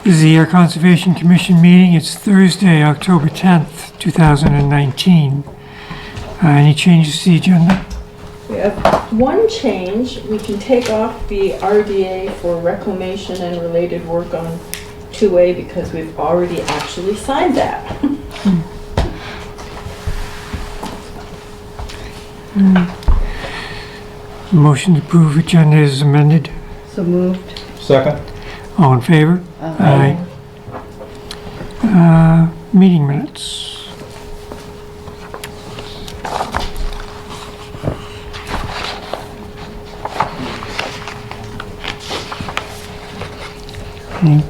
This is the Air Conservation Commission meeting. It's Thursday, October 10th, 2019. Any changes to the agenda? We have one change. We can take off the RDA for reclamation and related work on 2A because we've already actually signed that. Motion to approve agenda is amended. So moved. Second. All in favor? Aye. Meeting minutes. Any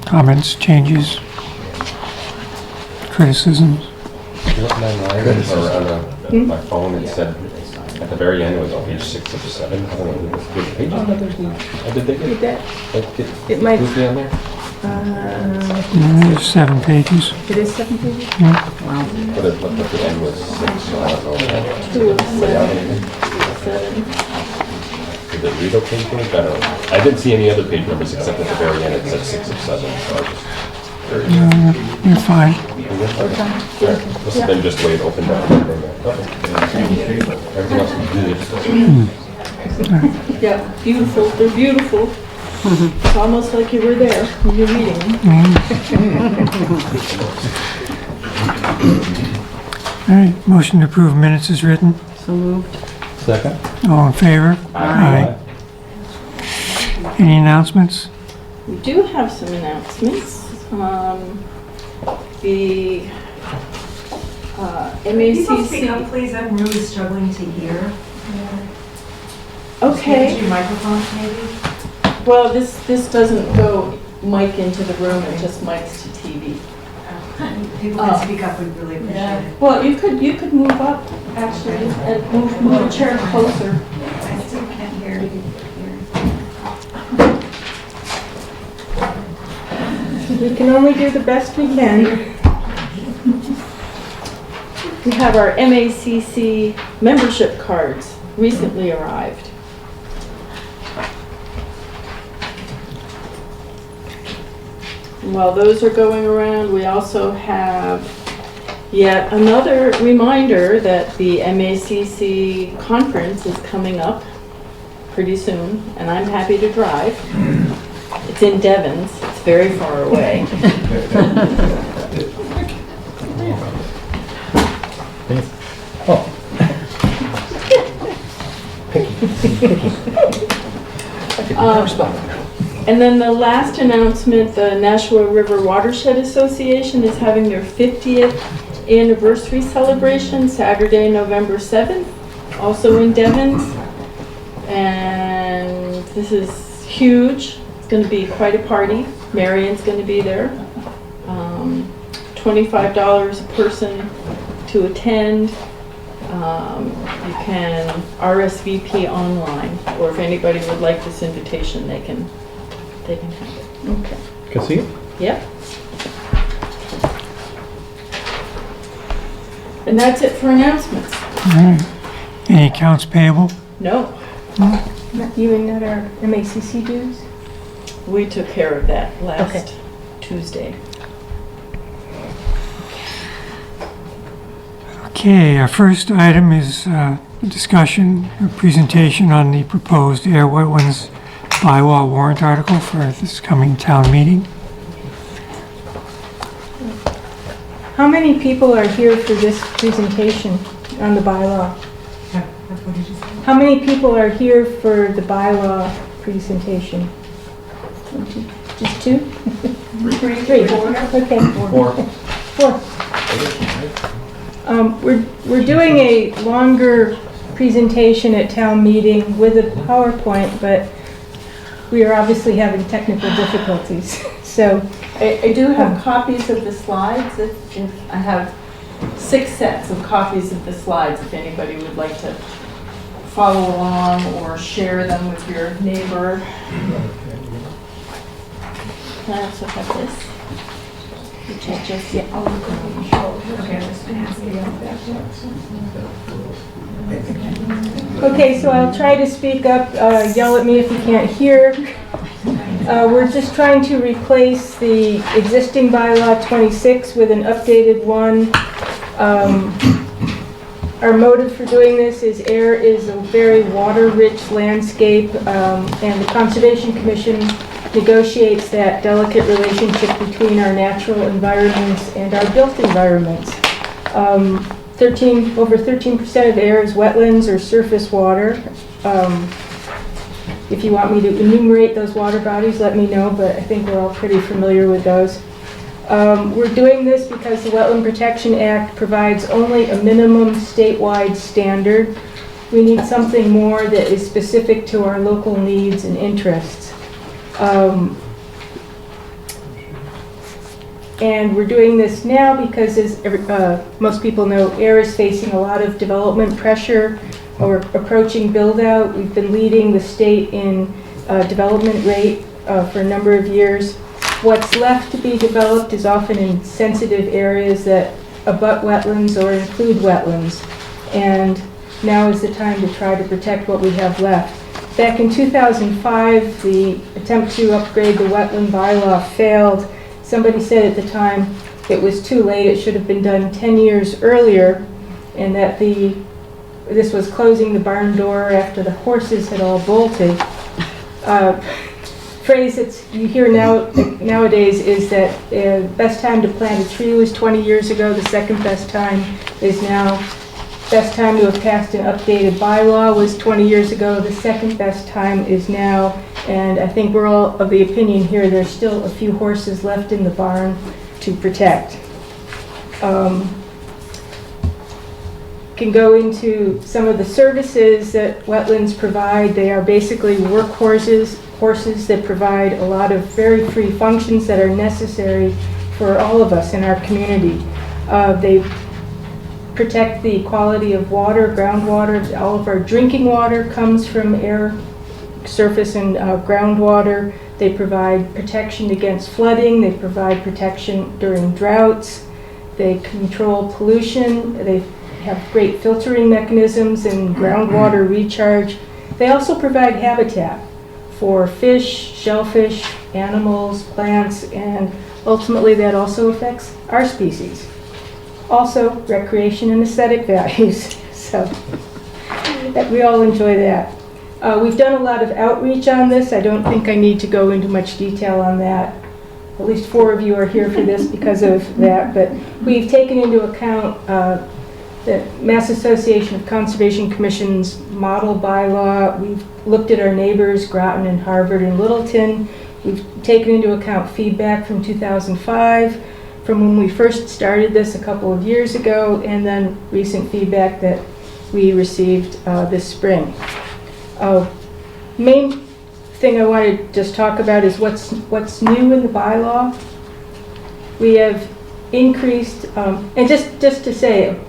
comments, changes, criticisms? My phone, it said at the very end, it was on page 6 of 7. I don't know, which page numbers did they get? It might. Who's on there? There's 7 pages. It is 7 pages? Yeah. Wow. But at the end was 6, so I don't know. 2 of 7. Did they read okay page? I don't know. I didn't see any other page numbers except at the very end, it said 6 of 7, so I was just curious. You're fine. Must have been just the way it opened up. Everything else was good. Yeah, beautiful. They're beautiful. It's almost like you were there when you're reading them. All right, motion to approve minutes is written. So moved. Second. All in favor? Aye. Any announcements? We do have some announcements. The Can you speak up, MACC. please? I'm really struggling to hear. Okay. Use your microphones, maybe? Well, this doesn't go mic into the room, it just mics to TV. People can speak up, we'd really appreciate it. Well, you could move up, actually, and move the chair closer. I still can't hear. We can only do the best we can. We have our MACC membership cards recently arrived. And while those are going around, we also have yet another reminder that the MACC conference is coming up pretty soon, and I'm happy to drive. It's in Devens. It's very far away. And then the last announcement, the Nashua River Watershed Association is having their 50th anniversary celebration Saturday, November 7th, also in Devens. And this is huge. It's going to be quite a party. Marion's going to be there. $25 a person to attend. You can RSVP online, or if anybody would like this invitation, they can have it. Okay. Can I see it? Yep. And that's it for announcements. All right. Any accounts payable? No, Not even at our MACC dues? we took care of that last Tuesday. Okay, our first item is a discussion, a presentation on the proposed air wetlands bylaw warrant article for this coming town meeting. How many people are here for this presentation on the bylaw? What did you say? How many people are here for the bylaw presentation? One, two, just 2? 3. 4. Okay. 4. We're doing a longer presentation at town meeting with a PowerPoint, but we are obviously having technical difficulties. So I do have copies of the slides. If I have 6 sets of copies of the slides, if anybody would like to follow along or share them with your neighbor. I also have this, which is just, Okay, I'm just gonna ask you. okay, so I'll try to speak up. Yell at me if you can't hear. We're just trying to replace the existing bylaw 26 with an updated one. Our motive for doing this is Ayer is a very water-rich landscape, and the Conservation Commission negotiates that delicate relationship between our natural environments and our built environments. Over 13% of Ayer is wetlands or surface water. If you want me to enumerate those water bodies, let me know, but I think we're all pretty familiar with those. We're doing this because the Wetland Protection Act provides only a minimum statewide standard. We need something more that is specific to our local needs and interests. And we're doing this now because, as most people know, Ayer is facing a lot of development pressure or approaching build-out. We've been leading the state in development rate for a number of years. What's left to be developed is often in sensitive areas that abut wetlands or include wetlands. And now is the time to try to protect what we have left. Back in 2005, the attempt to upgrade the wetland bylaw failed. Somebody said at the time it was too late, it should have been done 10 years earlier, and that this was closing the barn door after the horses had all bolted. Phrase that you hear nowadays is that the best time to plant a tree was 20 years ago, the second best time is now. Best time to have passed an updated bylaw was 20 years ago, the second best time is now, and I think we're all of the opinion here there's still a few horses left in the barn to protect. Can go into some of the services that wetlands provide. They are basically workhorses that provide a lot of very free functions that are necessary for all of us in our community. They protect the quality of water, groundwater. All of our drinking water comes from air, surface, and groundwater. They provide protection against flooding. They provide protection during droughts. They control pollution. They have great filtering mechanisms and groundwater recharge. They also provide habitat for fish, shellfish, animals, plants, and ultimately that also affects our species. Also, recreation and aesthetic values, so that we all enjoy that. We've done a lot of outreach on this. I don't think I need to go into much detail on that. At least 4 of you are here for this because of that, but we've taken into account the Mass Association of Conservation Commission's model bylaw. We've looked at our neighbors, Groton and Harvard and Littleton. We've taken into account feedback from 2005, from when we first started this a couple of years ago, and then recent feedback that we received this spring. Main thing I want to just talk about is what's new in the bylaw. We have increased, and just to say,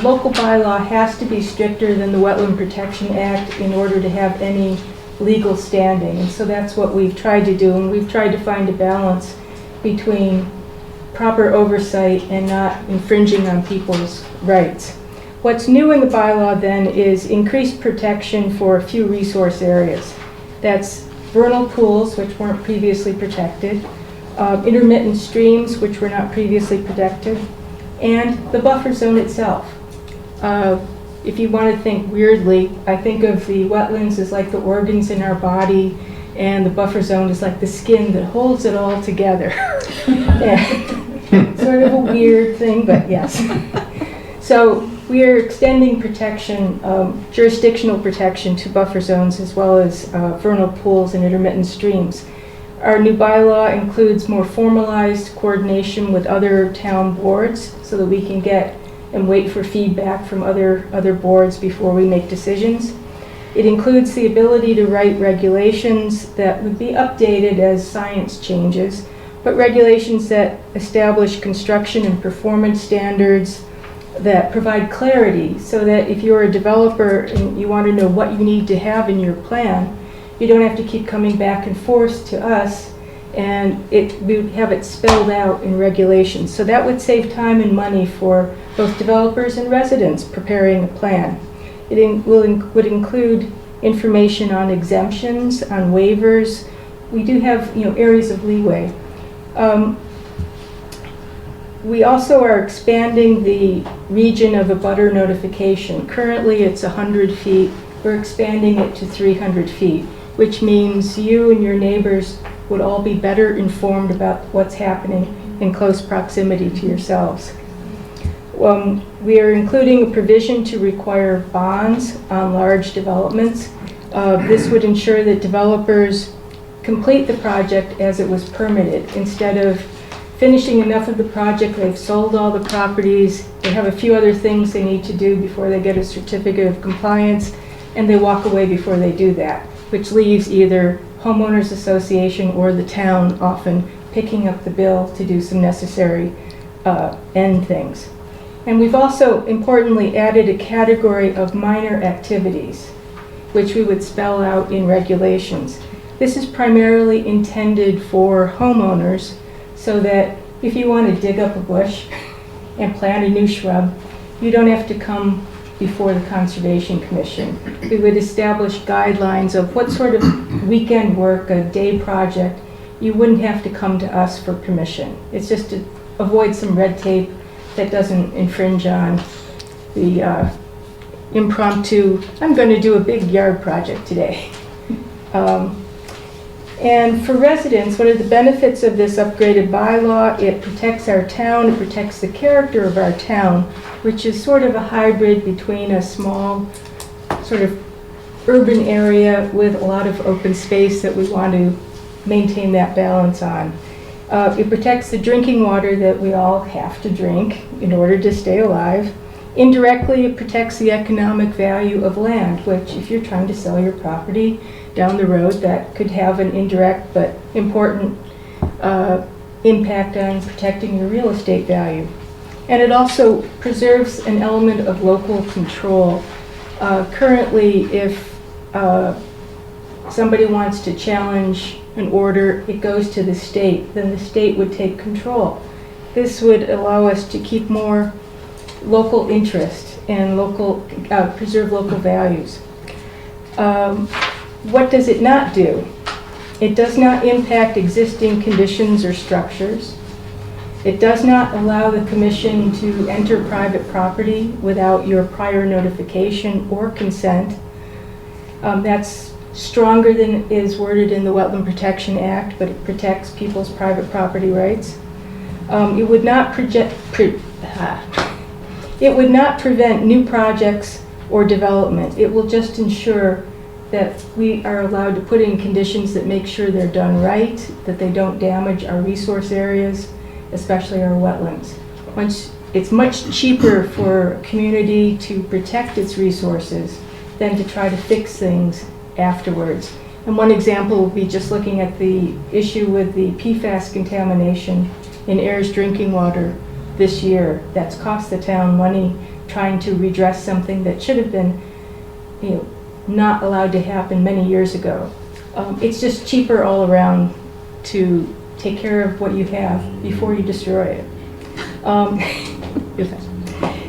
local bylaw has to be stricter than the Wetland Protection Act in order to have any legal standing. And so that's what we've tried to do, and we've tried to find a balance between proper oversight and not infringing on people's rights. What's new in the bylaw then is increased protection for a few resource areas. That's vernal pools, which weren't previously protected, intermittent streams, which were not previously protected, and the buffer zone itself. If you want to think weirdly, I think of the wetlands as like the organs in our body, and the buffer zone is like the skin that holds it all together. Yeah. Sort of a weird thing, but yes. So we are extending protection, jurisdictional protection to buffer zones as well as vernal pools and intermittent streams. Our new bylaw includes more formalized coordination with other town boards so that we can get and wait for feedback from other boards before we make decisions. It includes the ability to write regulations that would be updated as science changes, but regulations that establish construction and performance standards that provide clarity so that if you're a developer and you want to know what you need to have in your plan, you don't have to keep coming back and forth to us, and we would have it spelled out in regulations. So that would save time and money for both developers and residents preparing a plan. It would include information on exemptions, on waivers, we do have, areas of leeway. We also are expanding the region of abutter notification. Currently, it's 100 feet. We're expanding it to 300 feet, which means you and your neighbors would all be better informed about what's happening in close proximity to yourselves. We are including a provision to require bonds on large developments. This would ensure that developers complete the project as it was permitted, instead of finishing enough of the project, they've sold all the properties, they have a few other things they need to do before they get a certificate of compliance, and they walk away before they do that, which leaves either homeowners association or the town often picking up the bill to do some necessary end things. And we've also importantly added a category of minor activities, which we would spell out in regulations. This is primarily intended for homeowners, so that if you want to dig up a bush and plant a new shrub, you don't have to come before the Conservation Commission. We would establish guidelines of what sort of weekend work, a day project, you wouldn't have to come to us for permission. It's just to avoid some red tape that doesn't infringe on the impromptu, I'm going to do a big yard project today. And for residents, what are the benefits of this upgraded bylaw? It protects our town, it protects the character of our town, which is sort of a hybrid between a small sort of urban area with a lot of open space that we want to maintain that balance on. It protects the drinking water that we all have to drink in order to stay alive. Indirectly, it protects the economic value of land, which if you're trying to sell your property down the road, that could have an indirect but important impact on protecting your real estate value. And it also preserves an element of local control. Currently, if somebody wants to challenge an order, it goes to the state, then the state would take control. This would allow us to keep more local interest and preserve local values. What does it not do? It does not impact existing conditions or structures. It does not allow the commission to enter private property without your prior notification or consent. That's stronger than is worded in the Wetland Protection Act, but it protects people's private property rights. It would not prevent new projects or development. It will just ensure that we are allowed to put in conditions that make sure they're done right, that they don't damage our resource areas, especially our wetlands. It's much cheaper for a community to protect its resources than to try to fix things afterwards. And one example would be just looking at the issue with the PFAS contamination in Ayer's drinking water this year. That's cost the town money trying to redress something that should have been, not allowed to happen many years ago. It's just cheaper all around to take care of what you have before you destroy it.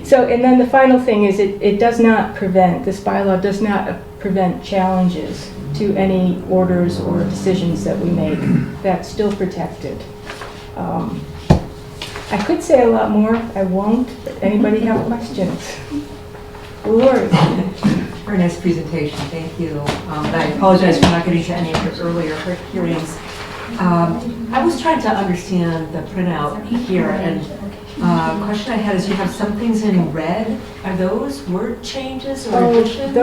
So, and then the final thing is it does not prevent, this bylaw does not prevent challenges to any orders or decisions that we make. That's still protected. I could say a lot more, I won't. Anybody have questions? Lori? Very nice presentation, thank you. And I apologize for not getting to any of your earlier hearings. I was trying to understand the printout here, and question I had is you have some things in red. Are those word changes or additions?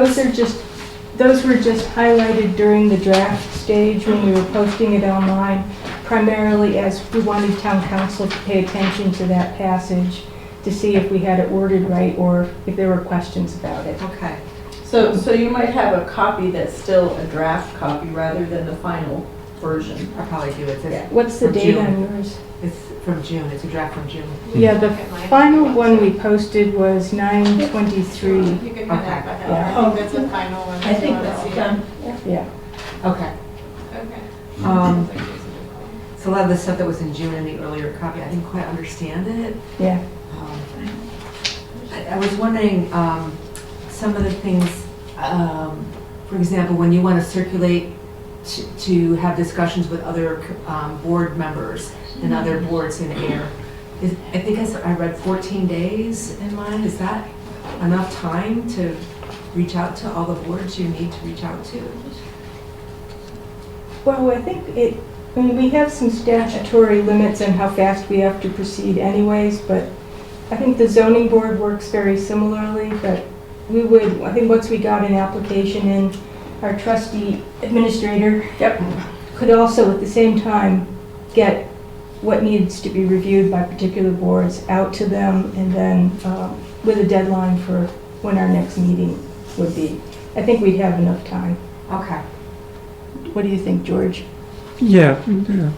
Those were just highlighted during the draft stage when we were posting it online, primarily as we wanted town council to pay attention to that passage to see if we had it worded right or if there were questions about it. Okay. So you might have a copy that's still a draft copy rather than the final version. I probably do. It says What's the from date June. on yours? It's from June. It's a draft from June. Yeah, the final one we posted was 9/23. You can have that back. Yeah. I think that's the final one. I think that's done. Yeah. Okay. Okay. So a lot of the stuff that was in June in the earlier copy, I didn't quite understand it. Yeah. I was wondering, some of the things, for example, when you want to circulate to have discussions with other board members and other boards in Ayer. I think I read 14 days in mine. Is that enough time to reach out to all the boards you need to reach out to? Well, I think I mean, we have some statutory limits on how fast we have to proceed anyways, but I think the zoning board works very similarly, but I think once we got an application in, our trustee administrator could also at the same time get what needs to be reviewed by particular boards out to them, and then with a deadline for when our next meeting would be. I think we'd have enough time. Okay. What do you think, George? Yeah. And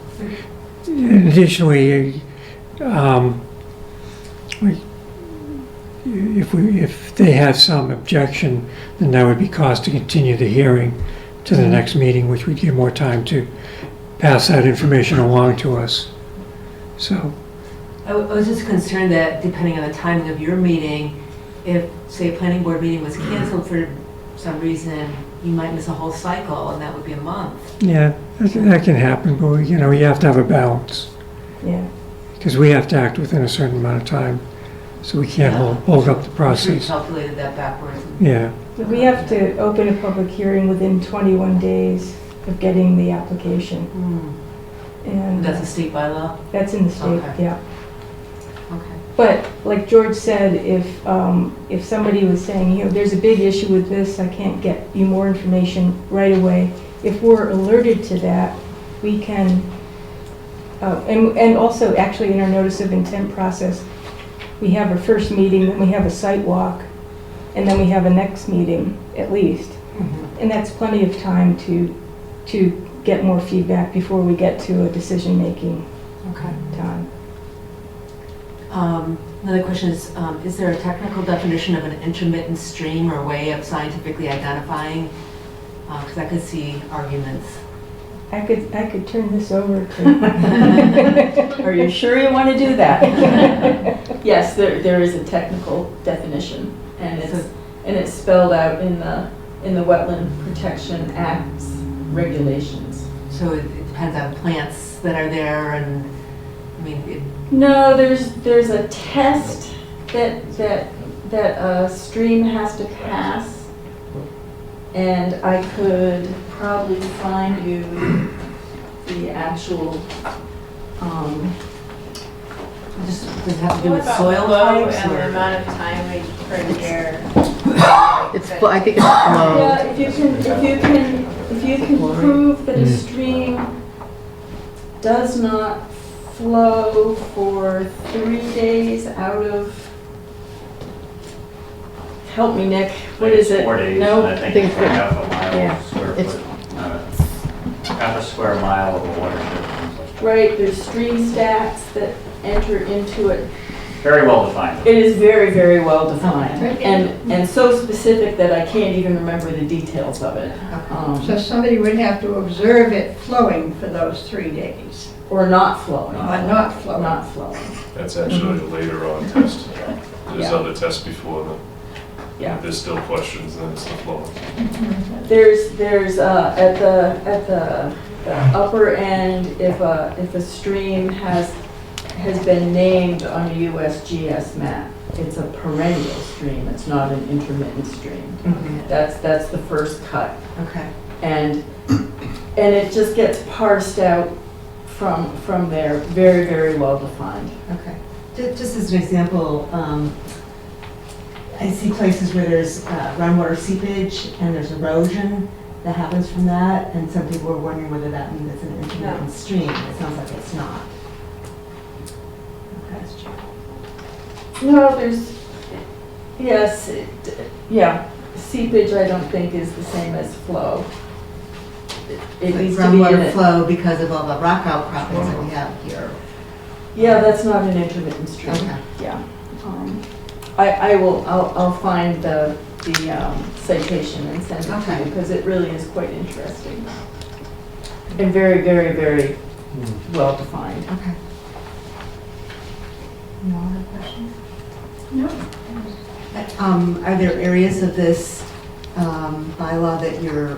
additionally, if they have some objection, then that would be cause to continue the hearing to the next meeting, which would give more time to pass that information along to us. So, I was just concerned that depending on the timing of your meeting, if, say, a planning board meeting was canceled for some reason, you might miss a whole cycle, and that would be a month. yeah, that can happen, but you have to have a balance, Yeah. because we have to act within a certain amount of time, so we can't hold up the I'm sure you process. calculated that backwards. Yeah, We have to open a public hearing within 21 days of getting the application. And That's a state bylaw? that's in the state, Okay. yeah. Okay. But like George said, if somebody was saying, there's a big issue with this, I can't get you more information right away, if we're alerted to that, we can, and also actually in our notice of intent process, we have our first meeting, then we have a site walk, and then we have a next meeting at least. And that's plenty of time to get more feedback before we get to a decision-making Okay. time. Another question is there a technical definition of an intermittent stream or way of scientifically identifying? Because I could see arguments. I could turn this over to. Are you sure you want to do that? Yes, there is a technical definition, and it's spelled out in the Wetland Protection Act's regulations. So it depends on plants that are there, and I mean, No, there's a test that a stream has to pass, and I could probably find you the actual, just does it have to do What with about soil flow types and the or? amount of time per year? I think it's flow. yeah, if you can prove that a stream does not flow for 3 days out of, help me, Nick, what is it? 4 days, No? and I think think it's that- half a mile, yeah, square it's- foot, half a square mile of a watershed. things like that. Right, there's stream stats that enter into it. Very well defined. It is very, very well defined, and so specific that I can't even remember the details of it. So somebody would have to observe it flowing for those 3 days, Or not flowing. or not flowing. Not flowing, That's actually a later on test. There's Yeah. other tests before that. yeah. If there's still questions, then it's the flow. There's at the upper end, if a stream has been named on a USGS map, it's a perennial stream, it's not an intermittent stream. That's the first cut. Okay. And it just gets parsed out from there, very, very well defined. Okay. Just as an example, I see places where there's groundwater seepage and there's erosion that happens from that, and some people are wondering whether that means it's an intermittent stream. It sounds like it's not. Okay. No, yes, yeah, seepage I don't think is the same as flow. It Like needs to be in groundwater it. flow because of all the rock outcroppings that we have here. Yeah, that's not an intermittent stream. Okay. Yeah. I'll find the citation and send it to Okay. you, because it really is quite interesting. And very, very, very well defined. Okay. No other questions? No. Are there areas of this bylaw that you're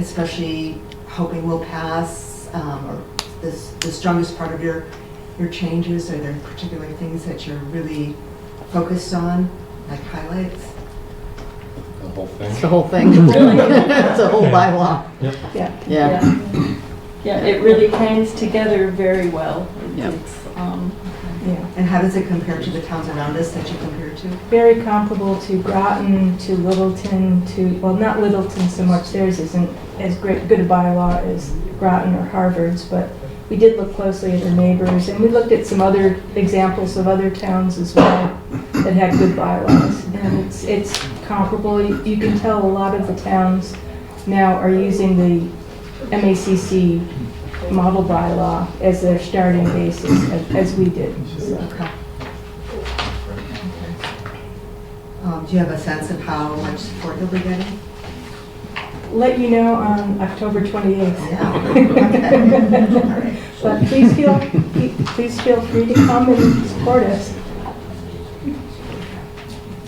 especially hoping will pass, or the strongest part of your changes? Are there particular things that you're really focused on, like highlights? The whole thing. It's the whole thing. It's a whole bylaw. Yeah. Yeah. Yeah, it really hangs together very well. Yep. It's, Yeah, And how does it compare to the towns around us that you compare to? very comparable to Groton, to Littleton, well, not Littleton so much, theirs isn't as good a bylaw as Groton or Harvard's, but we did look closely at their neighbors, and we looked at some other examples of other towns as well that had good bylaws, and it's comparable. You can tell a lot of the towns now are using the MACC model bylaw as their starting basis, as we did. So. Okay. Do you have a sense of how much support you'll be getting? Let you know on October 28th. Yeah. Okay. All right. But please feel free to come and support us.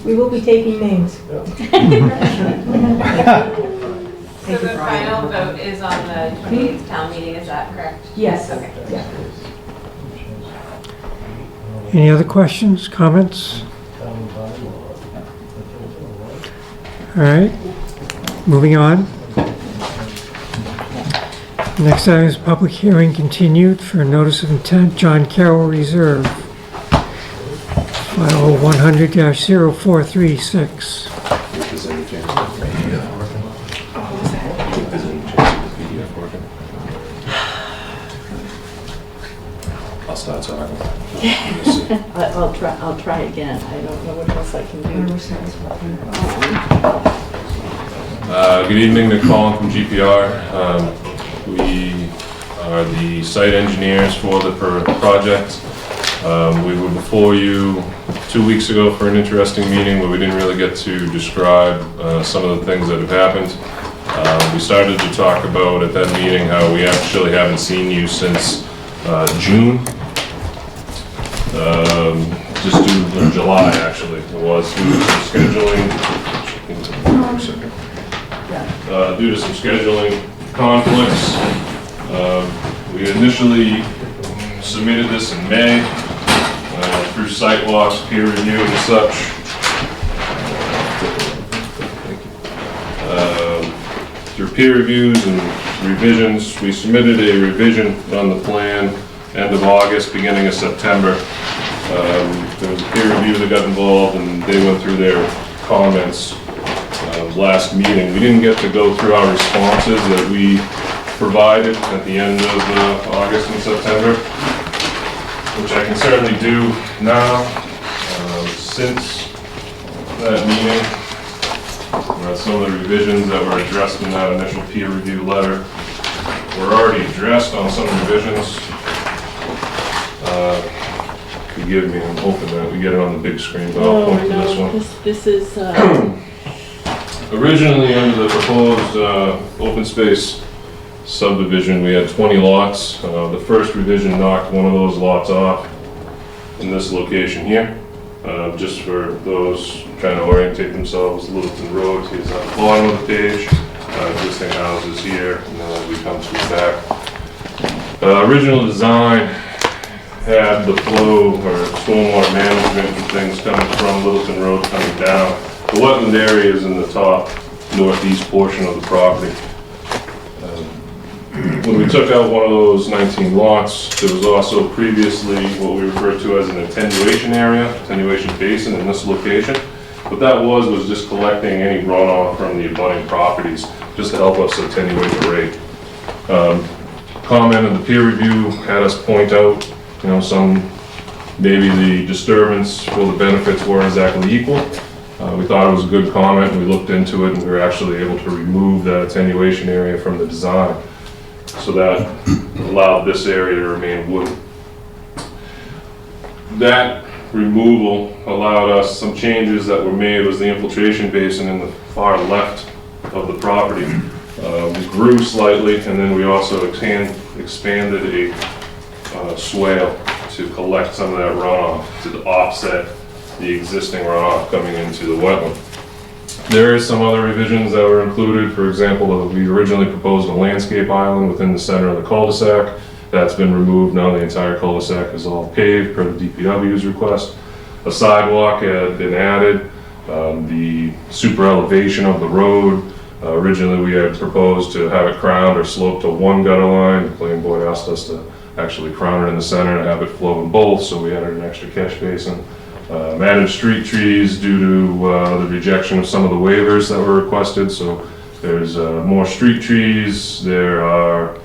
We will be taking names. So Thank you, the Brian. final vote is on the 28th town meeting, is that correct? Yes. Okay. Yeah. Any other questions, comments? All right, moving on. Next item is public hearing continued for notice of intent, John Carroll Reserve. File 100-0436. I'll start talking. I'll try again. I don't know what else I can do. Good evening, Nick Collin from GPR. We are the site engineers for the project. We were before you 2 weeks ago for an interesting meeting where we didn't really get to describe some of the things that have happened. We started to talk about at that meeting how we actually haven't seen you since June. Just due to July, actually, it was due to some scheduling. Due to some scheduling conflicts. We initially submitted this in May through site walks, peer review and such. Through peer reviews and revisions, we submitted a revision on the plan end of August, beginning of September. There was a peer review that got involved and they went through their comments last meeting. We didn't get to go through our responses that we provided at the end of August and September, which I can certainly do now. Since that meeting, some of the revisions that were addressed in that initial peer review letter were already addressed on some revisions. Forgive me, I'm hoping that we get it on the big screen, but I'll point to this one. This is, Originally, under the proposed open space subdivision, we had 20 lots. The first revision knocked one of those lots off in this location here. Just for those trying to orientate themselves, Littleton Road is at the bottom of the page. Existing houses here, and then as we come to the back. Original design had the flow or stormwater management and things coming from Littleton Road coming down. The wetland area is in the top northeast portion of the property. When we took out one of those 19 lots, there was also previously what we referred to as an attenuation area, attenuation basin in this location. What that was just collecting any runoff from the abutting properties, just to help us attenuate the rate. Comment in the peer review had us point out, maybe the disturbance for the benefits weren't exactly equal. We thought it was a good comment, and we looked into it, and we were actually able to remove that attenuation area from the design. So that allowed this area to remain wooded. That removal allowed us some changes that were made. Was the infiltration basin in the far left of the property. We grew slightly, and then we also expanded a swale to collect some of that runoff to offset the existing runoff coming into the wetland. There is some other revisions that were included. For example, we originally proposed a landscape island within the center of the cul-de-sac. That's been removed. Now the entire cul-de-sac is all paved per the DPW's request. A sidewalk had been added. The super elevation of the road. Originally, we had proposed to have it crowned or sloped to one gutter line. The planning board asked us to actually crown it in the center and have it flow in both, so we added an extra catch basin. Added street trees due to the rejection of some of the waivers that were requested, so there's more street trees. There are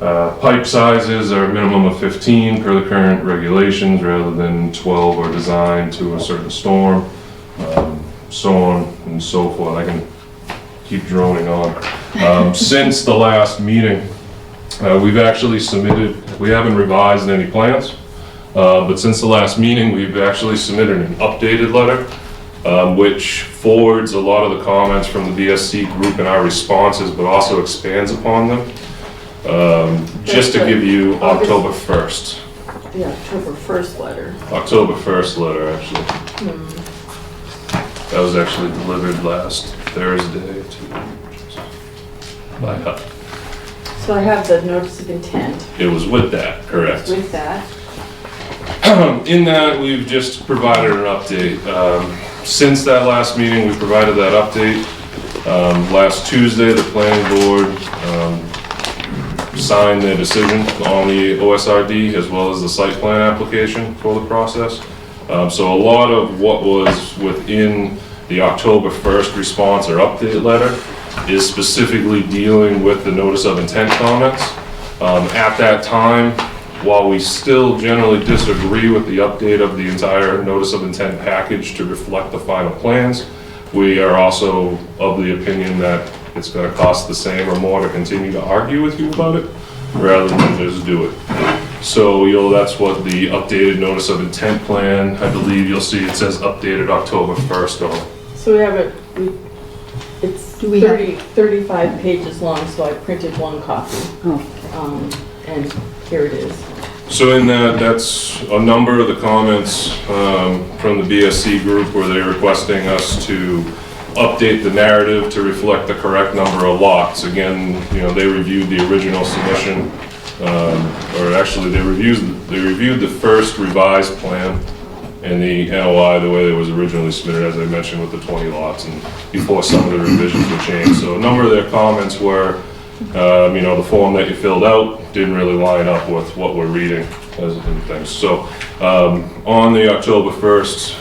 pipe sizes are a minimum of 15 per the current regulations rather than 12 or designed to a certain storm, so on and so forth. I can keep droning on. Since the last meeting, we've actually submitted, we haven't revised any plans, but since the last meeting, we've actually submitted an updated letter, which forwards a lot of the comments from the BSC group and our responses, but also expands upon them. Just to give you October 1st. The October 1st letter. October 1st letter, actually. That was actually delivered last Thursday by Hutt. So I have the notice of intent. It was with that, correct. With that. In that, we've just provided an update. Since that last meeting, we provided that update. Last Tuesday, the planning board signed their decision on the OSRD as well as the site plan application for the process. So a lot of what was within the October 1st response or update letter is specifically dealing with the notice of intent comments. At that time, while we still generally disagree with the update of the entire notice of intent package to reflect the final plans, we are also of the opinion that it's going to cost the same or more to continue to argue with you about it rather than just do it. So, that's what the updated notice of intent plan, I believe you'll see it says updated October 1st on. So we have it, it's 35 pages long, so I printed one copy. And here it is. So in that's a number of the comments from the BSC group where they're requesting us to update the narrative to reflect the correct number of lots. Again, they reviewed the original submission, or actually they reviewed the first revised plan and the NOI the way it was originally submitted, as I mentioned, with the 20 lots, and before some of the revisions were changed. So a number of their comments were, the form that you filled out didn't really line up with what we're reading as things. So on the October 1st,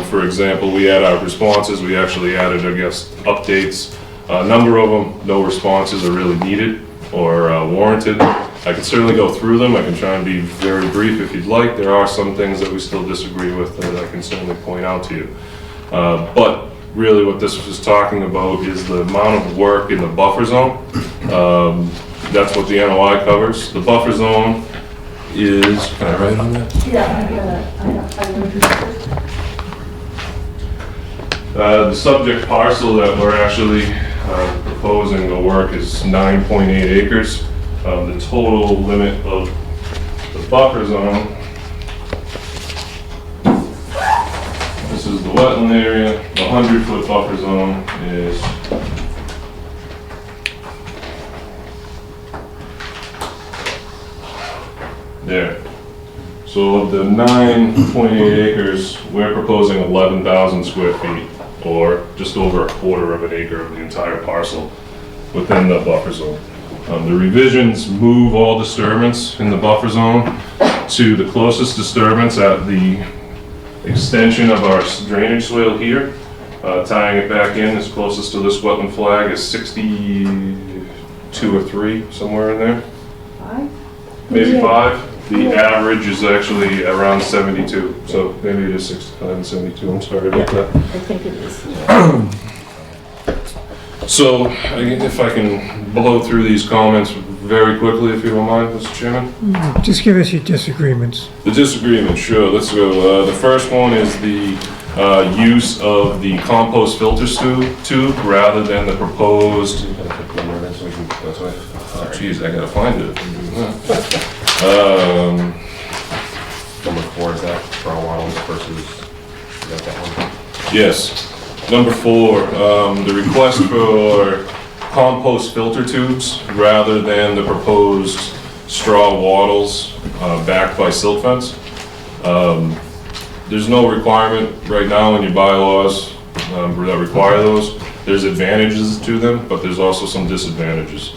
for example, we had our responses. We actually added, I guess, updates. A number of them, no responses are really needed or warranted. I can certainly go through them. I can try and be very brief if you'd like. There are some things that we still disagree with that I can certainly point out to you. But really what this was talking about is the amount of work in the buffer zone. That's what the NOI covers. The buffer zone is, can I write on that? Yeah, The subject parcel that we're actually proposing the work is 9.8 acres. The total limit of the buffer zone, this is the wetland area. The 100-foot buffer zone is there. So of the 9.8 acres, we're proposing 11,000 square feet, or just over a quarter of an acre of the entire parcel within the buffer zone. The revisions move all disturbance in the buffer zone to the closest disturbance at the extension of our drainage swale here. Tying it back in as closest to this wetland flag is 62 or 3, somewhere in there. 5? Maybe 5. The average is actually around 72, so maybe it is 65 and 72. I'm sorry about that. I think it is. So, if I can blow through these comments very quickly, if you don't mind, Mr. Chairman. Just give us your disagreements. The disagreement, sure, let's go. The first one is the use of the compost filter tube rather than the proposed. Oh, geez, I gotta find it. Number 4 is that for a while versus, you got that one? Yes. Number 4, the request for compost filter tubes rather than the proposed straw wattles backed by silt fence. There's no requirement right now in your bylaws that require those. There's advantages to them, but there's also some disadvantages.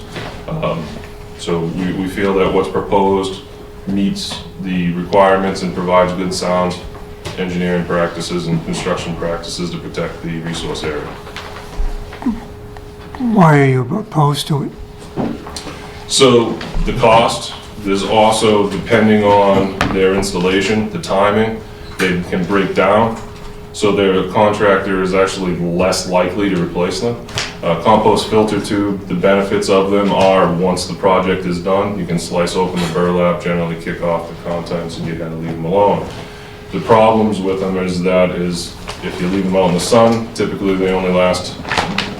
So we feel that what's proposed meets the requirements and provides good sound engineering practices and construction practices to protect the resource area. Why are you opposed to it? So the cost, there's also, depending on their installation, the timing, they can break down. So their contractor is actually less likely to replace them. Compost filter tube, the benefits of them are once the project is done, you can slice open the burlap, generally kick off the contents, and you're gonna leave them alone. The problems with them is if you leave them out in the sun, typically they only last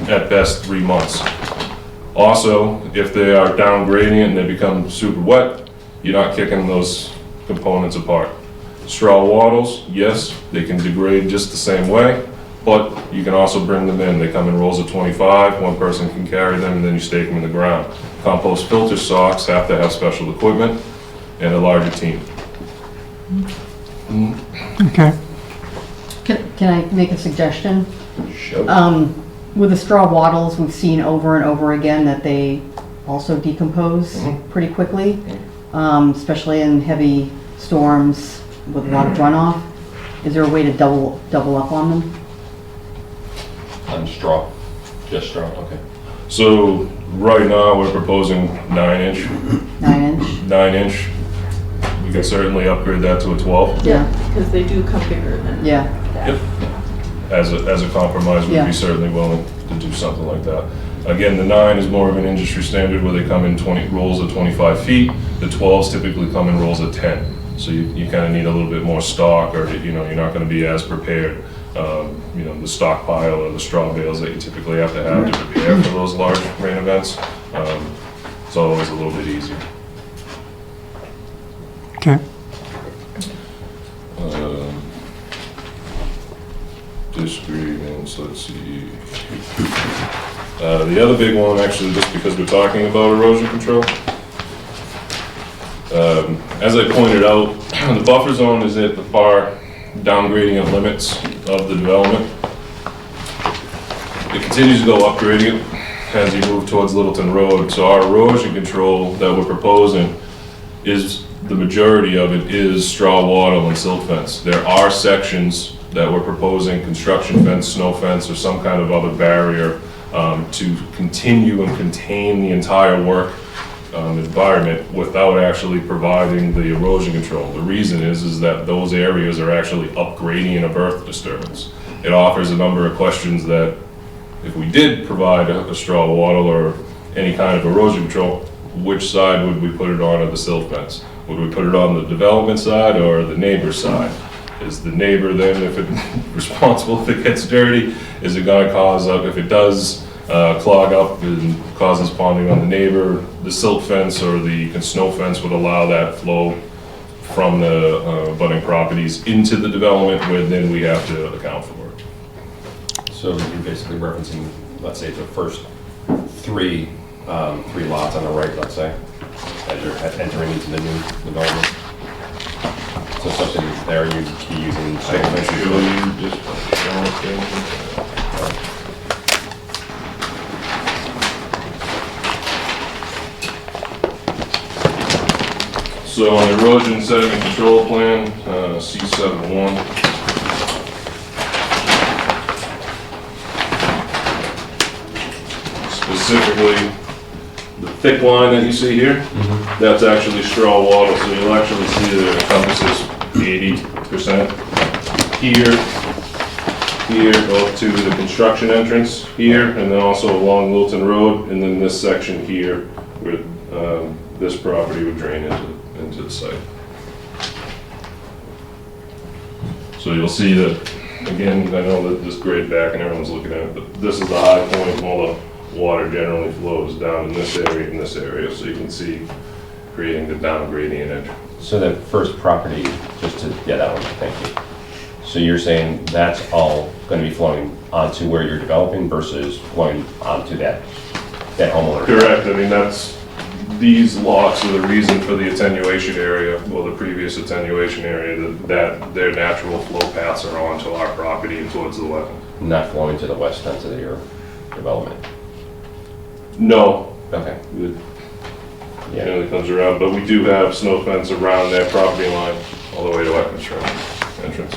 at best 3 months. Also, if they are down gradient and they become super wet, you're not kicking those components apart. Straw wattles, yes, they can degrade just the same way, but you can also bring them in. They come in rolls of 25, one person can carry them, and then you stake them in the ground. Compost filter socks have to have special equipment and a larger team. Okay. Can I make a suggestion? Sure. With the straw wattles, we've seen over and over again that they also decompose pretty quickly, especially in heavy storms with a lot of runoff. Is there a way to double up on them? On straw, just straw, okay. So right now, we're proposing 9-inch. 9-inch? 9-inch. We can certainly upgrade that to a 12. Yeah. Because they do come bigger than Yeah. that. Yep. As a compromise, we'd Yeah. be certainly willing to do something like that. Again, the 9 is more of an industry standard where they come in 20 rolls of 25 feet. The 12s typically come in rolls of 10. So you kind of need a little bit more stock, or you're not going to be as prepared. The stockpile or the straw bales that you typically have to prepare for those large rain events. It's always a little bit easier. Okay. Disagreements, let's see. The other big one, actually, just because we're talking about erosion control. As I pointed out, the buffer zone is at the far down gradient limits of the development. It continues to go up gradient as you move towards Littleton Road. So our erosion control that we're proposing is, the majority of it is straw wattle and silt fence. There are sections that we're proposing construction fence, snow fence, or some kind of other barrier to continue and contain the entire work environment without actually providing the erosion control. The reason is that those areas are actually up gradient of earth disturbance. It offers a number of questions that if we did provide a straw wattle or any kind of erosion control, which side would we put it on of the silt fence? Would we put it on the development side or the neighbor's side? Is the neighbor then, if it's responsible if it gets dirty? Is it gonna cause up, if it does clog up and causes ponding on the neighbor, the silt fence or the snow fence would allow that flow from the abutting properties into the development, where then we have to account for it. So you're basically referencing, let's say, the first three lots on the right, let's say, as you're entering into the new development. So something there you'd be using. So on the erosion sediment control plan, C71. Specifically, the thick line that you see here, that's actually straw wattle, so you'll actually see that it encompasses 80% here, up to the construction entrance here, and then also along Littleton Road, and then this section here, where this property would drain into the site. So you'll see that, again, I know that this grade back and everyone's looking at it, but this is the high point. All the water generally flows down in this area and this area, so you can see creating the down gradient edge. So that first property, that one, thank you. So you're saying that's all going to be flowing onto where you're developing versus flowing onto that homeowner? Correct, I mean, these lots are the reason for the attenuation area, or the previous attenuation area, that their natural flow paths are onto our property and towards the wetland. Not flowing to the west end of your development? No, Okay. it Yeah. generally comes around, but we do have snow fence around that property line, all the way to our entrance.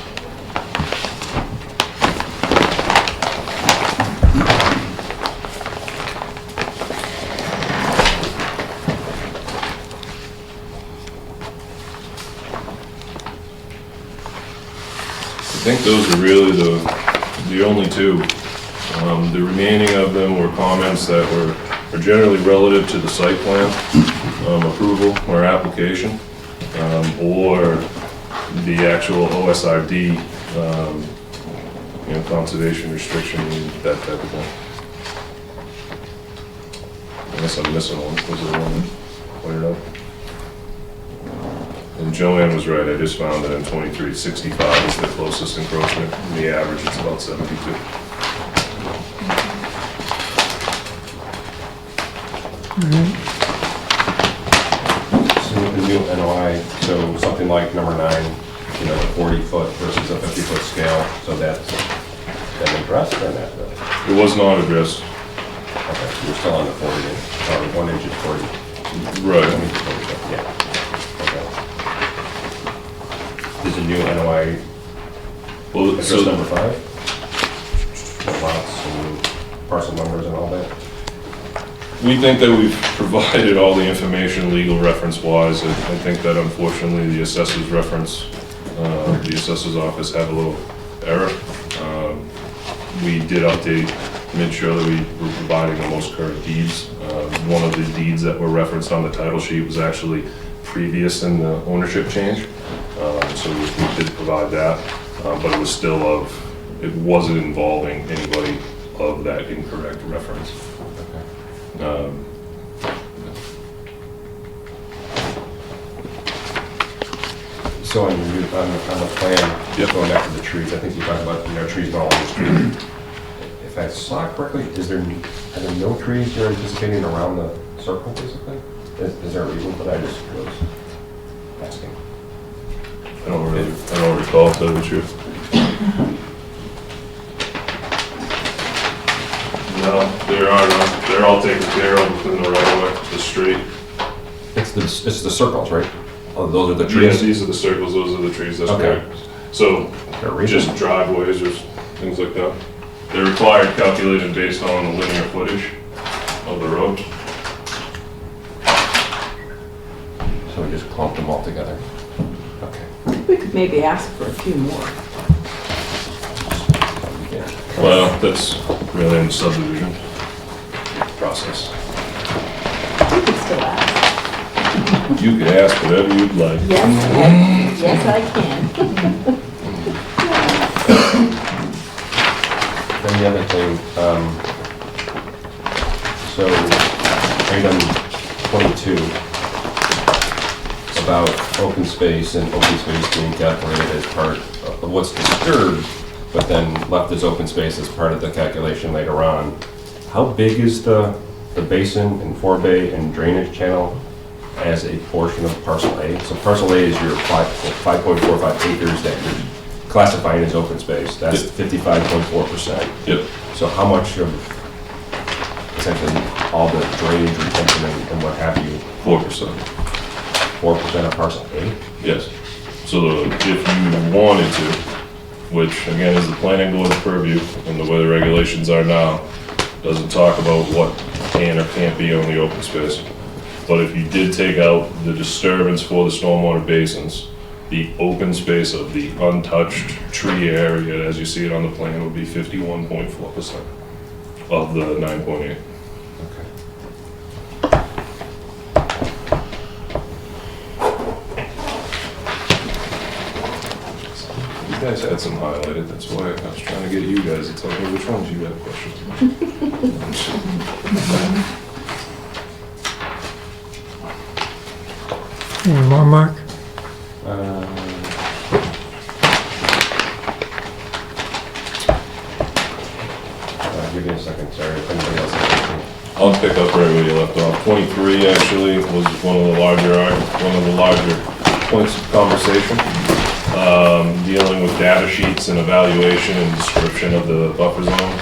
I think those are really the only two. The remaining of them were comments that were generally relative to the site plan approval or application, or the actual OSRD, conservation restriction, that type of thing. Unless I'm missing one, was there one that pointed out? And Joanne was right, I just found that in 2365 is the closest encroachment, and the average is about 72. So with the new NOI, so something like number 9, the 40-foot versus a 50-foot scale, so that's been addressed or not really? It was not addressed. Okay, so you're still on the 40 inch, sorry, 1 inch is 40. Right. Yeah. Okay. Is the new NOI Well, address so number 5? The lots and parcel numbers and all that? we think that we've provided all the information legal reference-wise. I think that unfortunately the assessor's reference, the assessor's office had a little error. We did update, made sure that we were providing the most current deeds. One of the deeds that were referenced on the title sheet was actually previous in the ownership change. So we did provide that, but it was still it wasn't involving anybody of that incorrect reference. So on the plan, Yep. going back to the trees, I think you talked about, trees going along the street. If I saw it correctly, are there no trees you're anticipating around the circle, basically? Is there a reason for that? I just was asking. I don't recall, to tell you the truth. No, there are none. They're all taken care of within the right of way, the street. It's the circles, right? Oh, those are the Yes, trees? these are the circles, those are the trees, that's Okay. correct. So, Is there a reason? just driveways or things like that. They're required calculated based on the linear footage of the road. So we just clumped them all together? Okay. We could maybe ask for a few more. Yeah. Well, that's really in the subdivision process. We could still ask. You can ask whatever you'd like. Yes, I can. Then the other thing, so item 22 about open space and open space being calculated as part of what's disturbed, but then left as open space as part of the calculation later on. How big is the basin and forebay and drainage channel as a portion of parcel A? So parcel A is your 5.45 acres that you're classifying as open space. That's 55.4%. Yep. So how much of essentially all the drainage retention and what have you, 4%. 4% of parcel A? Yes. So if you wanted to, which again is the planning board's purview and the way the regulations are now, doesn't talk about what can or can't be on the open space. But if you did take out the disturbance for the stormwater basins, the open space of the untouched tree area, as you see it on the plan, would be 51.4% of the 9.8. You guys had some highlighted, that's why I was trying to get you guys to tell me which ones you had questions about. Any more, Mark? sorry if anybody else has anything. I'll pick up right where you left off. 23 actually was one of the larger points of conversation, dealing with data sheets and evaluation and description of the buffer zone.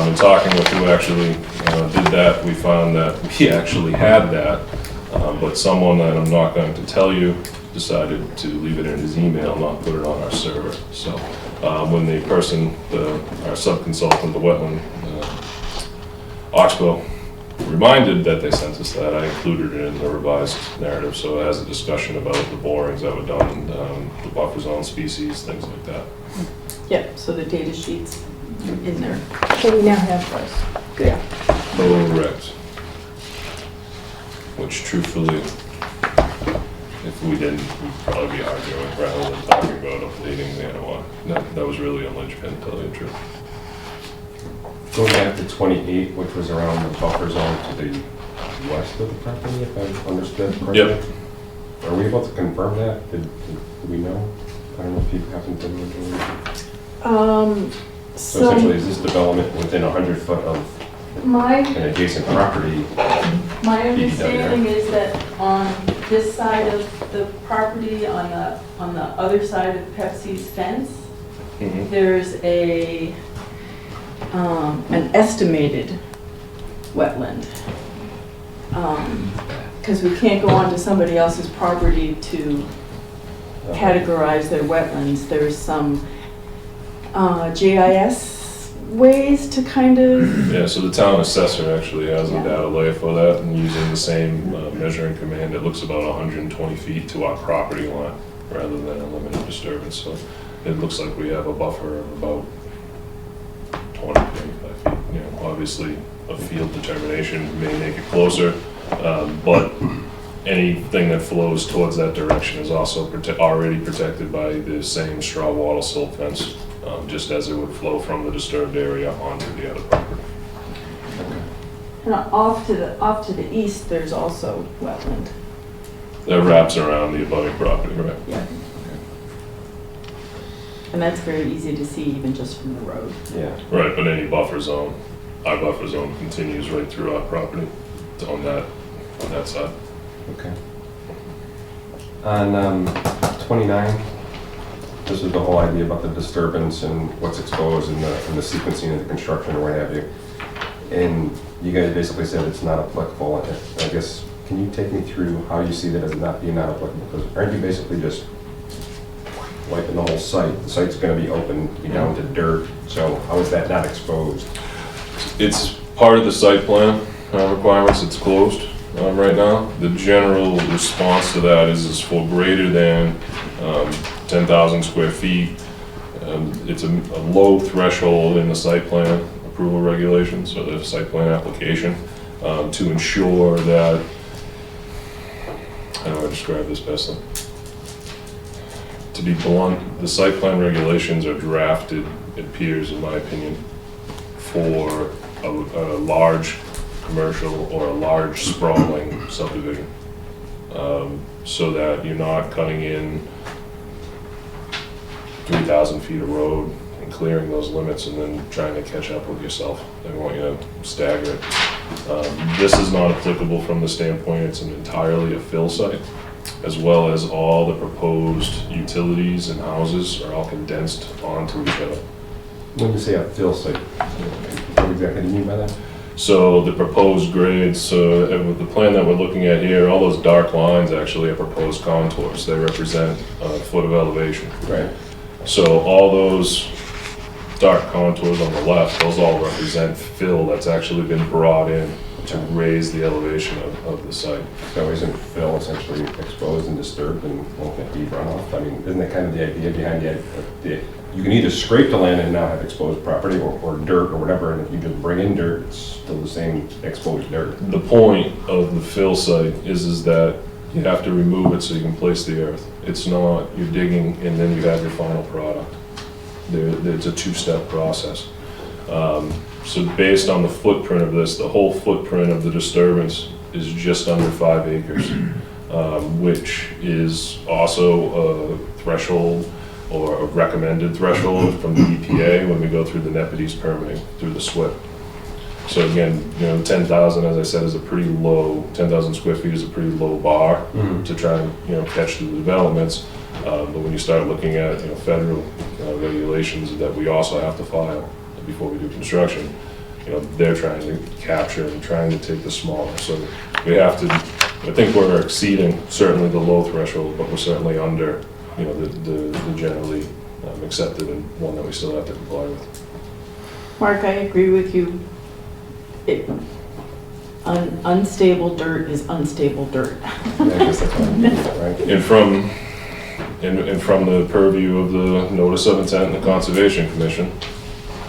And talking with who actually did that, we found that we actually had that, but someone that I'm not going to tell you decided to leave it in his email, not put it on our server. So when the person, our sub-consultant, the wetland, Oxbow, reminded that they sent us that, I included it in the revised narrative. So it has a discussion about the borings that were done, the buffer zone species, things like that. Yep, so the data sheets in there. So we now have those. Good. Correct. Which truthfully, if we didn't, we'd probably be arguing rather than talking about updating the NOI. That was really a linchpin, to tell you the truth. Going back to 28, which was around the buffer zone to the west of the property, if I understood correctly? Yep. Are we able to confirm that? Did we know? I don't know if you happen to know. So essentially, is this development within 100 foot of My an adjacent property? My understanding is that on this side of the property, on the other side of Pepsi's fence, there's an estimated wetland. Because we can't go onto somebody else's property to categorize their wetlands. There's some GIS ways to kind of... Yeah, so the town assessor actually has a data layer for that, and using the same measuring command, it looks about 120 feet to our property line rather than a limited disturbance. So it looks like we have a buffer of about 20, 25 feet. You know, obviously a field determination may make it closer, but anything that flows towards that direction is also already protected by the same straw wattle silt fence, just as it would flow from the disturbed area onto the other property. And off to the east, there's also wetland. That wraps around the abutting property, right? Yeah. And that's very easy to see even just from the road. Yeah. Right, but any buffer zone, our buffer zone continues right through our property on that side. Okay. On 29, this is the whole idea about the disturbance and what's exposed and the sequencing of the construction or what have you. And you guys basically said it's not applicable. I guess, can you take me through how you see that as not being not applicable? Because aren't you basically just wiping the whole site? The site's going to be open, be down to dirt. So how is that not exposed? It's part of the site plan requirements. It's closed right now. The general response to that is for greater than 10,000 square feet. It's a low threshold in the site plan approval regulations, so the site plan application, to ensure that, how do I describe this best? To be blunt, the site plan regulations are drafted, it appears in my opinion, for a large commercial or a large sprawling subdivision, so that you're not cutting in 3,000 feet of road and clearing those limits and then trying to catch up with yourself. They want you to stagger it. This is not applicable from the standpoint it's an entirely a fill site, as well as all the proposed utilities and houses are all condensed onto each other. When you say a fill site, what exactly do you mean by that? So the proposed grades, with the plan that we're looking at here, all those dark lines actually are proposed contours. They represent a foot of elevation. Right. So all those dark contours on the left, those all represent fill that's actually been brought in to raise the elevation of the site. So isn't fill essentially exposed and disturbed and won't get deep runoff? I mean, isn't that kind of the idea behind the you can either scrape the land and now have exposed property or dirt or whatever, and if you just bring in dirt, it's still the same exposed dirt. The point of the fill site is that you have to remove it so you can place the earth. It's not you're digging and then you have your final product. It's a two-step process. So based on the footprint of this, the whole footprint of the disturbance is just under 5 acres, which is also a threshold or a recommended threshold from the EPA when we go through the NEPIDES permitting through the SWIP. So again, 10,000, as I said, is a pretty low, 10,000 square feet is a pretty low bar to try and, catch the developments. But when you start looking at, federal regulations that we also have to file before we do construction, they're trying to capture and trying to take the smaller. So we have to, I think we're exceeding certainly the low threshold, but we're certainly under, the generally accepted and one that we still have to comply with. Mark, I agree with you. Unstable dirt is unstable dirt. I guess that's what I mean, right? And from the purview of the notice of intent and the Conservation Commission,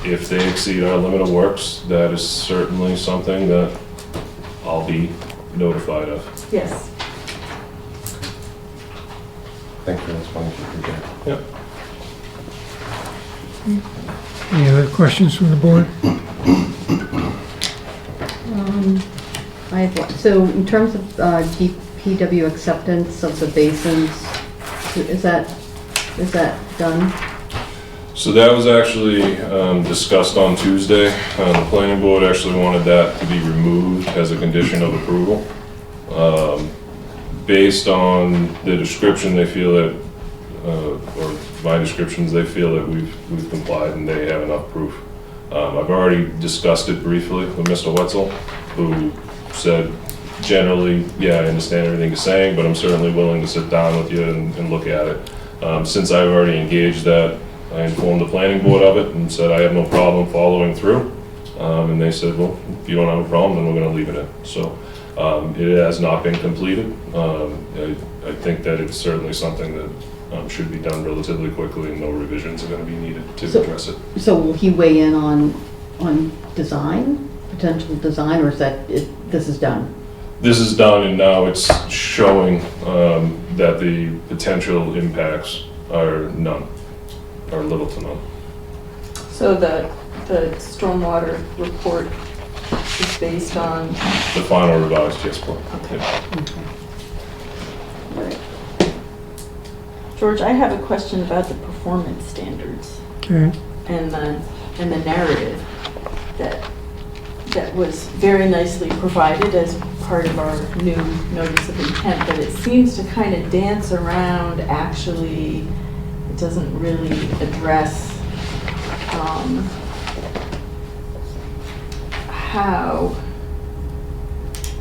if they exceed our limit of works, that is certainly something that I'll be notified of. Yes. Thanks for the explanation. Appreciate it. Yep. Any other questions from the board? So in terms of DPW acceptance of the basins, is that done? So that was actually discussed on Tuesday. The planning board actually wanted that to be removed as a condition of approval. Based on the description, they feel that, or my descriptions, they feel that we've complied and they have enough proof. I've already discussed it briefly with Mr. Wetzel, who said, generally, yeah, I understand everything you're saying, but I'm certainly willing to sit down with you and look at it. Since I've already engaged that, I informed the planning board of it and said I have no problem following through. And they said, well, if you don't have a problem, then we're gonna leave it in. So it has not been completed. I think that it's certainly something that should be done relatively quickly and no revisions are gonna be needed to address it. So will he weigh in on design, potential design, or is this is done? This is done and now it's showing that the potential impacts are none, or little to none. So the stormwater report is based on, The final revised GIS plan. okay. Yeah. Right. George, I have a question about the performance standards Okay. and the narrative that was very nicely provided as part of our new notice of intent, but it seems to kind of dance around, actually, it doesn't really address how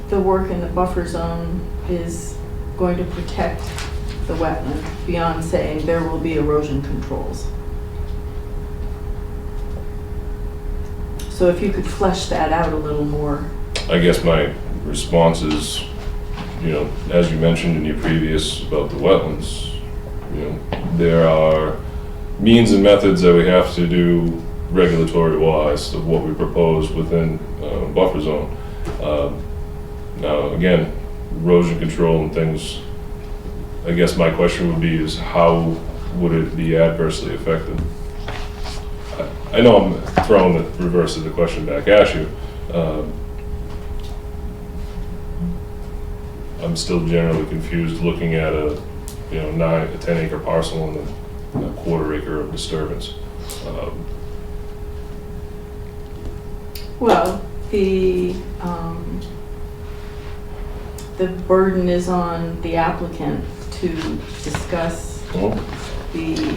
the work in the buffer zone is going to protect the wetland beyond saying there will be erosion controls. So if you could flesh that out a little more. I guess my response is, as you mentioned in your previous about the wetlands, there are means and methods that we have to do regulatory wise of what we propose within buffer zone. Now, again, erosion control and things, I guess my question would be is how would it be adversely affected? I know I'm throwing the reverse of the question back at you. I'm still generally confused looking at a 10 acre parcel and a quarter acre of disturbance. Well, the burden is on the applicant to discuss the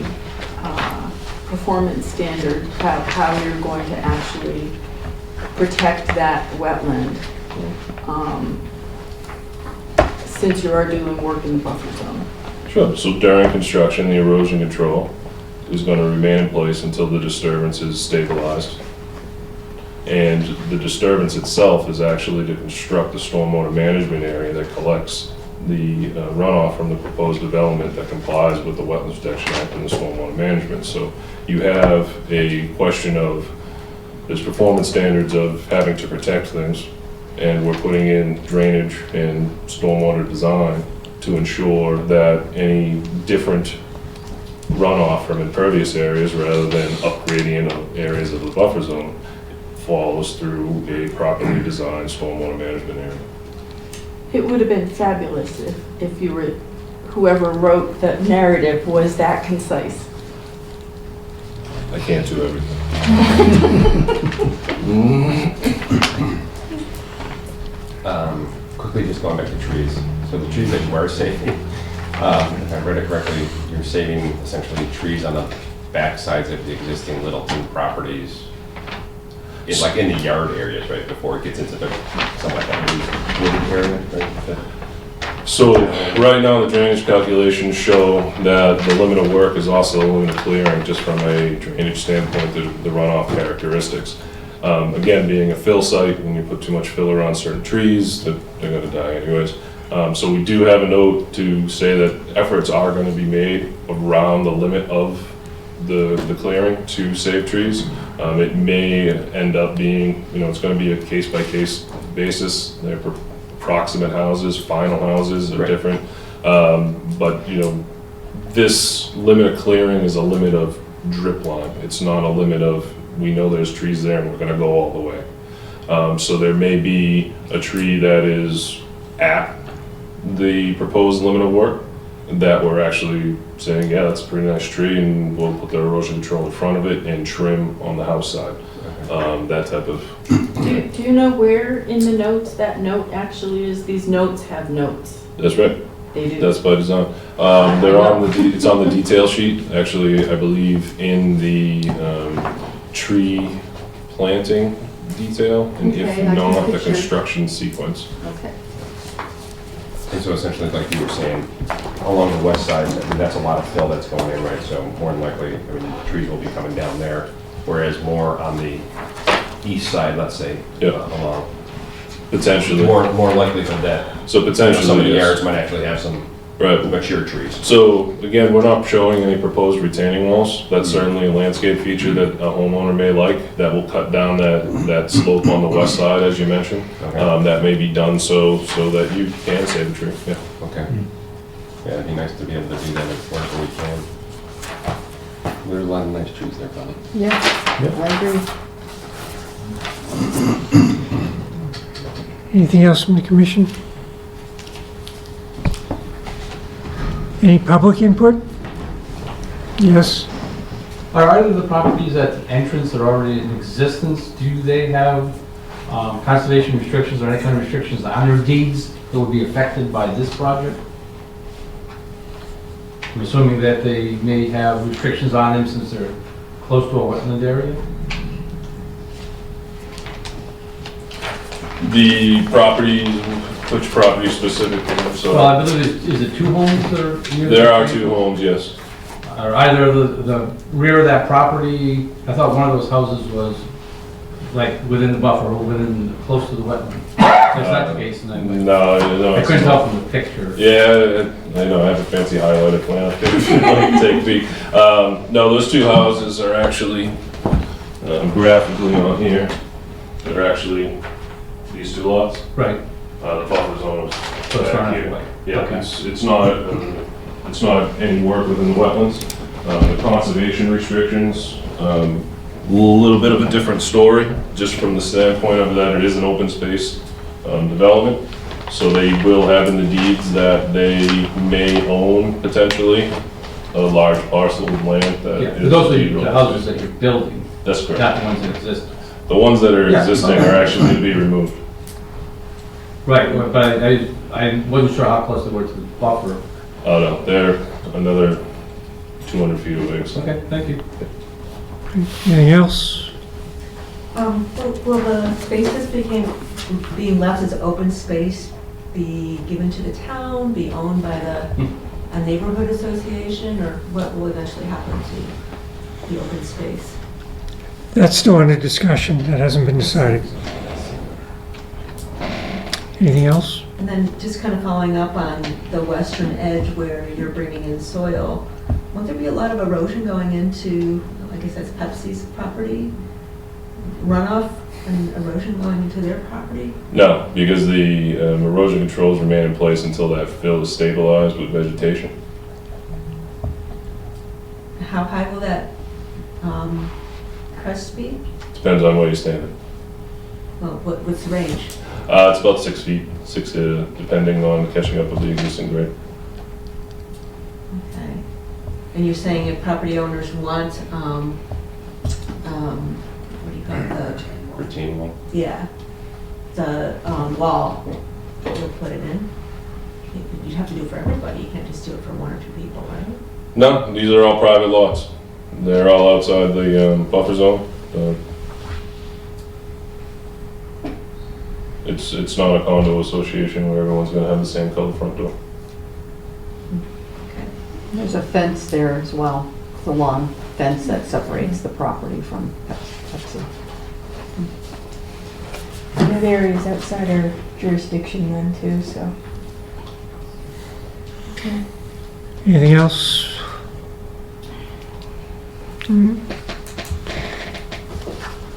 performance standard, how you're going to actually protect that wetland, since you are doing work in the buffer zone. Sure. So during construction, the erosion control is going to remain in place until the disturbance is stabilized. And the disturbance itself is actually to construct a stormwater management area that collects the runoff from the proposed development that complies with the Wetlands Protection Act and the stormwater management. So you have a question of, there's performance standards of having to protect things, and we're putting in drainage and stormwater design to ensure that any different runoff from impervious areas rather than upgradient of areas of the buffer zone follows through a properly designed stormwater management area. It would have been fabulous if you were, whoever wrote the narrative was that concise. I can't do everything. Quickly, just going back to trees. So the trees that you are saving, if I read it correctly, you're saving essentially trees on the back sides of the existing Littleton properties, like in the yard areas, right, before it gets into the, something like that wooded area, right? So right now, the drainage calculations show that the limit of work is also a limit of clearing, just from a drainage standpoint, the runoff characteristics. Again, being a fill site, when you put too much filler on certain trees, they're gonna die anyways. So we do have a note to say that efforts are gonna be made around the limit of the clearing to save trees. It may end up being, it's gonna be a case-by-case basis. They're approximate houses, final houses are Right. different. But, this limit of clearing is a limit of drip line. It's not a limit of, we know there's trees there and we're gonna go all the way. So there may be a tree that is at the proposed limit of work that we're actually saying, yeah, that's a pretty nice tree, and we'll put the erosion control in front of it and trim on the house side. That type of, Do you know where in the notes that note actually is? These notes have notes. that's right, They do. that's by design. It's on the detail sheet, actually, I believe, in the tree planting detail, and Okay, I if can not, the picture. construction sequence. Okay. And so essentially, like you were saying, along the west side, that's a lot of fill that's going in, right? So more than likely, trees will be coming down there, whereas more on the east side, let's say, Yeah. along, Potentially. more likelihood that So potentially, some of the yes. yards might actually have some Right. mature trees. So again, we're not showing any proposed retaining walls. That's certainly a landscape feature that a homeowner may like, that will cut down that slope on the west side, as you mentioned. Okay. That may be done so that you can save a tree, yeah. Okay. Yeah, it'd be nice to be able to do that wherever we can. There's a lot of nice trees there, probably. Yeah, I agree. Anything else from the commission? Any public input? Yes? Are either of the properties at the entrance that are already in existence, do they have conservation restrictions or any kind of restrictions on their deeds that would be affected by this project? I'm assuming that they may have restrictions on them since they're close to a wetland area? The property, which property specifically? Well, So I believe, is it two homes that are near? there are two homes, yes. Are either the rear of that property, I thought one of those houses was like within the buffer, or close to the wetland. That's not the case, and No, I it's couldn't not. tell from the picture. Yeah, I know, I have a fancy highlighter plan, if you'd like to take a peek. No, those two houses are actually graphically on here. They're actually these two lots. Right. The buffer zone is So it's back not here. like, Yeah, okay. it's not any work within the wetlands. The conservation restrictions, a little bit of a different story, just from the standpoint of that it is an open space development. So they will have in the deeds that they may own potentially a large parcel of land that Yeah, is. but those are deed the open houses space. that you're building, That's correct. not the ones in existence. The ones that are Yeah. existing are actually to be removed. Right, but I wasn't sure how close they were to the buffer. Oh no, they're another 200 feet away. So. Okay, thank you. Anything else? Will the spaces being left as open space be given to the town, be owned by a neighborhood association, or what will eventually happen to the open space? That's still under discussion. That hasn't been decided. Anything else? And then just kind of following up on the western edge where you're bringing in soil, won't there be a lot of erosion going into, I guess that's Pepsi's property? Runoff and erosion going into their property? No, because the erosion controls remain in place until that fill is stabilized with vegetation. How high will that crest be? Depends on where you stand it. Well, what's the range? It's about 6 feet, depending on catching up with the existing grade. Okay. And you're saying if property owners want, what do you call it, Retaining wall? Yeah. The wall that we'll put it in. You'd have to do it for everybody. You can't just do it for one or two people, right? No, these are all private lots. They're all outside the buffer zone. It's not a condo association where everyone's gonna have the same color front door. There's a fence there as well, the lawn fence that separates the property from Pepsi. That area's outside our jurisdiction then too, so. Anything else?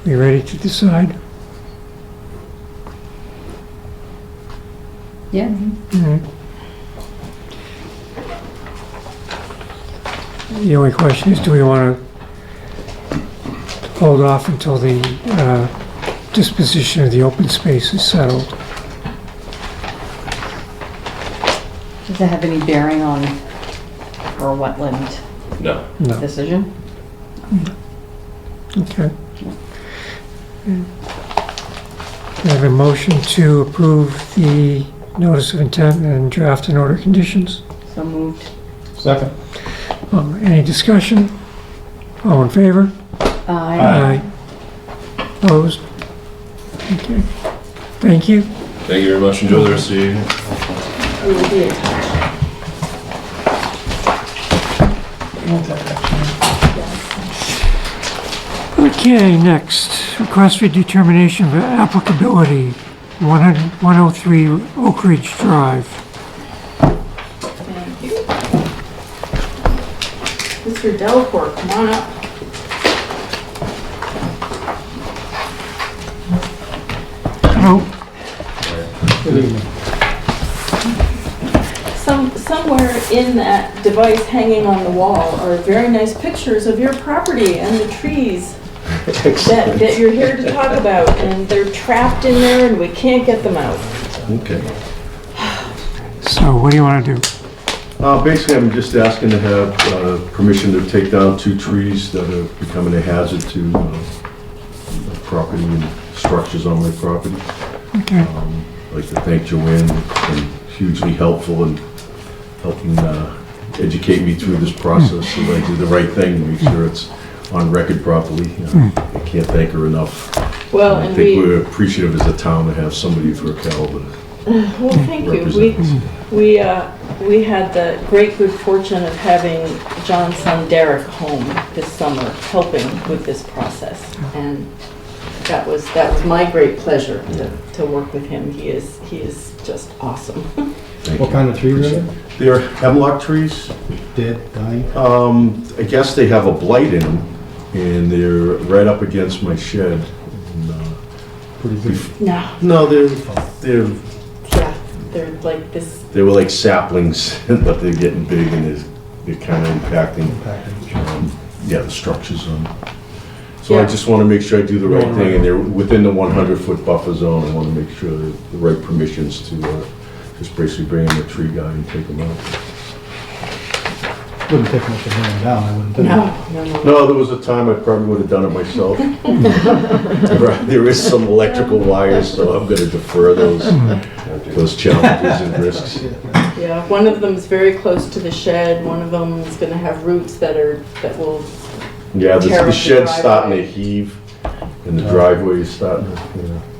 We ready to decide? Yeah. The only question is, do we want to hold off until the disposition of the open space is settled? Does that have any bearing on our wetland No. No. decision? Okay. We have a motion to approve the notice of intent and draft and order conditions. So moved. Second. Any discussion? All in favor? Aye. Opposed? Okay. Thank you. Thank you very much. Enjoy the rest of the evening. We will be in touch. Okay, next, request for determination of applicability, 103 Oak Ridge Drive. Thank you. Mr. Delacour, come on up. Hello. Somewhere in that device hanging on the wall are very nice pictures of your property and the trees that you're here to talk about, and they're trapped in there and we can't get them out. Okay. So what do you want to do? Basically, I'm just asking to have permission to take down 2 trees that are becoming a hazard to property and structures on my property. Okay. I'd like to thank Joanne, it's been hugely helpful in helping educate me through this process so that I do the right thing, make sure it's on record properly. I can't thank her enough. Well, I and think we're appreciative as a town to have somebody of her caliber. well, thank you. Represents. We had the great good fortune of having John's son Derek home this summer, helping with this process, and that was my great pleasure to work with him. He is just awesome. What kind of trees are they? They're hemlock trees. Dead, dying? I guess they have a blight in them, and they're right up against my shed. And, Pretty big. No, they're they're like this. they were like saplings, but they're getting big and they're kind of impacting, the structures on. So I Yeah. just want to make sure I do the right thing, and they're within the 100-foot buffer zone. I want to make sure that the right permissions to just basically bring in the tree guy and take them out. Wouldn't take much to bring them down, I wouldn't think. No. No, there was a time I probably would have done it myself. There is some electrical wires, so I'm going to defer those challenges and risks. Yeah, one of them is very close to the shed. One of them is going to have roots that will. Yeah, Tear the up the shed's starting to driveway. heave, and the driveway is starting to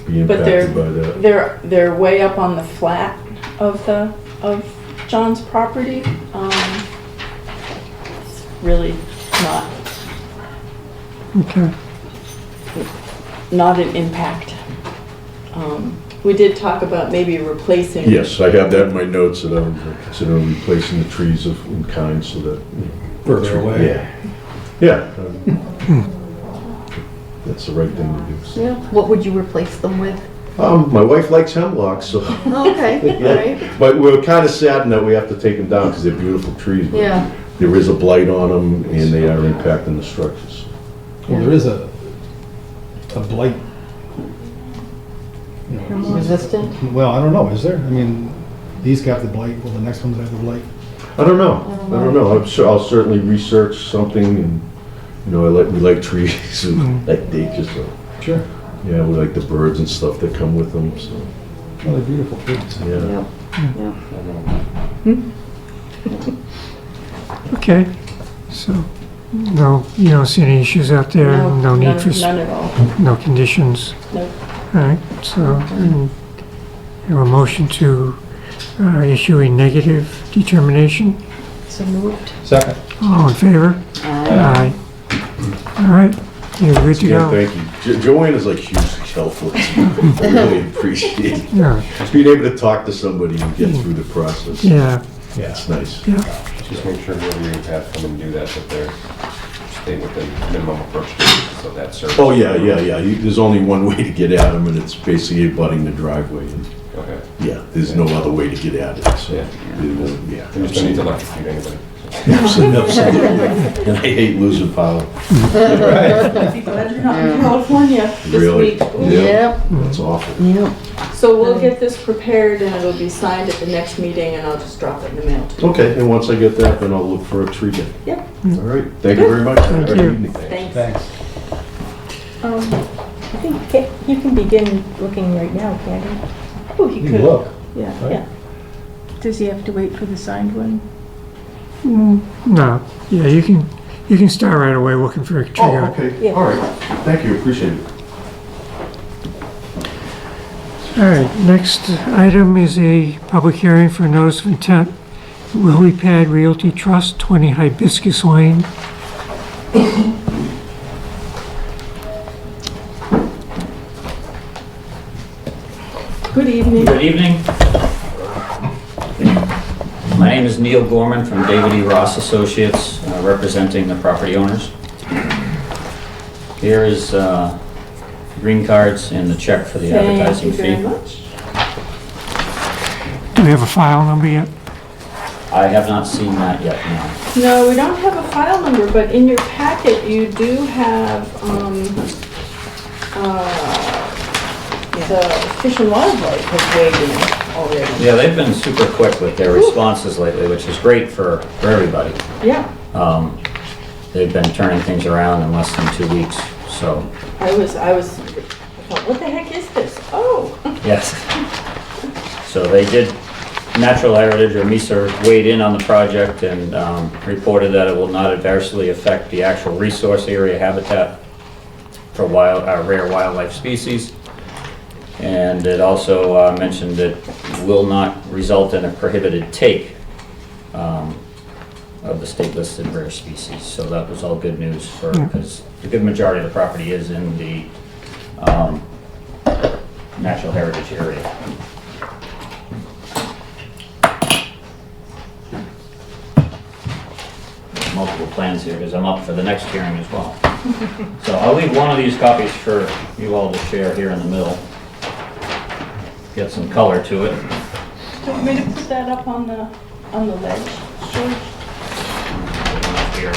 be But impacted by that. they're way up on the flat of John's property. It's really not an impact. We did talk about maybe replacing. Yes, I have that in my notes, that I'm considering replacing the trees in kind so that. Further away. Yeah. That's the right thing to do. So. Yeah. What would you replace them with? My wife likes hemlock, so. Oh, okay, all right. But we're kind of saddened that we have to take them down because they're beautiful trees. But Yeah. there is a blight on them, and they are impacting the structures. Well, there is a blight. You know, Resistant? well, I don't know, is there? I mean, these got the blight, will the next ones have the blight? I don't know. I'm sure I'll certainly research something, and we like trees and like nature, so. Sure. Yeah, we like the birds and stuff that come with them, so, Well, they're beautiful kids. yeah. Okay, so, no, you don't see any issues out there? No need for, none at all. no conditions? Nope. All right, so, you know, a motion to issue a negative determination? So moved. Second. All in favor? Aye. All right, you're good to Yeah, go. thank you. Joanne is like hugely helpful. I really appreciate it. Yeah, Just being able to talk to somebody and get through the process. yeah, It's nice. yeah. Just make sure whoever you have come and do that they're staying within minimum approach distances of that service. Oh, yeah. There's only one way to get at them, and it's basically abutting the driveway. And Okay. yeah, there's no other way to get at it, so. Yeah. It won't- Yeah. You just don't need to electrocute anybody. Absolutely. And I hate losing power. Be glad you're not in California this Really? week. Yeah. That's awful. Yep. So we'll get this prepared and it'll be signed at the next meeting and I'll just drop it in the mail to you. Okay, and once I get that, then I'll look for a tree day. Yep. All right, thank you very much. Have a Thank great you. evening. Thanks. Thanks. I think you can begin looking right now, can't you? Oh, he You could. look. Yeah, Right. yeah. Does he have to wait for the signed one? No, yeah, you can start right away looking for a tree. Oh, okay, Yeah. all right. Thank you, appreciate it. All right, next item is a public hearing for notice of intent. Lily Pad Realty Trust, 20 Hibiscus Lane. Good evening. Good evening. My name is Neil Gorman from David E. Ross Associates, representing the property owners. Here is green cards and the check for the Thank you advertising very fee. much. Do we have a file number yet? I have not seen that yet, no. No, we don't have a file number, but in your packet you do have, the Fish and Wildlife has weighed in already. Yeah, they've been super quick with their responses lately, which is great for everybody. Yeah, They've been turning things around in less than 2 weeks, so, I thought, what the heck is this? Oh, yes. So they did, Natural Heritage or MESA weighed in on the project and reported that it will not adversely affect the actual resource area habitat for rare wildlife species. And it also mentioned that it will not result in a prohibited take of the state-listed rare species. So that was all good news for, because the good majority of the property is in the natural heritage area. Multiple plans here, because I'm up for the next hearing as well. So I'll leave one of these copies for you all to share here in the middle. Get some color to it. do you want me to put that up on the ledge? Sure. Here.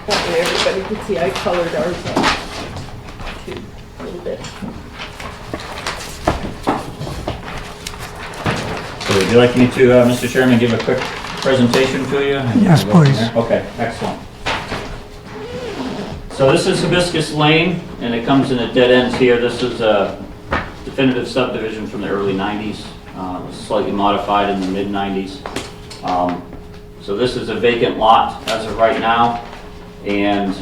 That way everybody can see I colored ours up too, a little bit. So would you like me to, Mr. Chairman, give a quick presentation to you? Yes, please. Okay, excellent. So this is Hibiscus Lane, and it comes in at dead ends here. This is a definitive subdivision from the early 90s. It was slightly modified in the mid-90s. So this is a vacant lot as of right now, and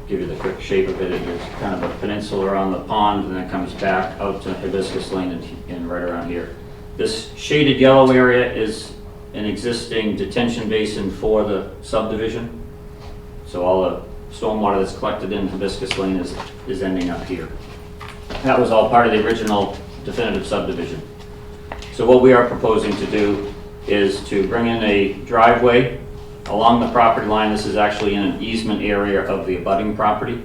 give you the quick shape of it. It's kind of a peninsula around the pond, and then it comes back out to Hibiscus Lane and right around here. This shaded yellow area is an existing detention basin for the subdivision. So all the stormwater that's collected in Hibiscus Lane is ending up here. That was all part of the original definitive subdivision. So what we are proposing to do is to bring in a driveway along the property line. This is actually in an easement area of the abutting property,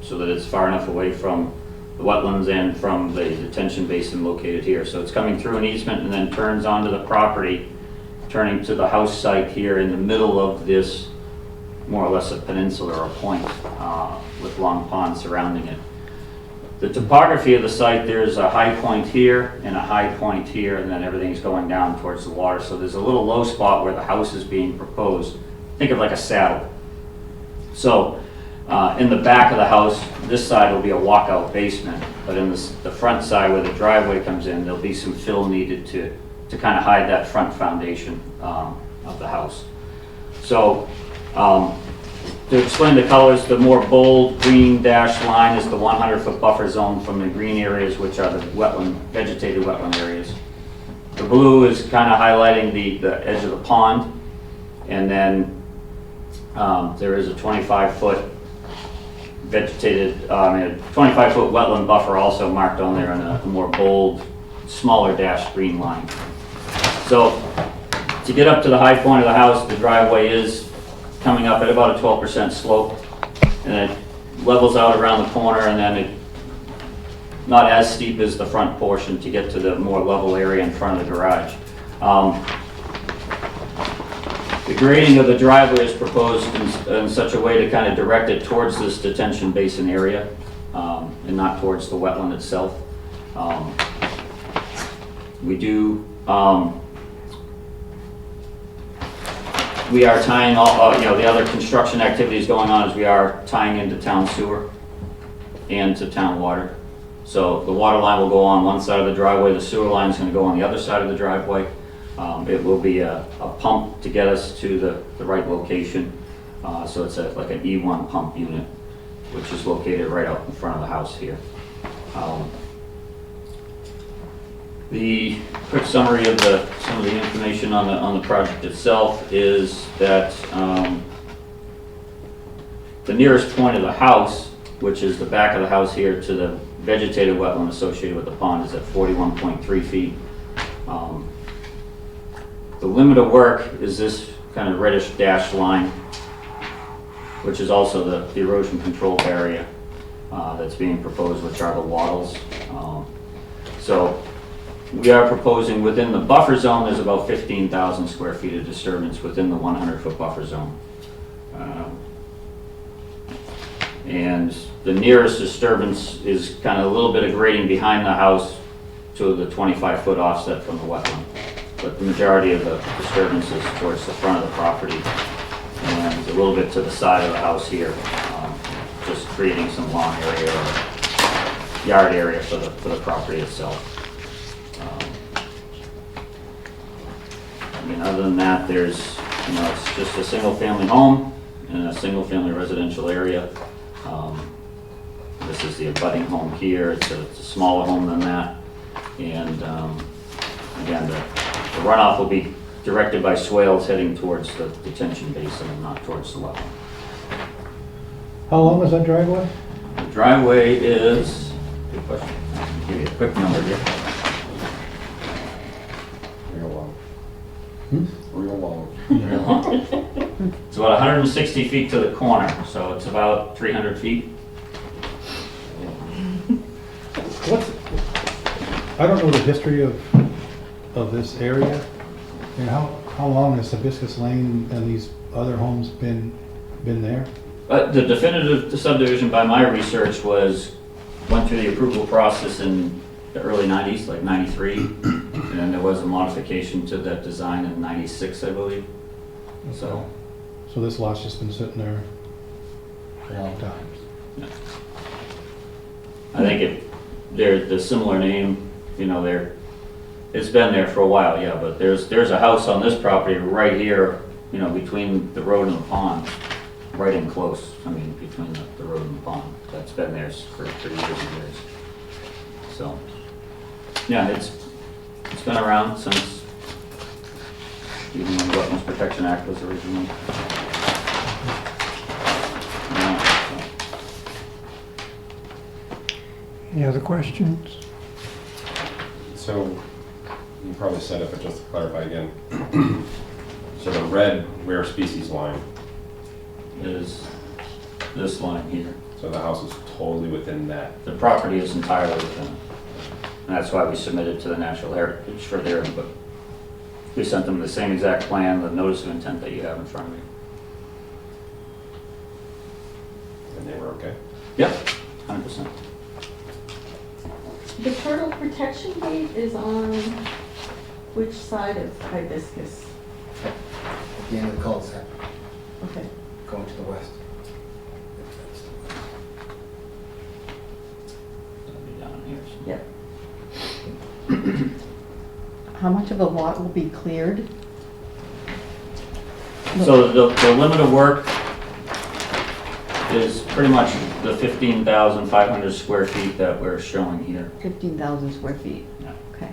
so that it's far enough away from the wetlands and from the detention basin located here. So it's coming through an easement and then turns onto the property, turning to the house site here in the middle of this, more or less a peninsula or a point with Long Pond surrounding it. The topography of the site, there's a high point here and a high point here, and then everything's going down towards the water. So there's a little low spot where the house is being proposed. Think of like a saddle. So, in the back of the house, this side will be a walkout basement, but in the front side where the driveway comes in, there'll be some fill needed to kind of hide that front foundation of the house. So, to explain the colors, the more bold green dashed line is the 100-foot buffer zone from the green areas, which are the wetland, vegetated wetland areas. The blue is kind of highlighting the edge of the pond, and then there is a 25-foot vegetated, 25-foot wetland buffer also marked on there in a more bold, smaller dashed green line. So to get up to the high point of the house, the driveway is coming up at about a 12% slope, and it levels out around the corner, and then it not as steep as the front portion to get to the more level area in front of the garage. The grading of the driveway is proposed in such a way to kind of direct it towards this detention basin area and not towards the wetland itself. We are tying all, the other construction activities going on is we are tying into town sewer and to town water. So the water line will go on one side of the driveway, the sewer line is going to go on the other side of the driveway. It will be a pump to get us to the right location. So it's like an E1 pump unit, which is located right out in front of the house here. The quick summary of some of the information on the project itself is that the nearest point of the house, which is the back of the house here, to the vegetated wetland associated with the pond is at 41.3 feet. The limit of work is this kind of reddish dashed line, which is also the erosion control area that's being proposed, which are the wattles. So we are proposing within the buffer zone, there's about 15,000 square feet of disturbance within the 100-foot buffer zone. And the nearest disturbance is kind of a little bit of grading behind the house to the 25-foot offset from the wetland. But the majority of the disturbance is towards the front of the property and a little bit to the side of the house here, just creating some lawn area or yard area for the property itself. Other than that, there's, it's just a single-family home in a single-family residential area. This is the abutting home here. It's a smaller home than that. And again, the runoff will be directed by swales heading towards the detention basin and not towards the wetland. How long is that driveway? The driveway is, good question. I'll give you a quick number here. Real long. Real long. Real long. It's about 160 feet to the corner, so it's about 300 feet. I don't know the history of this area. And how long has Hibiscus Lane and these other homes been there? The definitive subdivision by my research went through the approval process in the early 90s, like 93. And then there was a modification to that design in 96, I believe. So this lot's just been sitting there for a long time. yeah. I think they're the similar name, it's been there for a while, yeah, but there's a house on this property right here, between the road and the pond, right in close, between the road and the pond. That's been there for years and years. So, yeah, it's been around since even when the Wetlands Protection Act was originally. Any other questions? So, you probably said it, but just to clarify again. So the red rare species line, Is this line here. so the house is totally within that. The property is entirely within it. And that's why we submitted to the Natural Heritage for their input. We sent them the same exact plan, the notice of intent that you have in front of you. And they were okay? Yep, 100%. The turtle protection gate is on which side of Hibiscus? At the end of the cul-de-sac, Okay. going to the west. how much of the lot will be cleared? So the limit of work is pretty much the 15,500 square feet that we're showing here. 15,000 square feet? Yeah. Okay.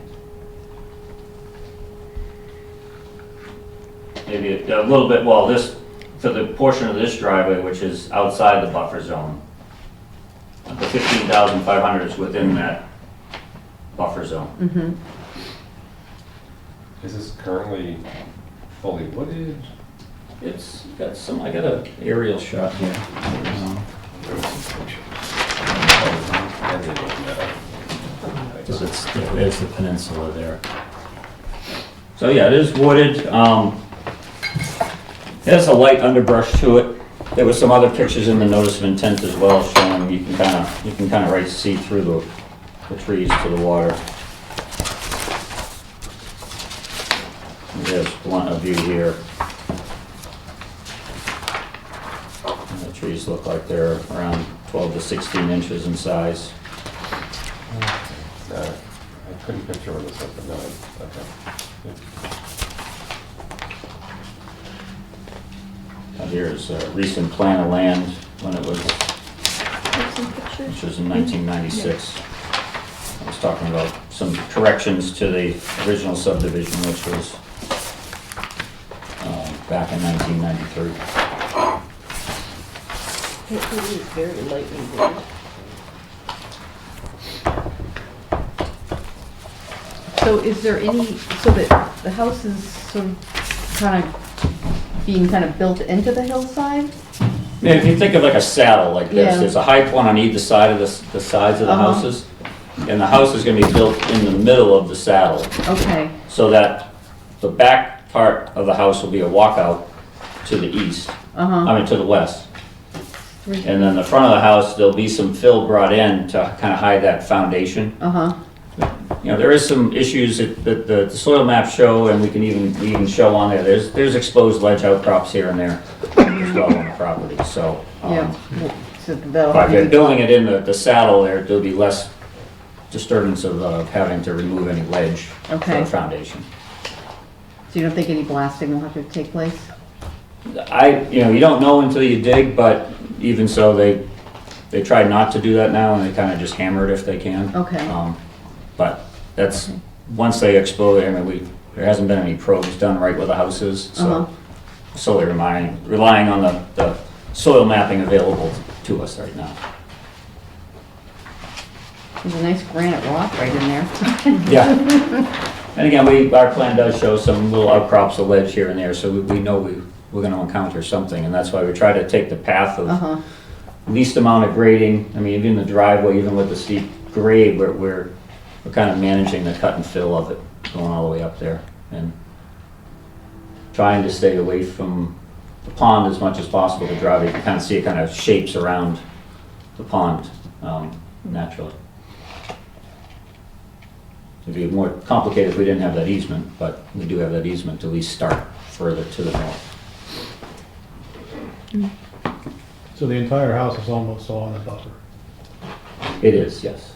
Maybe a little bit, well, this, for the portion of this driveway, which is outside the buffer zone, the 15,500 is within that buffer zone. Mm-hmm. Is this currently fully wooded? It's got some, I got an aerial shot here. Because there's the peninsula there. So yeah, it is wooded. It has a light underbrush to it. There was some other pictures in the notice of intent as well, showing you can kind of right see through the trees to the water. There's a view here. And the trees look like they're around 12 to 16 inches in size. I couldn't picture where this was, but no, okay. Here's a recent plan of land when it was, Some pictures? which was in 1996. I was talking about some corrections to the original subdivision, which was back in 1993. It is very lightly wooded. So is there any, so that the house is sort of kind of being kind of built into the hillside? Yeah, if you think of like a saddle like this, Yeah. there's a high point on either side of the sides of the Uh-huh. houses, and the house is going to be built in the middle of the saddle, Okay, so that the back part of the house will be a walkout to the east, uh-huh. I mean to the west. And then the front of the house, there'll be some fill brought in to kind of hide that foundation. Uh-huh. You know, there is some issues that the soil maps show, and we even show on there, there's exposed ledge outcrops here and there as well on the property, so. Yeah. So that'll By be- building it in the saddle there'll be less disturbance of having to remove any ledge for Okay. the foundation. So you don't think any blasting will have to take place? You don't know until you dig, but even so, they try not to do that now, and they kind of just hammer it if they can. Okay. But that's, once they expose, I mean, there hasn't been any probes done right where the house is, Uh-huh. so solely relying on the soil mapping available to us right now. There's a nice granite rock right in there. Yeah. And again, our plan does show some little outcrops of ledge here and there, so we know we're gonna encounter something, and that's why we try to take the path of Uh-huh. least amount of grading. I mean, even the driveway, even with the steep grade, we're kind of managing the cut and fill of it, going all the way up there, and trying to stay away from the pond as much as possible. The driveway, you can kind of see it kind of shapes around the pond naturally. It'd be more complicated if we didn't have that easement, but we do have that easement to at least start further to the north. So the entire house is almost all in the buffer? It is, yes.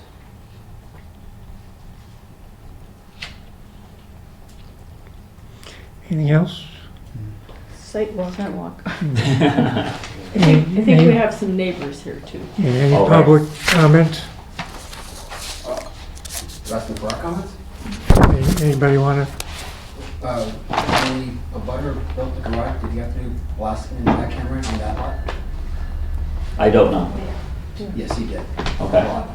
Anything else? Sidewalk. Sidewalk. I think we have some neighbors here too. Any All right. public comment? Asking for our comments? Anybody want to? When a butter built the garage, did you have to do blasting in that camera on that lot? I don't know. Yes, he did. Okay. A lot.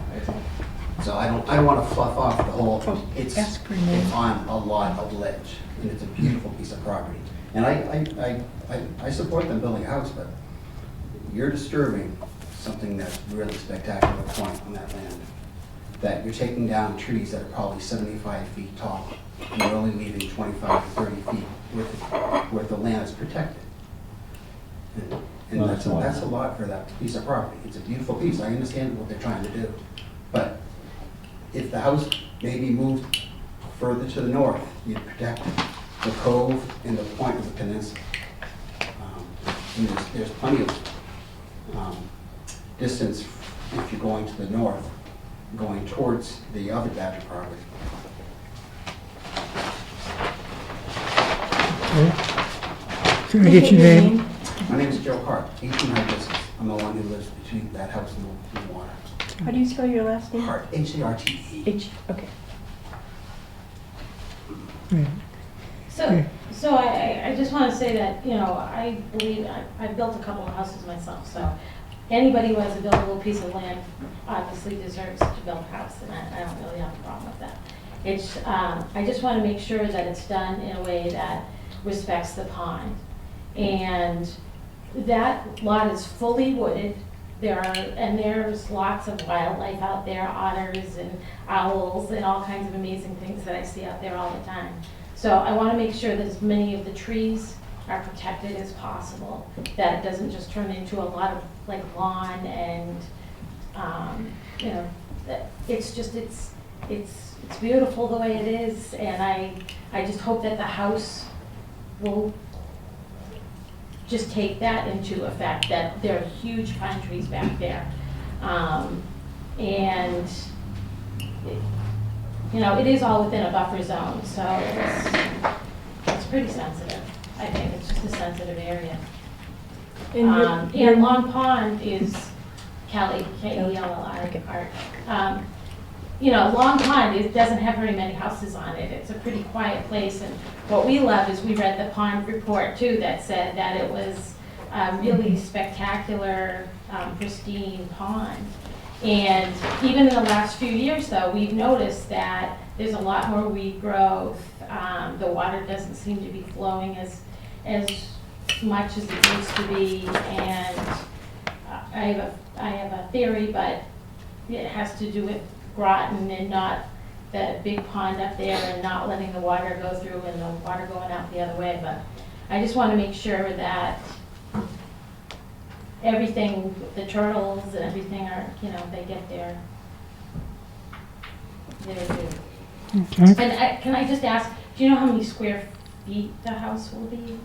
So I don't want to fluff off the whole, it's on a lot of ledge, and it's a beautiful piece of property. And I support them building a house, but you're disturbing something that's really spectacular point on that land. That you're taking down trees that are probably 75 feet tall, and you're only leaving 25 to 30 feet where the land is protected. And Well, that's that's a lot for that piece of property. It's a beautiful piece, I understand what they're trying to do. But if the house maybe moved further to the north, you'd protect the cove and the point of the peninsula. And there's plenty of distance if you're going to the north, going towards the other Badger property. Can I get your name? My name is Joe Hart, 18 Hibiscus. I'm the one who lives between that house and the water. How do you spell your last name? Hart, H-A-R-T-E. Okay. So I just want to say that, you know, I believe, I built a couple of houses myself, so anybody who has a buildable piece of land obviously deserves to build a house, and I don't really have a problem with that. It's, I just want to make sure that it's done in a way that respects the pond. And that lot is fully wooded. There's lots of wildlife out there, otters and owls and all kinds of amazing things that I see out there all the time. So I want to make sure that as many of the trees are protected as possible, that it doesn't just turn into a lot of like lawn and, you know, it's just, it's beautiful the way it is, and I just hope that the house will just take that into effect, that there are huge pine trees back there. And, you know, it is all within a buffer zone, so it's pretty sensitive. I think it's just a sensitive area. And Long Pond is Kelly, K-E-L-L-I, you know, Long Pond, it doesn't have very many houses on it. It's a pretty quiet place, and what we love is we read the pond report too that said that it was a really spectacular, pristine pond. And even in the last few years though, we've noticed that there's a lot more weed growth. The water doesn't seem to be flowing as much as it used to be, and I have a theory, but it has to do with Groton and not the big pond up there and not letting the water go through and the water going out the other way. But I just want to make sure that everything, the turtles and everything are, you know, they get their due. Okay. And can I just ask, do you know how many square feet the house will be?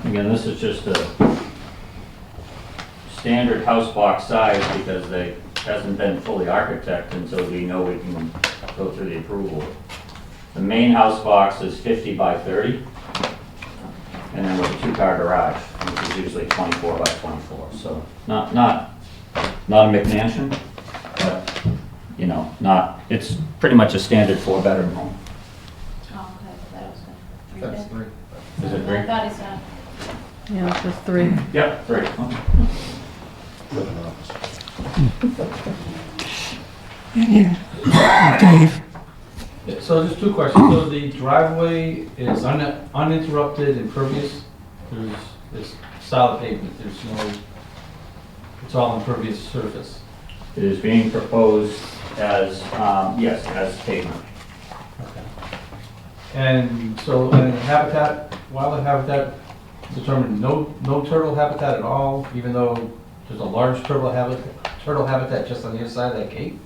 Again, this is just a standard house box size because they hasn't been fully architected until we know we can go through the approval. The main house box is 50 by 30, and then with a two-car garage, which is usually 24 by 24. So not a McMansion, but you know, it's pretty much a standard 4-bedroom home. Oh, okay, that was good. That's 3. Is it 3? I thought he said. Yeah, it's just 3. Yep, 3. Okay. Dave? So just 2 questions. So the driveway is uninterrupted, impervious? It's solid pavement, it's all impervious surface? It is being proposed as, yes, as pavement. Okay. And so, and habitat, wildlife habitat determined no turtle habitat at all, even though there's a large turtle habitat just on the other side of that gate?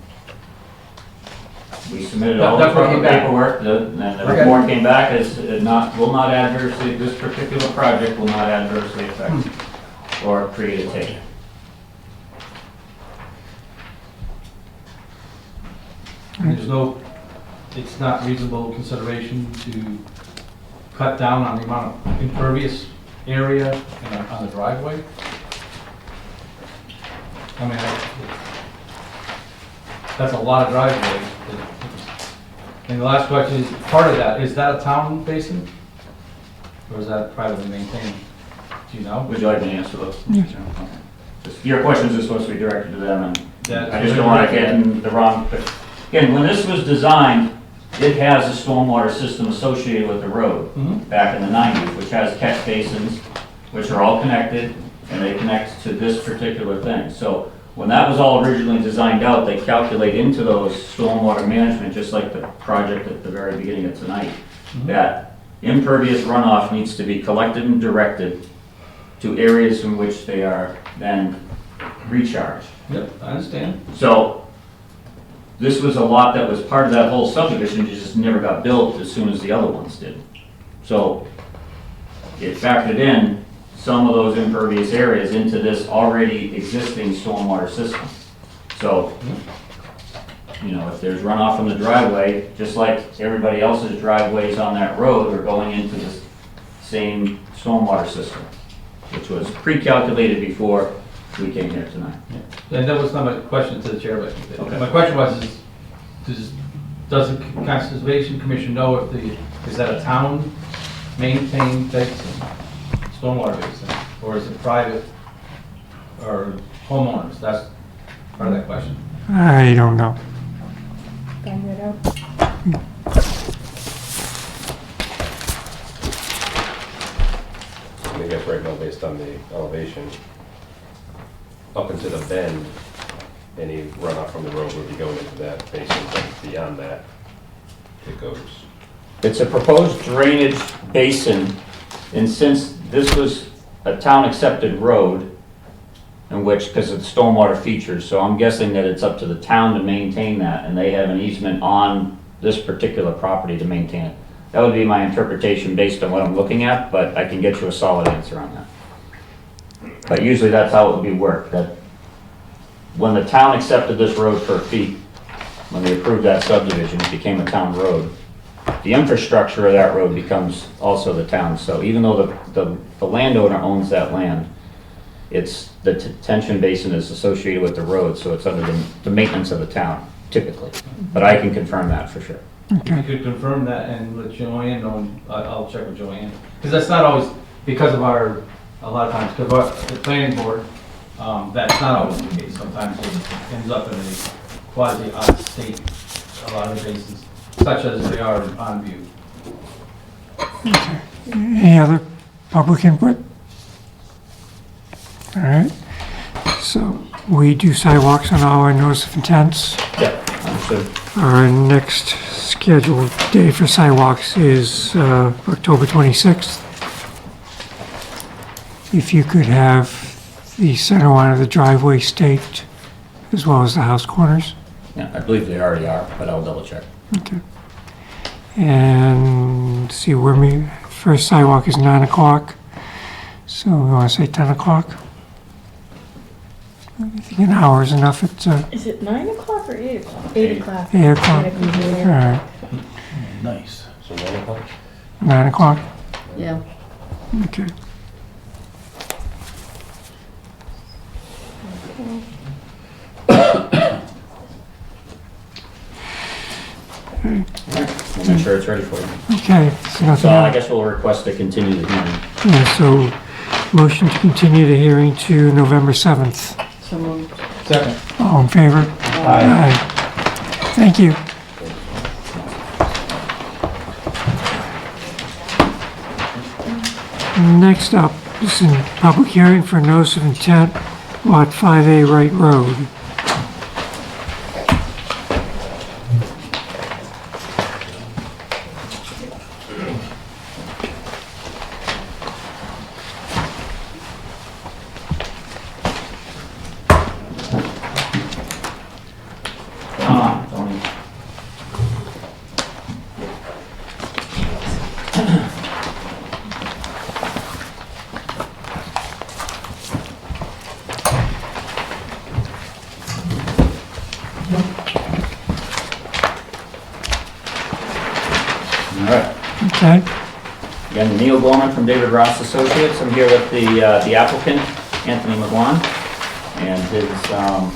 We submitted all the That's what came proper back. paperwork, and the Okay. report came back as will not adversely, this particular project will not adversely affect or create a take. It's not reasonable consideration to cut down on the amount of impervious area on the driveway? I mean, that's a lot of driveway. And the last question is, part of that, is that a town basin? Or is that privately maintained? Do you know? Would you like me to answer those? Yes. Okay. Your questions are supposed to be directed to them, and That's I just don't want to get in the wrong. Again, when this was designed, it has a stormwater system associated with the road back in the 90s, which has catch basins, which are all connected, and they connect to this particular thing. So when that was all originally designed out, they calculate into those stormwater management, just like the project at the very beginning of tonight, that impervious runoff needs to be collected and directed to areas in which they are then recharged. Yep, I understand. So this was a lot that was part of that whole subdivision, it just never got built as soon as the other ones did. So it factored in some of those impervious areas into this already existing stormwater system. So you know, if there's runoff from the driveway, just like everybody else's driveways on that road are going into the same stormwater system, which was pre-calculated before we came here tonight. And that was not my question to the chair, but Okay. my question was, does the Conservation Commission know is that a town maintained basin, stormwater basin, or is it private or homeowners? That's part of that question. I don't know. Find that out. I guess right now, based on the elevation, up into the bend, any runoff from the road would be going into that basin, but beyond that, it goes. It's a proposed drainage basin, and since this was a town-accepted road, in which, because of the stormwater features, so I'm guessing that it's up to the town to maintain that, and they have an easement on this particular property to maintain it. That would be my interpretation based on what I'm looking at, but I can get you a solid answer on that. But usually that's how it would be worked, that when the town accepted this road for a fee, when they approved that subdivision, it became a town road. The infrastructure of that road becomes also the town, so even though the landowner owns that land, it's, the detention basin is associated with the road, so it's under the maintenance of the town, typically. But I can confirm that for sure. If you could confirm that and let Joanne know, I'll check with Joanne. Because that's not always, because of our, a lot of times, because the planning board, that's not always the case. Sometimes it ends up in a quasi-odd state, a lot of the basins, such as they are in Pondview. Any other public input? All right. So we do sidewalks on all our notice of intents. Yeah, understood. Our next scheduled day for sidewalks is October 26th. If you could have the center line of the driveway staked, as well as the house corners. Yeah, I believe they already are, but I'll double check. Okay. And see where first sidewalk is 9 o'clock. So we want to say 10 o'clock. I think an hour is enough. It's Is it 9 o'clock or 8 o'clock? 8 o'clock. 8 o'clock. All right. Nice. So 9 o'clock? 9 o'clock. Yeah. Okay. We'll make sure it's ready for you. Okay. So nothing So I else. guess we'll request to continue the hearing. Yeah, so motion to continue the hearing to November 7th. So moved. Second. All in favor? Aye. Thank you. Next up is a public hearing for notice of intent, Lot 5A Wright Road. Come on, Tony. All right. Okay? Again, Neil Gorman from David Ross Associates. I'm here with the applicant, Anthony McGuan, and his,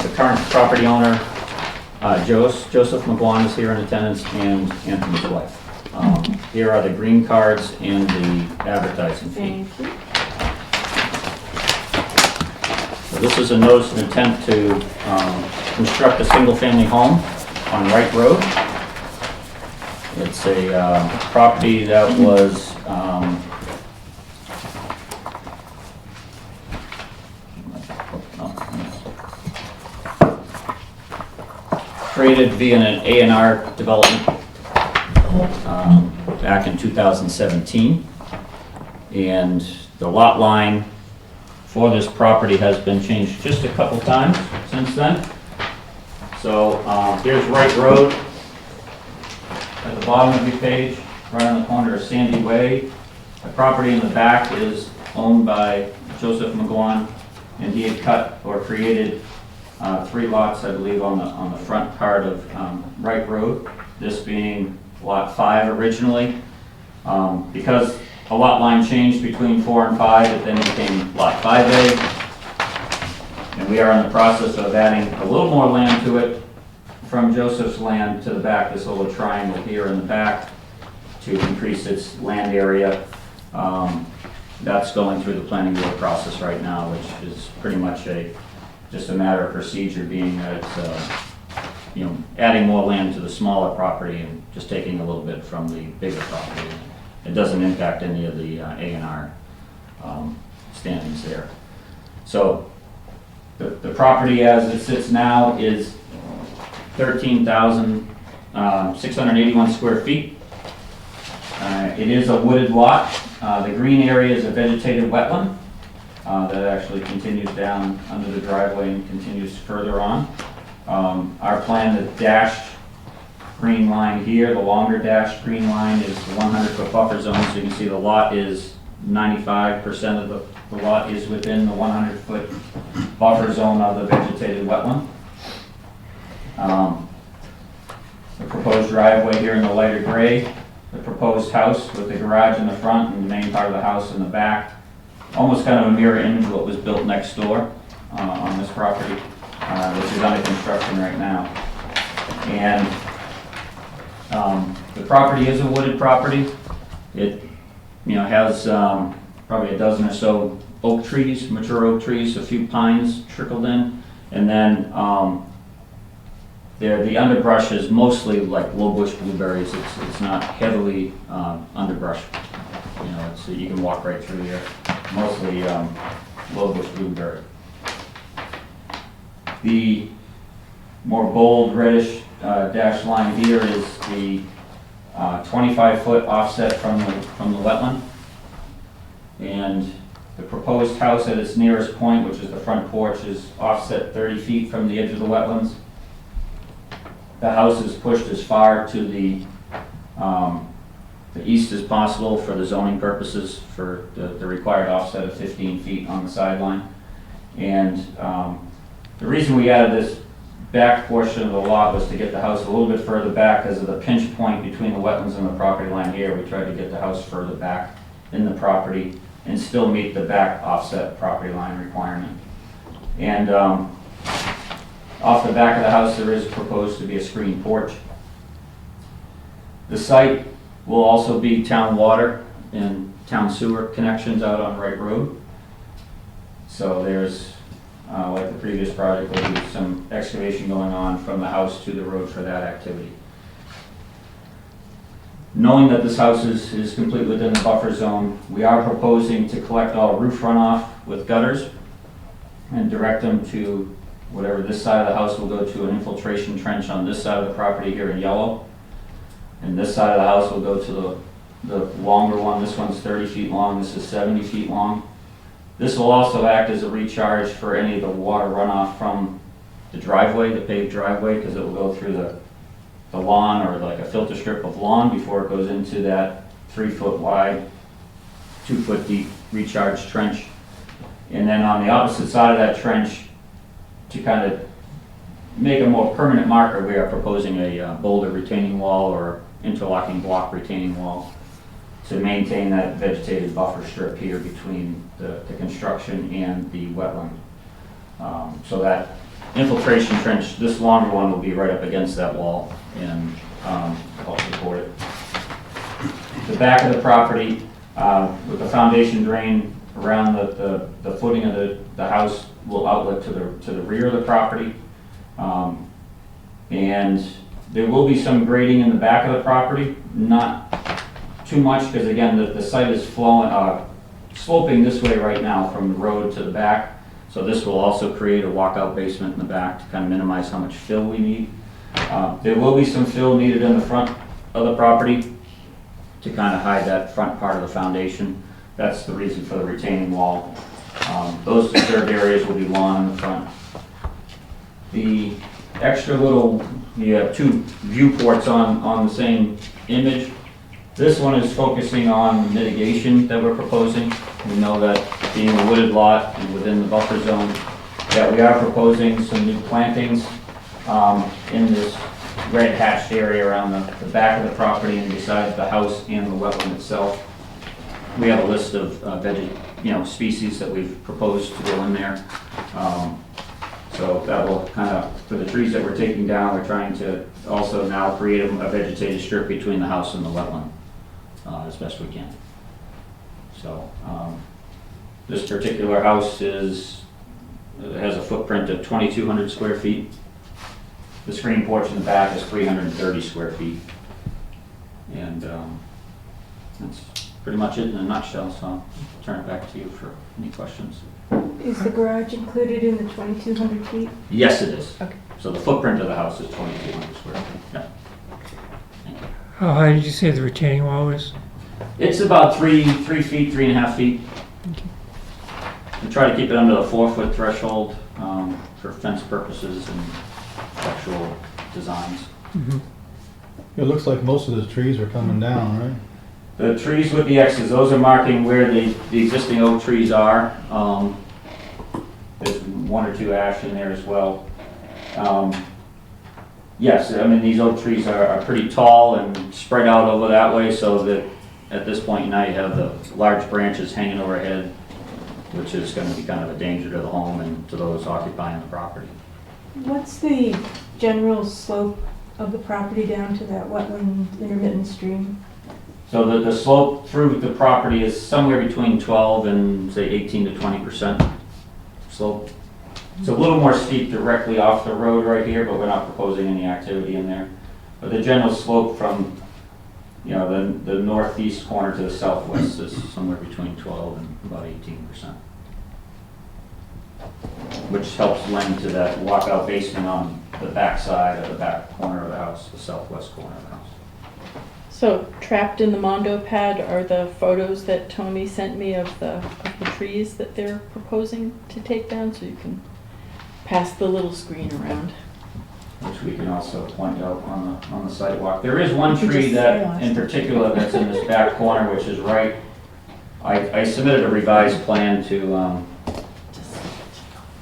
the current property owner, Joseph McGuan is here in attendance, and Anthony's wife. Here are the green cards and the advertising fee. Thank you. So this is a notice of intent to construct a single-family home on Wright Road. It's a property that was created via an A&R development back in 2017. And the lot line for this property has been changed just a couple times since then. So here's Wright Road at the bottom of your page, right on the corner of Sandy Way. The property in the back is owned by Joseph McGuan, and he had cut or created 3 lots, I believe, on the front part of Wright Road, this being Lot 5 originally. Because a lot line changed between 4 and 5, it then became Lot 5A. And we are in the process of adding a little more land to it from Joseph's land to the back, this little triangle here in the back, to increase its land area. That's going through the planning board process right now, which is pretty much just a matter of procedure, being that it's, adding more land to the smaller property and just taking a little bit from the bigger property. It doesn't impact any of the A&R standings there. So the property as it sits now is 13,681 square feet. It is a wooded lot. The green area is a vegetated wetland that actually continues down under the driveway and continues further on. Our plan, the dashed green line here, the longer dashed green line, is the 100-foot buffer zone. So you can see the lot is 95% of the lot is within the 100-foot buffer zone of the vegetated wetland. The proposed driveway here in the lighter gray, the proposed house with the garage in the front and the main part of the house in the back. Almost kind of a mirror image of what was built next door on this property, which is under construction right now. And the property is a wooded property. It has probably a dozen or so oak trees, mature oak trees, a few pines trickled in, and then the underbrush is mostly like low bush blueberries. It's not heavily underbrush. You can walk right through here. Mostly low bush blueberry. The more bold reddish dashed line here is the 25-foot offset from the wetland, and the proposed house at its nearest point, which is the front porch, is offset 30 feet from the edge of the wetlands. The house is pushed as far to the east as possible for the zoning purposes, for the required offset of 15 feet on the sideline. And the reason we added this back portion of the lot was to get the house a little bit further back because of the pinch point between the wetlands and the property line here. We tried to get the house further back in the property and still meet the back offset property line requirement. And off the back of the house, there is proposed to be a screened porch. The site will also be town water and town sewer connections out on Wright Road. So there's, like the previous project, there'll be some excavation going on from the house to the road for that activity. Knowing that this house is completely within the buffer zone, we are proposing to collect all roof runoff with gutters and direct them to whatever this side of the house will go to an infiltration trench on this side of the property here in yellow. And this side of the house will go to the longer one. This one's 30 feet long, this is 70 feet long. This will also act as a recharge for any of the water runoff from the driveway, the paved driveway, because it will go through the lawn or like a filter strip of lawn before it goes into that 3-foot wide, 2-foot deep recharge trench. And then on the opposite side of that trench, to kind of make a more permanent marker, we are proposing a boulder retaining wall or interlocking block retaining wall to maintain that vegetated buffer strip here between the construction and the wetland. So that infiltration trench, this longer one, will be right up against that wall and help support it. The back of the property, with the foundation drain around the footing of the house, will outlet to the rear of the property. And there will be some grading in the back of the property, not too much, because again, the site is sloping this way right now from the road to the back. So this will also create a walkout basement in the back to kind of minimize how much fill we need. There will be some fill needed in the front of the property to kind of hide that front part of the foundation. That's the reason for the retaining wall. Those disturbed areas will be lawn in the front. The extra little, you have 2 viewports on the same image. This one is focusing on mitigation that we're proposing. We know that being a wooded lot and within the buffer zone, that we are proposing some new plantings in this red hatched area around the back of the property and besides the house and the wetland itself. We have a list of species that we've proposed to go in there. So that will kind of, for the trees that we're taking down, we're trying to also now create a vegetated strip between the house and the wetland as best we can. So this particular house has a footprint of 2,200 square feet. The screen porch in the back is 330 square feet. And that's pretty much it in a nutshell, so I'll turn it back to you for any questions. Is the garage included in the 2,200 feet? Yes, it is. Okay. So the footprint of the house is 2,200 square feet. Yeah. Thank you. How high did you say the retaining wall is? It's about 3 feet, 3.5 feet. We try to keep it under the 4-foot threshold for fence purposes and actual designs. It looks like most of the trees are coming down, right? The trees with the X's, those are marking where the existing oak trees are. There's 1 or 2 ash in there as well. Yes, I mean, these oak trees are pretty tall and spread out over that way, so that at this point now you have the large branches hanging overhead, which is going to be kind of a danger to the home and to those occupying the property. What's the general slope of the property down to that wetland intermittent stream? So the slope through the property is somewhere between 12 and say 18 to 20% slope. It's a little more steep directly off the road right here, but we're not proposing any activity in there. But the general slope from the northeast corner to the southwest is somewhere between 12 and about 18%. Which helps lend to that walkout basement on the back side of the back corner of the house, the southwest corner of the house. So trapped in the Mondo pad are the photos that Tony sent me of the trees that they're proposing to take down, so you can pass the little screen around. Which we can also point out on the sidewalk. There is one tree that in particular that's in this back corner, which is right. I submitted a revised plan to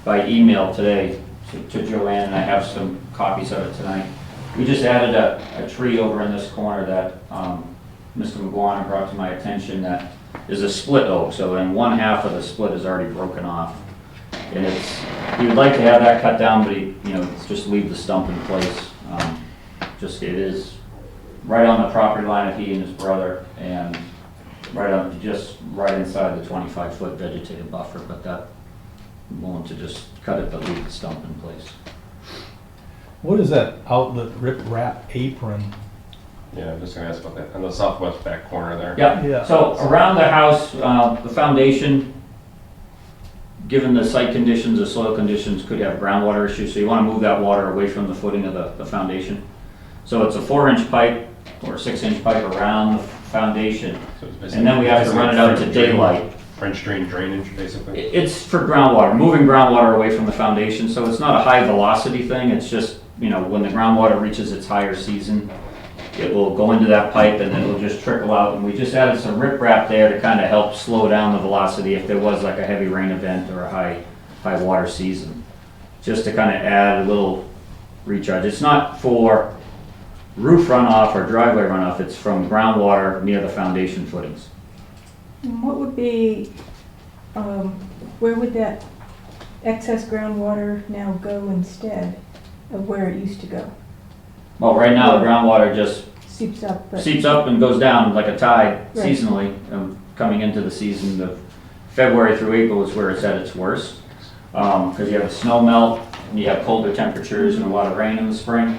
by email today to Joanne, and I have some copies of it tonight. We just added a tree over in this corner that Mr. McGuana brought to my attention that is a split oak, so then 1/2 of the split is already broken off. And he would like to have that cut down, but he, just leave the stump in place. It is right on the property line of he and his brother, and right inside the 25-foot vegetative buffer, but that I'm willing to just cut it, but leave the stump in place. What is that outlet riprap apron? Yeah, I'm just gonna ask about that, on the southwest back corner there. Yeah. So around the house, the foundation, given the site conditions, the soil conditions, could have groundwater issues, so you want to move that water away from the footing of the foundation. So it's a 4-inch pipe or 6-inch pipe around the foundation, and then we have to run it out to daylight. French drain drainage, basically? It's for groundwater, moving groundwater away from the foundation, so it's not a high velocity thing, it's just, when the groundwater reaches its higher season, it will go into that pipe and then it'll just trickle out, and we just added some riprap there to kind of help slow down the velocity if there was like a heavy rain event or a high water season. Just to kind of add a little recharge. It's not for roof runoff or driveway runoff, it's from groundwater near the foundation footings. And what would be, where would that excess groundwater now go instead of where it used to go? Well, right now the groundwater just Seeps up. seeps up and goes down like a tide Right. seasonally. Coming into the season of February through April is where it's at its worst. Because you have a snow melt, and you have colder temperatures and a lot of rain in the spring.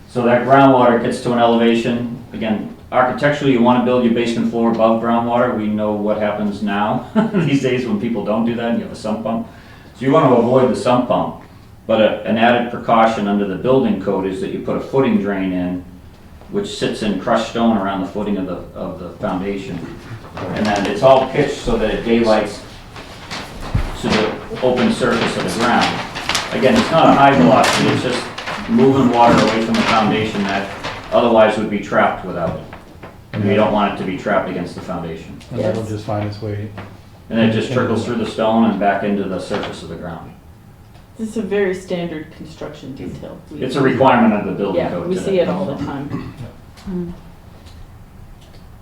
So that groundwater gets to an elevation. Again, architecturally, you want to build your basement floor above groundwater. We know what happens now these days when people don't do that and you have a sump pump. So you want to avoid the sump pump. But an added precaution under the building code is that you put a footing drain in, which sits in crushed stone around the footing of the foundation. And then it's all pitched so that it daylights to the open surface of the ground. Again, it's not a high velocity, it's just moving water away from the foundation that otherwise would be trapped without it. And we don't want it to be trapped against the foundation. And that'll just find its way. And it just trickles through the stone and back into the surface of the ground. This is a very standard construction detail. It's a requirement of the building Yeah, code we today. see it all the time.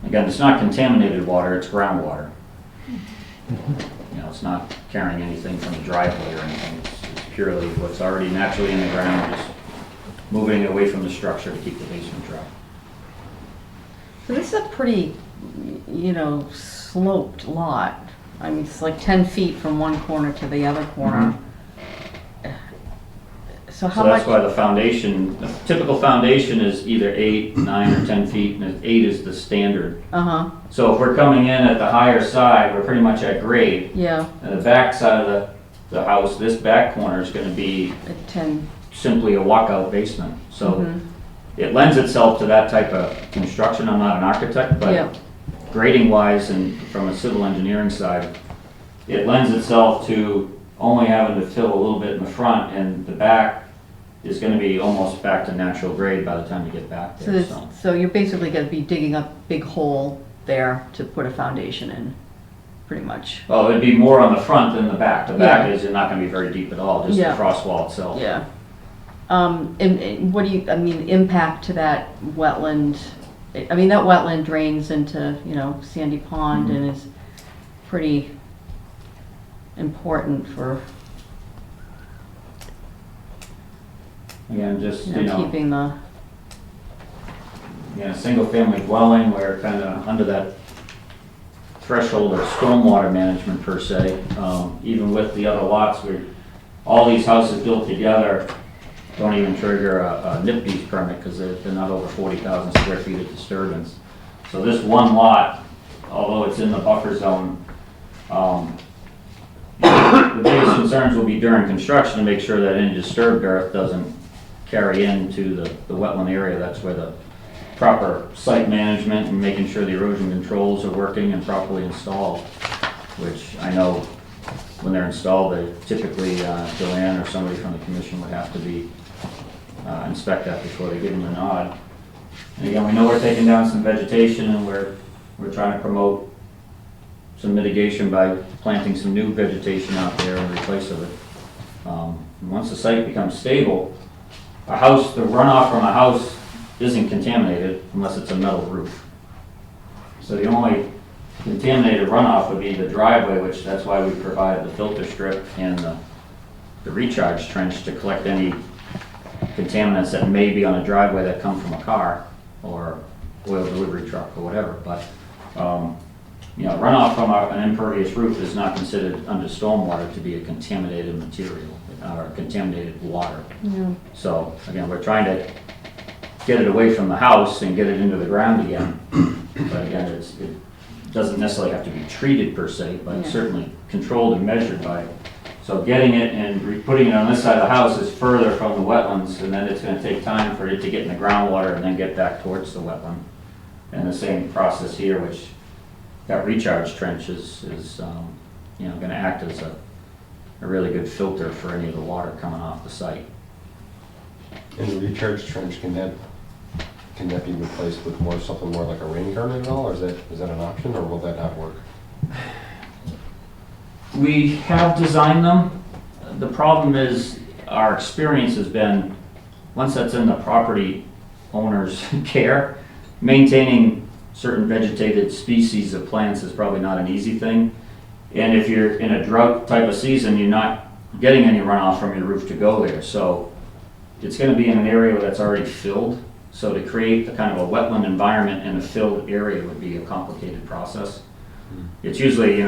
Again, it's not contaminated water, it's groundwater. You know, it's not carrying anything from the driveway or anything. It's purely what's already naturally in the ground, just moving it away from the structure to keep the basement dry. So this is a pretty, you know, sloped lot. I mean, it's like 10 feet from one corner to the other corner. So how So that's much? why the foundation, the typical foundation is either 8, 9, or 10 feet, and 8 is the standard. Uh-huh, So if we're coming in at the higher side, we're pretty much at grade. yeah, And the back side of the house, this back corner is gonna be at 10. simply a walkout basement. So Mhm. it lends itself to that type of construction. I'm not an architect, Yeah. but grading wise and from a civil engineering side, it lends itself to only having to fill a little bit in the front, and the back is gonna be almost back to natural grade by the time you get back So there, this, so. so you're basically gonna be digging a big hole there to put a foundation in, pretty much. Oh, it'd be more on the front than the back. The back Yeah. is not gonna be very deep at all, just the Yeah. frost wall itself. Yeah. And what do you, I mean, impact to that wetland? I mean, that wetland drains into, you know, Sandy Pond and is pretty important for, Again, just, you know, keeping the, a single-family dwelling, we're kind of under that threshold of stormwater management per se. Even with the other lots, all these houses built together don't even trigger a NIPD's permit because they're not over 40,000 square feet of disturbance. So this one lot, although it's in the buffer zone, the biggest concerns will be during construction to make sure that any disturbed earth doesn't carry into the wetland area. That's where the proper site management and making sure the erosion controls are working and properly installed, which I know when they're installed, they typically, Joanne or somebody from the commission would have to be, inspect that before they give them the nod. And again, we know we're taking down some vegetation and we're trying to promote some mitigation by planting some new vegetation out there in replace of it. And once the site becomes stable, the runoff from a house isn't contaminated unless it's a metal roof. So the only contaminated runoff would be the driveway, which that's why we provided the filter strip and the recharge trench to collect any contaminants that may be on a driveway that come from a car or oil delivery truck or whatever. But runoff from an impervious roof is not considered under stormwater to be a contaminated material or contaminated water. yeah. So again, we're trying to get it away from the house and get it into the ground again. But again, it doesn't necessarily have to be treated per se, but Yeah. certainly controlled and measured by. So getting it and putting it on this side of the house is further from the wetlands, and then it's going to take time for it to get in the groundwater and then get back towards the wetland. And the same process here, which that recharge trench is going to act as a really good filter for any of the water coming off the site. And the recharge trench, can that be replaced with something more like a rain garden at all, or is that an option, or will that not work? We have designed them. The problem is, our experience has been, once that's in the property owner's care, maintaining certain vegetated species of plants is probably not an easy thing. And if you're in a drought type of season, you're not getting any runoff from your roof to go there. So it's going to be in an area that's already filled. So to create a kind of a wetland environment in a filled area would be a complicated process. It's usually,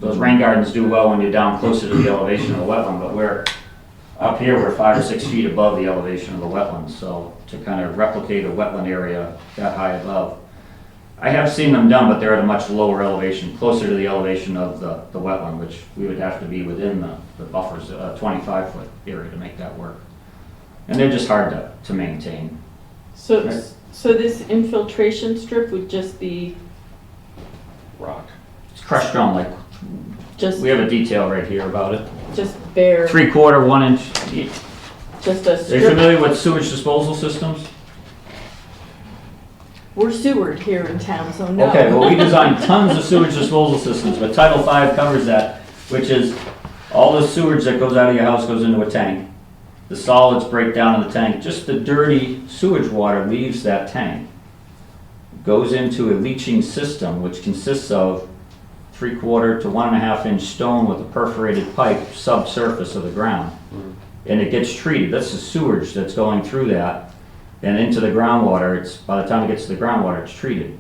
those rain gardens do well when you're down closer to the elevation of the wetland, but we're up here, we're 5 or 6 feet above the elevation of the wetland. So to kind of replicate a wetland area that high above, I have seen them done, but they're at a much lower elevation, closer to the elevation of the wetland, which we would have to be within the buffers, 25-foot area to make that work. And they're just hard to maintain. So Right. this infiltration strip would just be Rock. It's crushed stone, like, we have a detail right here about it. just bare, 3/4, 1 inch. just a Are you strip? familiar with sewage disposal systems? We're sewered here in town, so no. Okay, well, we designed tons of sewage disposal systems, but Title V covers that, which is All the sewage that goes out of your house goes into a tank. The solids break down in the tank. Just the dirty sewage water leaves that tank. Goes into a leaching system, which consists of 3/4 to 1.5 inch stone with a perforated pipe subsurface of the ground. And it gets treated. That's the sewage that's going through that and into the groundwater. It's, by the time it gets to the groundwater, it's treated.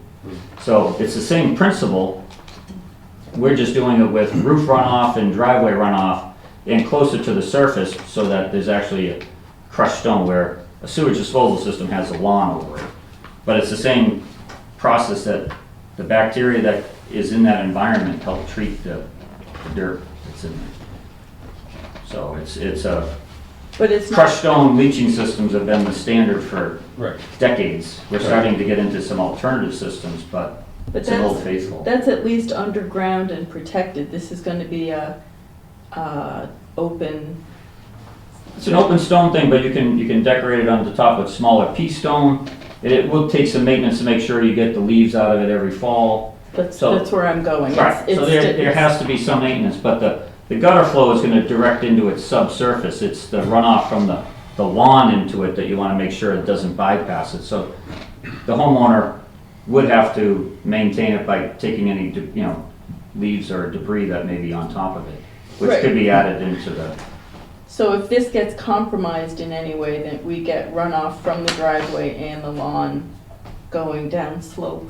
So it's the same principle. We're just doing it with roof runoff and driveway runoff and closer to the surface so that there's actually a crushed stone, where a sewage disposal system has a lawn over it. But it's the same process that the bacteria that is in that environment help treat the dirt that's in there. So it's a, But it's not. crushed stone leaching systems have been the standard for Right. decades. We're starting to get into some alternative systems, but But it's an old faithful. that's at least underground and protected. This is going to be a open. It's an open stone thing, but you can decorate it on the top with smaller pea stone. It will take some maintenance to make sure you get the leaves out of it every fall. That's So- where I'm going. Right, so there has to be some maintenance, but the gutter flow is gonna direct into its subsurface. It's the runoff from the lawn into it that you wanna make sure it doesn't bypass it. So the homeowner would have to maintain it by taking any, leaves or debris that may be on top of it, which Right. could be added into the, So if this gets compromised in any way, then we get runoff from the driveway and the lawn going down slope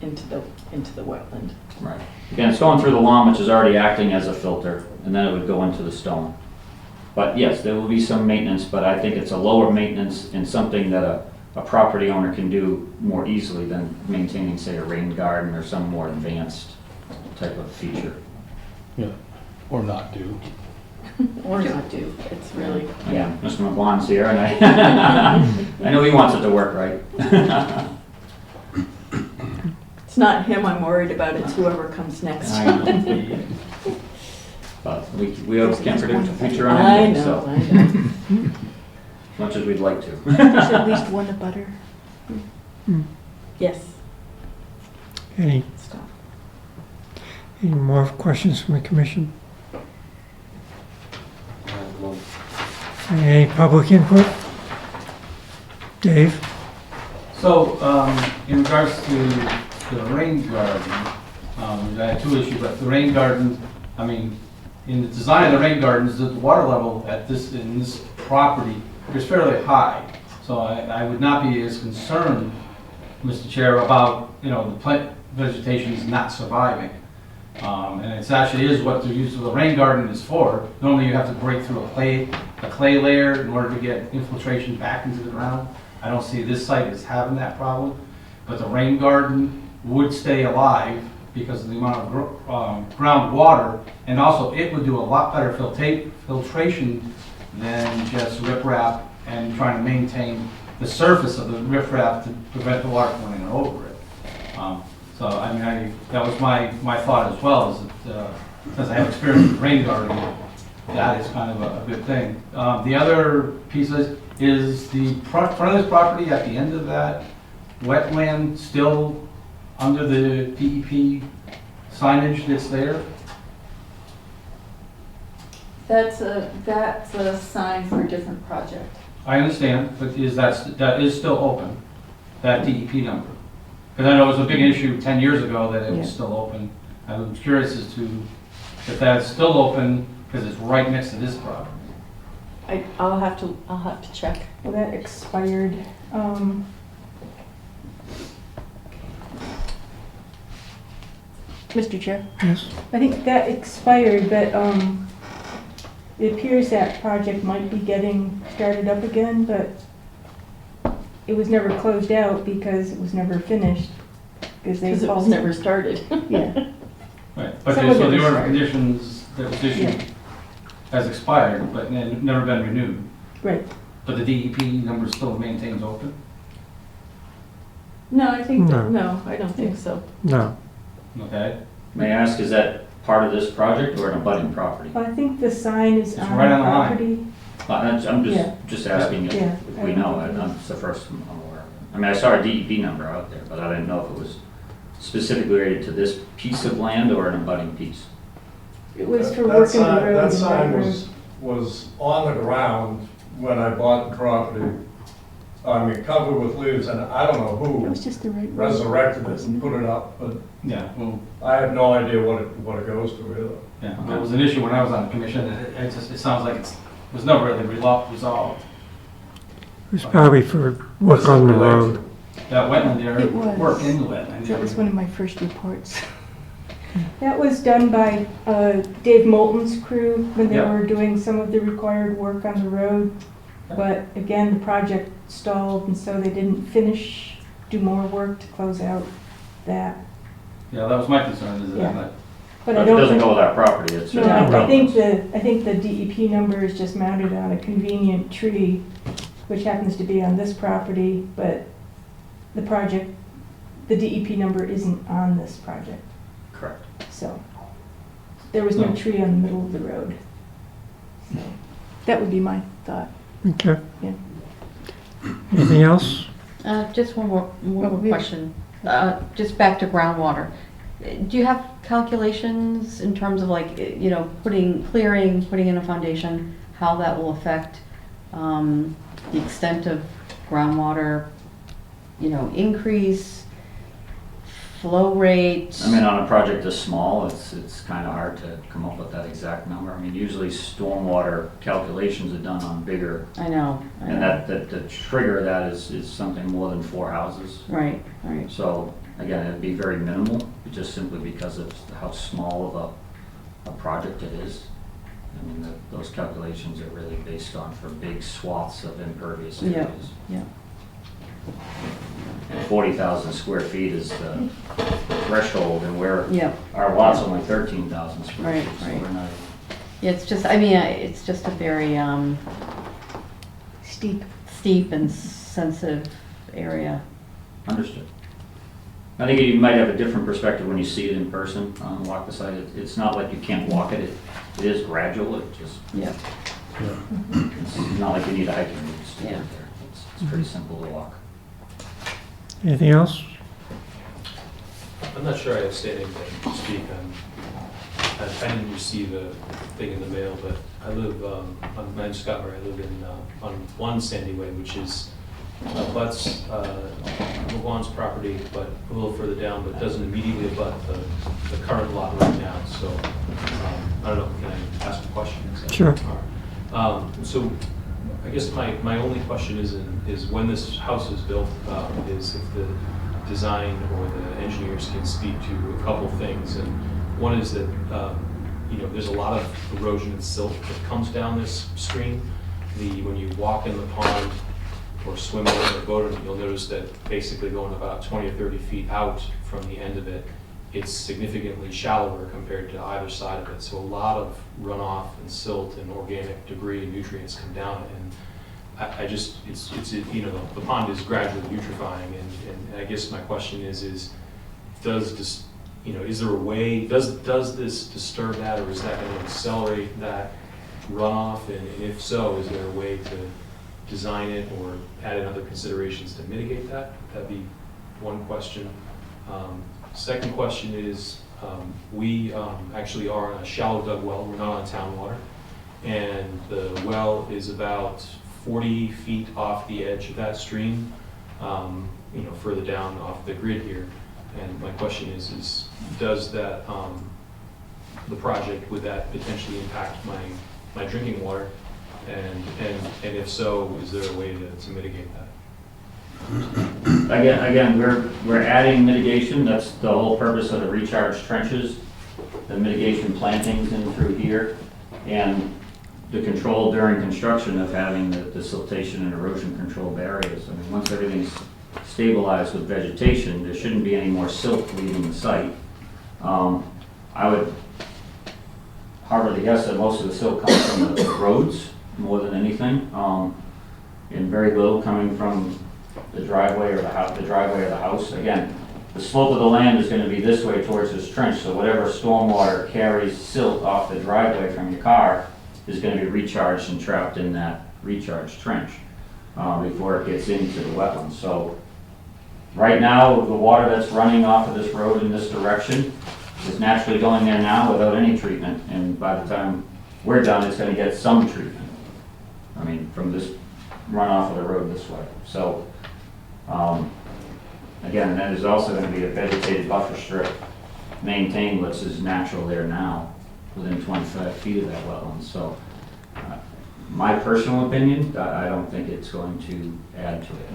into the wetland. right. Again, it's going through the lawn, which is already acting as a filter, and then it would go into the stone. But yes, there will be some maintenance, but I think it's a lower maintenance and something that a property owner can do more easily than maintaining, say, a rain garden or some more advanced type of feature. Yeah, or not do. Or not do. It's really, Yeah, Mr. McGuan's here, and I, I know he wants it to work right. it's not him I'm worried about, it's whoever comes next. I know. But we always can't predict the future on I anything, know, so, I know. as much as we'd like to. There's at least one a butter. Yes. Any Stop. more questions from the commission? Any public input? Dave? So, in regards to the rain garden, I had two issues, but the rain garden, I mean, in the design of the rain gardens, the water level in this property is fairly high. So I would not be as concerned, Mr. Chair, about, the plant vegetation is not surviving. And it actually is what the use of the rain garden is for. Normally you have to break through a clay layer in order to get infiltration back into the ground. I don't see this site as having that problem, but the rain garden would stay alive because of the amount of groundwater, and also it would do a lot better filtration than just riprap and trying to maintain the surface of the riprap to prevent the water from running over it. So I mean, that was my thought as well, is that since I have experience with rain gardening, that is kind of a good thing. The other piece is the front of this property at the end of that wetland still under the DEP signage that's there? That's a sign for a different project. I understand, but that is still open, that DEP number? Because I know it was a big issue 10 years ago that it was still open. I was curious as to if that's still open, because it's right next to this property. I'll have to check. Well, that expired. Mr. Chair? Yes. I think that expired, but it appears that project might be getting started up again, but it was never closed out because it was never finished. Because it was never started. Yeah. Right, but Some of so it the was order of started. conditions that was issued has expired, but never been renewed. Right. But the DEP number still maintains open? No, I think, No. no, I don't think so. No. Okay. May I ask, is that part of this project or an abutting property? I think the sign is It's on right the on the line. property. I'm Yeah. just asking if Yeah. we know. It's the first I'm aware of. I mean, I saw a DEP number out there, but I didn't know if it was specifically related to this piece of land or an abutting piece. It was for That working the sign- road. That and sign road. was on the ground when I bought the property. I mean, covered with leaves, and I don't know It who was just the right road. resurrected it and put it up, but Yeah, well, I have no idea what it goes to either. yeah, it was an issue when I was on the commission, it sounds like it was never really resolved. It was probably for work on the road. That wetland area, It was. work in the wetland. That was one of my first reports. That was done by Dave Moulton's crew when they Yep. were doing some of the required work on the road. But again, the project stalled, and so they didn't do more work to close out that. Yeah, that was my concern, is Yeah. that, But But I it don't doesn't think, go with that property, it's no, just. I think the DEP number is just mounted on a convenient tree, which happens to be on this property, but the project, the DEP number isn't on this project. Correct. So there was no No. tree on the middle of the road. So that would be my thought. Okay. Yeah. Anything else? Just one more Well, we- question. Just back to groundwater. Do you have calculations in terms of like, you know, putting in a foundation, how that will affect the extent of groundwater, you know, increase, flow rate? I mean, on a project this small, it's kind of hard to come up with that exact number. I mean, usually stormwater calculations are done on bigger, I know. and that the trigger of that is something more than 4 houses. Right. So, again, it'd be very minimal, just simply because of how small of a project it is. I mean, those calculations are really based on for big swaths of impervious areas. Yeah. And 40,000 square feet is the threshold, and Yeah. our lot's only 13,000 square Right, feet, so right. we're not. Yeah, it's just, I mean, it's just a very steep and sensitive area. Understood. I think you might have a different perspective when you see it in person, walk the site. It's not like you can't walk it. It is gradual, it just, Yeah. it's not like you need a hiking boots to get Yeah. there. It's pretty simple to walk. Anything else? I'm not sure I have standing to speak on. I didn't receive a thing in the mail, but I live, I'm in Scott, I live in, on 1 Sandy Way, which is, abuts McGuan's property, but a little further down, but doesn't immediately abut the current lot right now. So, I don't know, can I ask a question? Sure. All right. So, I guess my only question is when this house is built, is if the design or the engineers can speak to a couple things. And one is that, you know, there's a lot of erosion and silt that comes down this stream. When you walk in the pond or swim in it or boat in it, you'll notice that basically going about 20 or 30 feet out from the end of it, it's significantly shallower compared to either side of it. So a lot of runoff and silt and organic debris and nutrients come down it. And I just, it's you know, the pond is gradually eutrophying. And I guess my question is does this, you know, is there a way, does this disturb that, or is that going to accelerate that runoff? And if so, is there a way to design it or add in other considerations to mitigate that? That'd be one question. Second question is, we actually are on a shallow dug well. We're not on town water. And the well is about 40 feet off the edge of that stream, you know, further down off the grid here. And my question is does that, the project, would that potentially impact my drinking water? And if so, is there a way to mitigate that? Again, we're adding mitigation. That's the whole purpose of the recharge trenches, the mitigation plantings in through here, and the control during construction of having the siltation and erosion control barriers. I mean, once everything's stabilized with vegetation, there shouldn't be any more silt leaving the site. I would harbor the guess that most of the silt comes from the roads more than anything, and very little coming from the driveway or the driveway of the house. Again, the slope of the land is going to be this way towards this trench, so whatever stormwater carries silt off the driveway from your car is going to be recharged and trapped in that recharge trench before it gets into the wetlands. So right now, the water that's running off of this road in this direction is naturally going there now without any treatment, and by the time we're done, it's gonna get some treatment. I mean, from this runoff of the road this way. So, again, that is also gonna be a vegetated buffer strip maintained, which is natural there now, within 25 feet of that wetland. So, my personal opinion, I don't think it's going to add to it.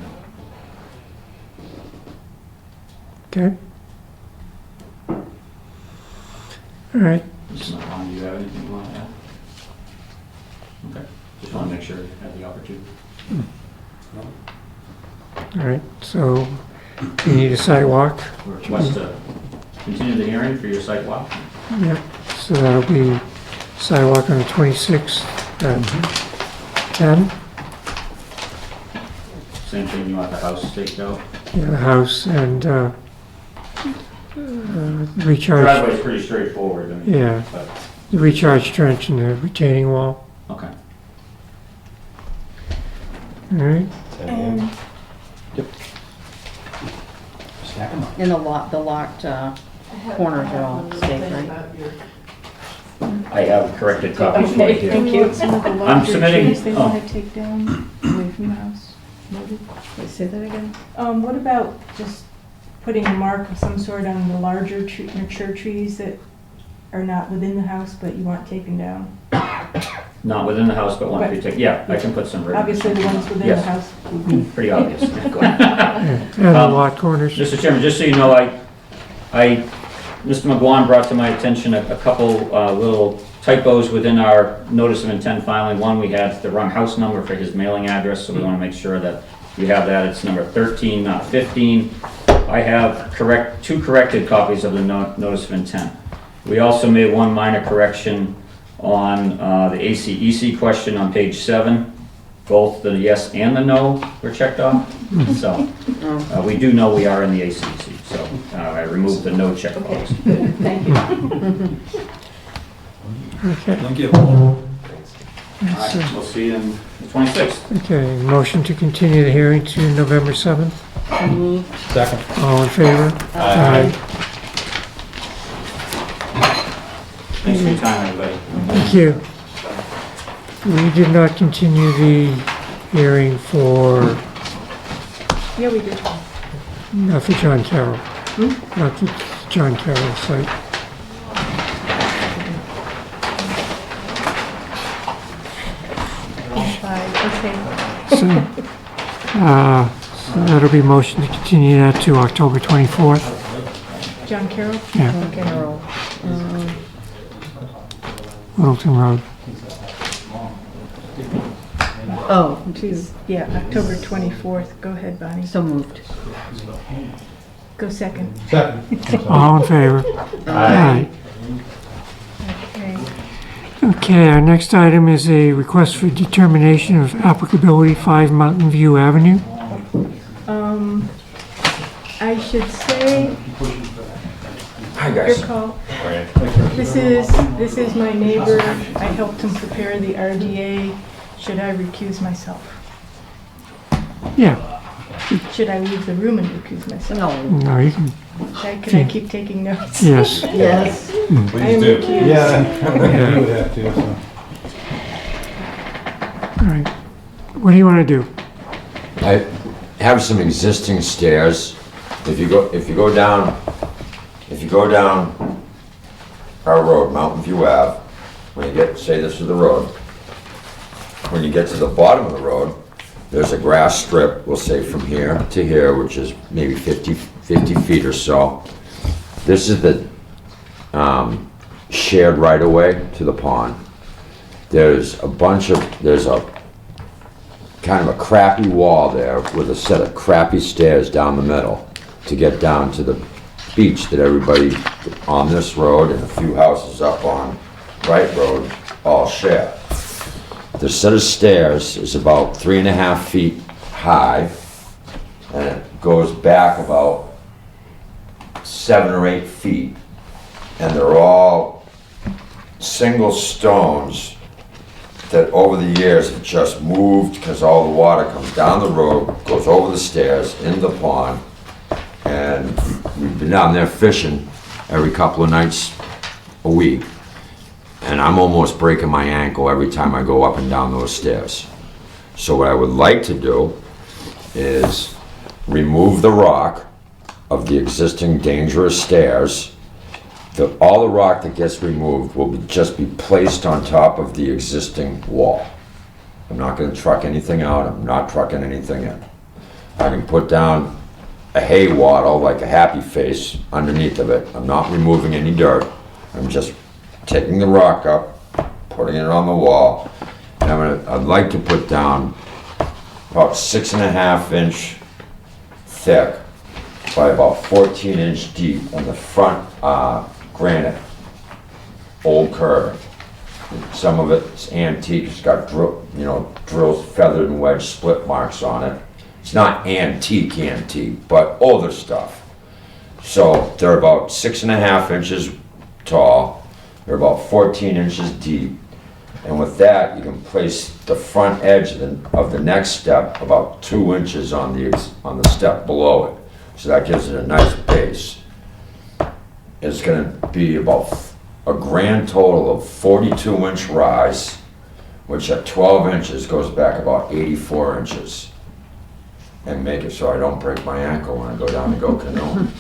Okay. All right. Mr. McClellan, do you have anything you want to add? Okay, just want to make sure you have the opportunity. All right, so you need a sidewalk? Request to continue the hearing for your site walk? Yep, so that'll be sidewalk on the 26th at 10. Same thing, you want the house staked out? Yeah, the house and recharge. Driveway's pretty straightforward, I mean. Yeah, But, the recharge trench and the retaining wall. okay. All right, And Stack 'em up. in the locked corners are all staked, right? I have corrected copies Okay, right here. thank you. Some of the I'm larger submitting- trees they oh. want to take down away from the house. Noted. Wait, say that again? What about just putting a mark of some sort on the larger mature trees that are not within the house, but you want taken down? Not within the house, but one Right. to take, yeah, I can put some ribbons. Obviously, the ones within the Yes. house. Pretty obvious. Go ahead. and the lot corners. Mr. Chairman, just so you know, Mr. McGuan brought to my attention a couple little typos within our notice of intent filing. One, we had the wrong house number for his mailing address, so we want to make sure that you have that. It's number 13, not 15. I have two corrected copies of the notice of intent. We also made one minor correction on the ACEC question on page 7. Both the yes and the no were checked off. So we do know we are in the ACEC, so I removed the no check box. Thank you. Okay, Thank you. All right, so- we'll see you on the 26th. okay, motion to continue the hearing to November 7th. Second. All in favor? Aye. Thanks for your time, everybody. Thank you. We did not continue the hearing for, Yeah, we did. not for John Carroll. Not the John Carroll site. Okay. So that'll be motion to continue that to October 24th. John Carroll? Yeah, Carol. Littleton Road. Oh, Yeah, October 24th. Go ahead, Bonnie. so moved. Go second. Second. All in favor? Aye. Okay. Okay, our next item is a request for determination of applicability 5 Mountain View Avenue. I should say, Hi, your guys. call. This is my neighbor. I helped him prepare the RDA. Should I recuse myself? Yeah, Should I leave the room and recuse myself? No. no, you can, Can I keep taking notes? yes. Yes. I am Please do. recused. Yeah, you would have to, so. All right. What do you want to do? I have some existing stairs. If you go down our road, Mountain View Ave, when you get, say this is the road, when you get to the bottom of the road, there's a grass strip, we'll say from here to here, which is maybe 50 feet or so. This is the shared right-of-way to the pond. There's a kind of a crappy wall there with a set of crappy stairs down the middle to get down to the beach that everybody on this road and a few houses up on Wright Road all share. The set of stairs is about 3.5 feet high, and it goes back about 7 or 8 feet, and they're all single stones that over the years have just moved because all the water comes down the road, goes over the stairs, into the pond, and we've been down there fishing every couple of nights a week. And I'm almost breaking my ankle every time I go up and down those stairs. So what I would like to do is remove the rock of the existing dangerous stairs. All the rock that gets removed will just be placed on top of the existing wall. I'm not gonna truck anything out, I'm not trucking anything in. I can put down a hay wattle, like a happy face, underneath of it. I'm not removing any dirt. I'm just taking the rock up, putting it on the wall. And I'd like to put down about 6.5 inch thick by about 14 inch deep on the front granite, old curving. Some of it's antique, it's got drills, feathered and wedge split marks on it. It's not antique, but older stuff. So they're about 6.5 inches tall, they're about 14 inches deep. And with that, you can place the front edge of the next step about 2 inches on the step below it. So that gives it a nice base. It's gonna be about a grand total of 42 inch rise, which at 12 inches goes back about 84 inches. And make it so I don't break my ankle when I go down to go canoeing.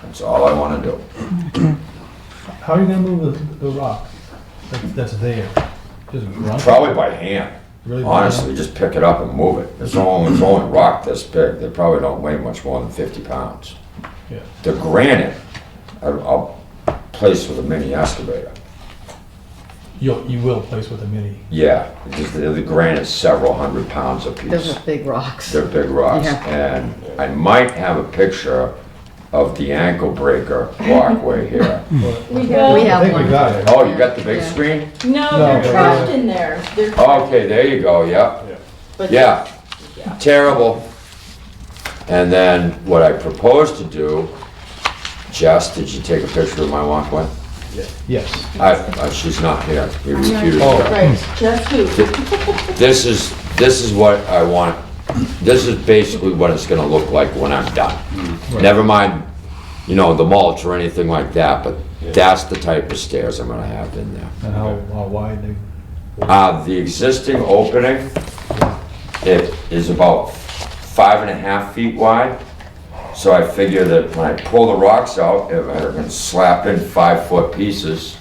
That's all I wanna do. How are you gonna move the rock that's there? Just grunt? Probably by hand. Really by Honestly, just pick it up and move it. It's only rock this big. They probably don't weigh much more than 50 pounds. Yeah. The granite, I'll place with a mini excavator. You will place with a mini. Yeah, because the granite's several hundred pounds a piece. Those are big rocks. They're big rocks. Yeah. And I might have a picture of the ankle breaker walkway here. We We have, have I think we one. got it. Oh, you got the big Yeah. screen? no, No, they're but- trapped in there. They're Okay, there you go, yep. but- Yeah, Yeah. terrible. And then what I propose to do, Jess, did you take a picture of my walkway? Yes. She's not here. We refused Oh. her. Right, just who? This is what I want. This is basically what it's gonna look like when I'm done. Never mind, the mulch or anything like that, but that's the type of stairs I'm gonna have in there. And how wide they? The existing opening, it is about 5.5 feet wide. So I figure that when I pull the rocks out, if I can slap in 5-foot pieces,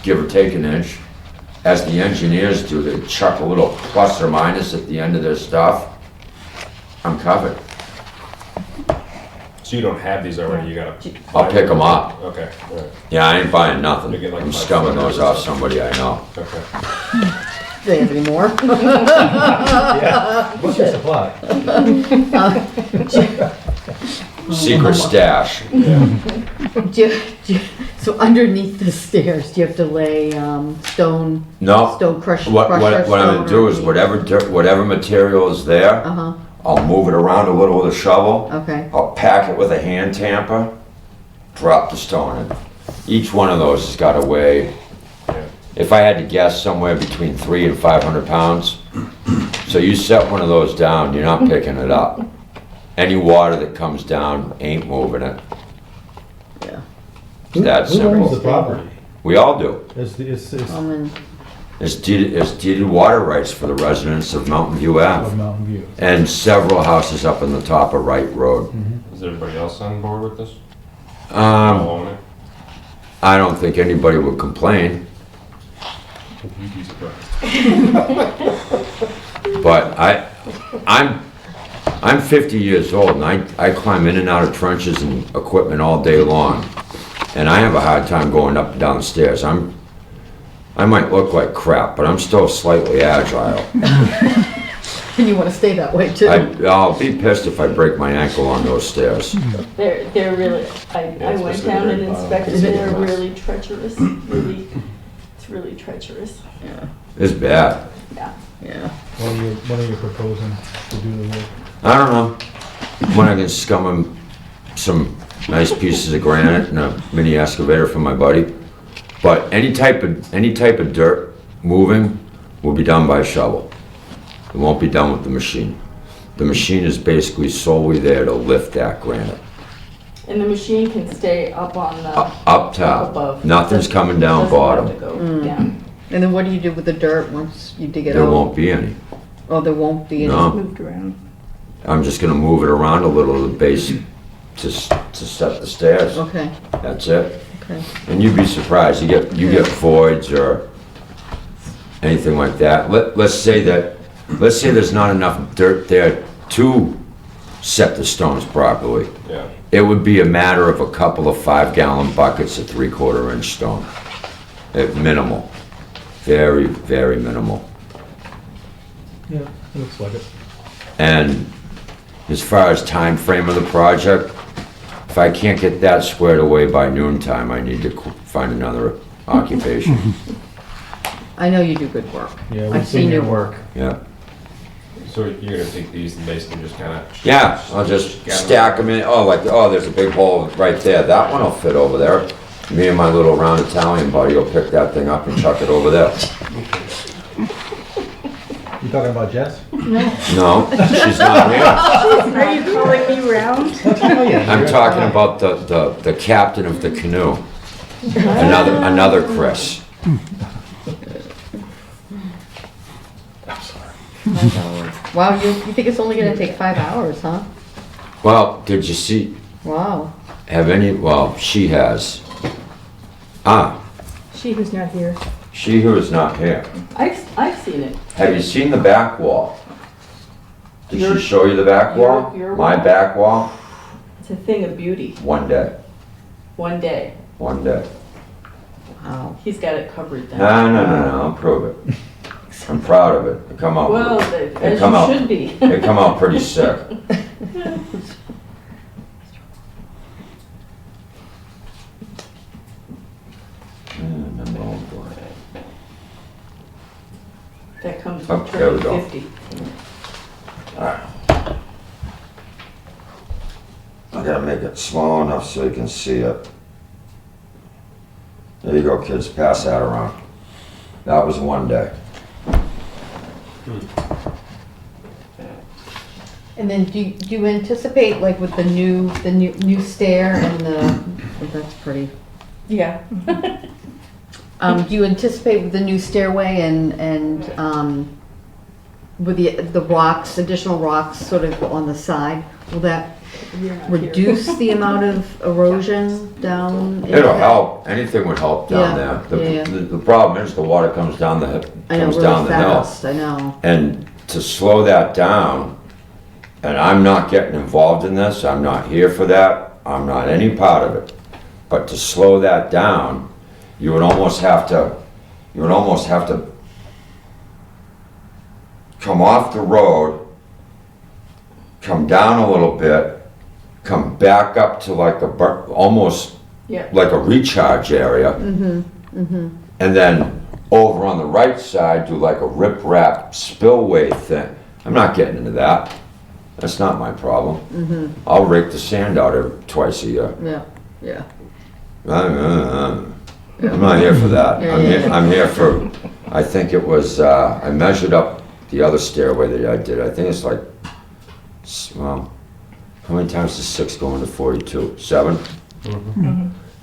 give or take an inch, as the engineers do, they chuck a little plus or minus at the end of their stuff, I'm covered. So you don't have these already, you gotta. I'll pick them up. Okay, all right, Yeah, I ain't buying nothing. Make it like I'm 5 scumming foot. those off somebody I know. okay. Do they have any more? Yeah. What's your supply? Secret stash. So underneath the stairs, do you have to lay stone No. crushed What I'm stone gonna do is underneath? whatever material is there, Uh-huh, I'll move it around a little with a shovel. okay. I'll pack it with a hand tamper, drop the stone in. Each one of those has got to weigh, if I had to guess, somewhere between 300 and 500 pounds. So you set one of those down, you're not picking it up. Any water that comes down ain't moving it. Yeah. It's that Who owns the simple. property? We all do. It's And It's deeded water rights for the residents of Mountain View of Ave. Mountain View. And several houses up on the top of Wright Road. Is everybody else on board with this? All own it? I don't think anybody would complain, You'd be surprised. but I'm 50 years old and I climb in and out of trenches and equipment all day long. And I have a hard time going up and down the stairs. I might look like crap, but I'm still slightly agile. you want to stay that way too? I'll be pissed if I break my ankle on those stairs. They're really, I went especially down the and very bottom. inspected, It's a they're mess. really treacherous, it's really treacherous, Yeah, It's bad. yeah. yeah. When are you proposing to do the work? I don't know when I can scum 'em some nice pieces of granite and a mini excavator for my buddy. But any type of dirt moving will be done by shovel. It won't be done with the machine. The machine is basically solely there to lift that granite. And the machine can stay up on the, Up top. above. Nothing's coming down Doesn't have bottom. to go down. And then what do you do with the dirt once you dig it out? There won't be any. Oh, there won't be any? No. Moved around. I'm just gonna move it around a little, the base, to set the stairs. Okay, That's it. okay. And you'd be surprised, you get voids or anything like that. Let's say there's not enough dirt there to set the stones properly. Yeah. It would be a matter of a couple of 5-gallon buckets of 3/4 inch stone. Minimal. Very, very minimal. Yeah, looks like it. And as far as time frame of the project, if I can't get that squared away by noontime, I need to find another occupation. I know you do good work. Yeah, I've we've seen your work. Yeah. So you're gonna take these and basically just kinda. Yeah, I'll just stack them in. Oh, there's a big hole right there. That one will fit over there. Me and my little round Italian buddy will pick that thing up and chuck it over there. You talking about Jess? No, she's not here. Are you calling me round? I'm talking about the captain of the canoe. Another Chris. Wow, you think it's only gonna take 5 hours, huh? Well, did you see, Wow. she has. She who's not here. She who is not here. I've seen it. Have you seen the back wall? Did Your- she show you the back wall? your My wall? back wall? It's a thing of beauty. One day. One day. One day. Wow. He's got it covered then. No, I'll prove it. I'm proud of it. It come out. Well, as you should be. It come out pretty sick. That comes Oh, with there we turning go. 50. Alright. I gotta make it small enough so you can see it. There you go, kids, pass that around. That was one day. And then do you anticipate, like with the new stair and that's pretty. Yeah. Do you anticipate with the new stairway and with the rocks, additional rocks sort of on the side, will that You're not here. reduce the amount of erosion down? into It'll that? help, anything would help down Yeah, there. yeah. The problem is the water comes down I know, comes really down the hill. fast, I know. And to slow that down, and I'm not getting involved in this, I'm not here for that, I'm not any part of it. But to slow that down, you would almost have to come off the road, come down a little bit, come back up to like almost Yeah. like a recharge area. And then over on the right side, do like a rip-rap spillway thing. I'm not getting into that. That's not my problem. I'll rake the sand out twice a year. Yeah. I'm not here for that. I'm here for, I think it was, I measured up the other stairway that I did. I think it's like, well, how many times does 6 go into 42? 7?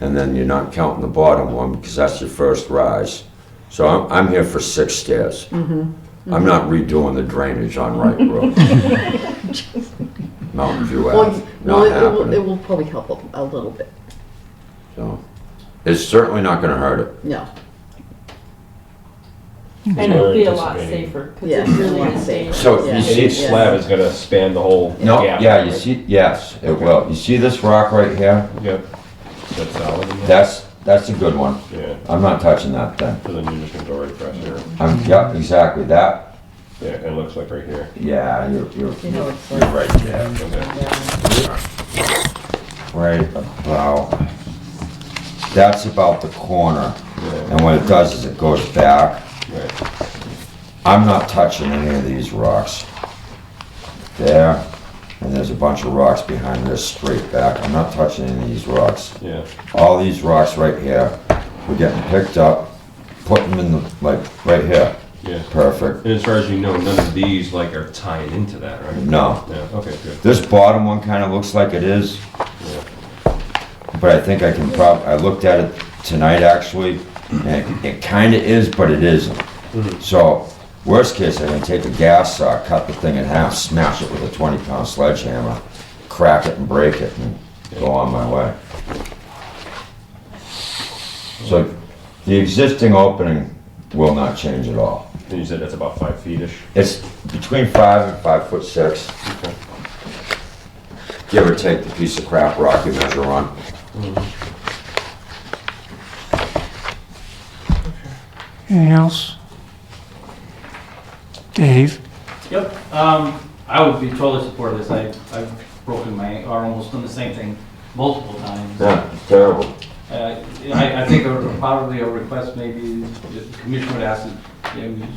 And then you're not counting the bottom one because that's your first rise. So I'm here for 6 stairs. I'm not redoing the drainage on Wright Road. Mountain View Ave, not It happening. will probably help a little bit. So, it's certainly not gonna hurt it. No. And it'll be a lot Anticipating. safer, because Yeah, it really a lot is safer. dangerous. So Yeah. you see, Each slab is gonna span the whole no, gap. yeah, you right? see, yes, it will. You see this rock right here? Yep. That's solid. in there? That's a good one. Yeah, I'm not touching that thing. so then you're just gonna go right across here. Yeah, exactly, that, Yeah, it looks like right here. yeah, you're You know, it's you're like, right there. Right about, that's about the corner. And what it does is it goes back. Right. I'm not touching any of these rocks. There, and there's a bunch of rocks behind this straight back. I'm not touching any of these rocks. Yeah, All these rocks right here, we're getting picked up, putting them in the, like, right here. yeah. Perfect. And as far as you know, none of these like are tying into that, right? No. Yeah, okay, good. This bottom one kind of looks like it is, Yeah. but I think I can I looked at it tonight actually, and it kinda is, but it isn't. So, worst case, I can take a gas saw, cut the thing in half, smash it with a 20-pound sledgehammer, crack it and break it, and go on my way. So, the existing opening will not change at all. And you said that's about 5 feet-ish? It's between 5 and 5'6". Give or take the piece of crap rock you measure on. Anything else? Dave? Yep, I would be totally supportive of this. I've broken my, or almost done the same thing multiple times. Yeah, it's terrible. I think probably a request maybe the commission would ask,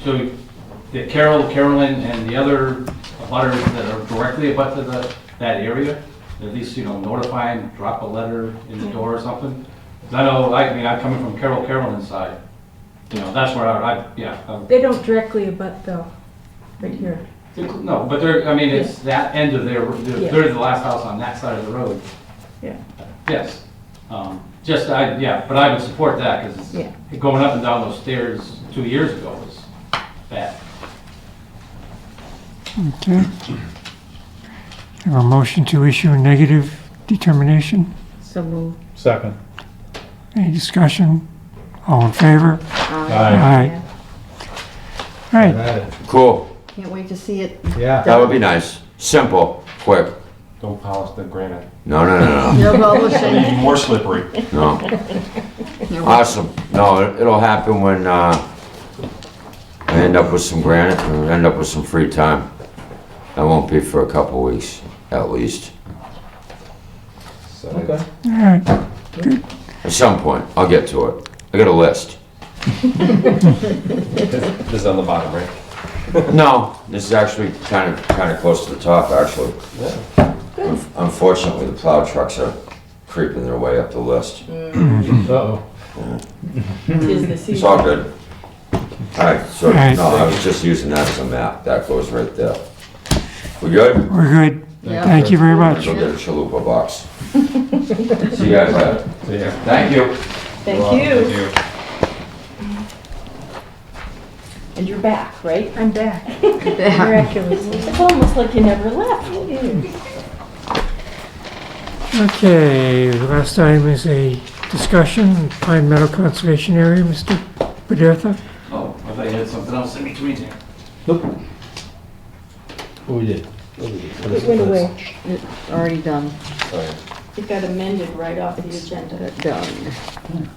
so that Carolyn and the other butters that are directly abut to that area, at least, notify them, drop a letter in the door or something. 'Cause I know, I'm coming from Carolyn's side. That's where They don't directly abut though, right here. no, but it's that end of they're the last house on that side of the road. Yeah. Yes. But I would support that because going up and down those stairs 2 years ago was bad. Okay. Have a motion to issue a negative determination? So moved. Second. Any discussion? All in favor? Aye. Aye. All right. Got it. Cool. Can't wait to see it. Yeah. That would be nice. Simple, quick. Don't polish the granite. No. No publishing. Even more slippery. No. Awesome. No, it'll happen when I end up with some granite and end up with some free time. That won't be for a couple weeks, at least. Okay. All right. At some point, I'll get to it. I got a list. This is on the bottom, right? No, this is actually kind of close to the top, actually. Unfortunately, the plow trucks are creeping their way up the list. Uh-oh. Tis the season. It's all good. All right, so, All right. no, I was just using that as a map. That goes right there. We good? We're good. Yeah. Thank you very much. Go get a chalupa box. See you guys later. See ya. Thank you. Thank Thank you. you. And you're back, right? I'm back. Miraculously. It's almost like you never left. Okay, the last item is a discussion, Pine Meadow Conservation Area, Mr. Padertha. Oh, I thought you had something else in between there. Nope. What we did? It went away. It's already done. It got amended right off the agenda. Done.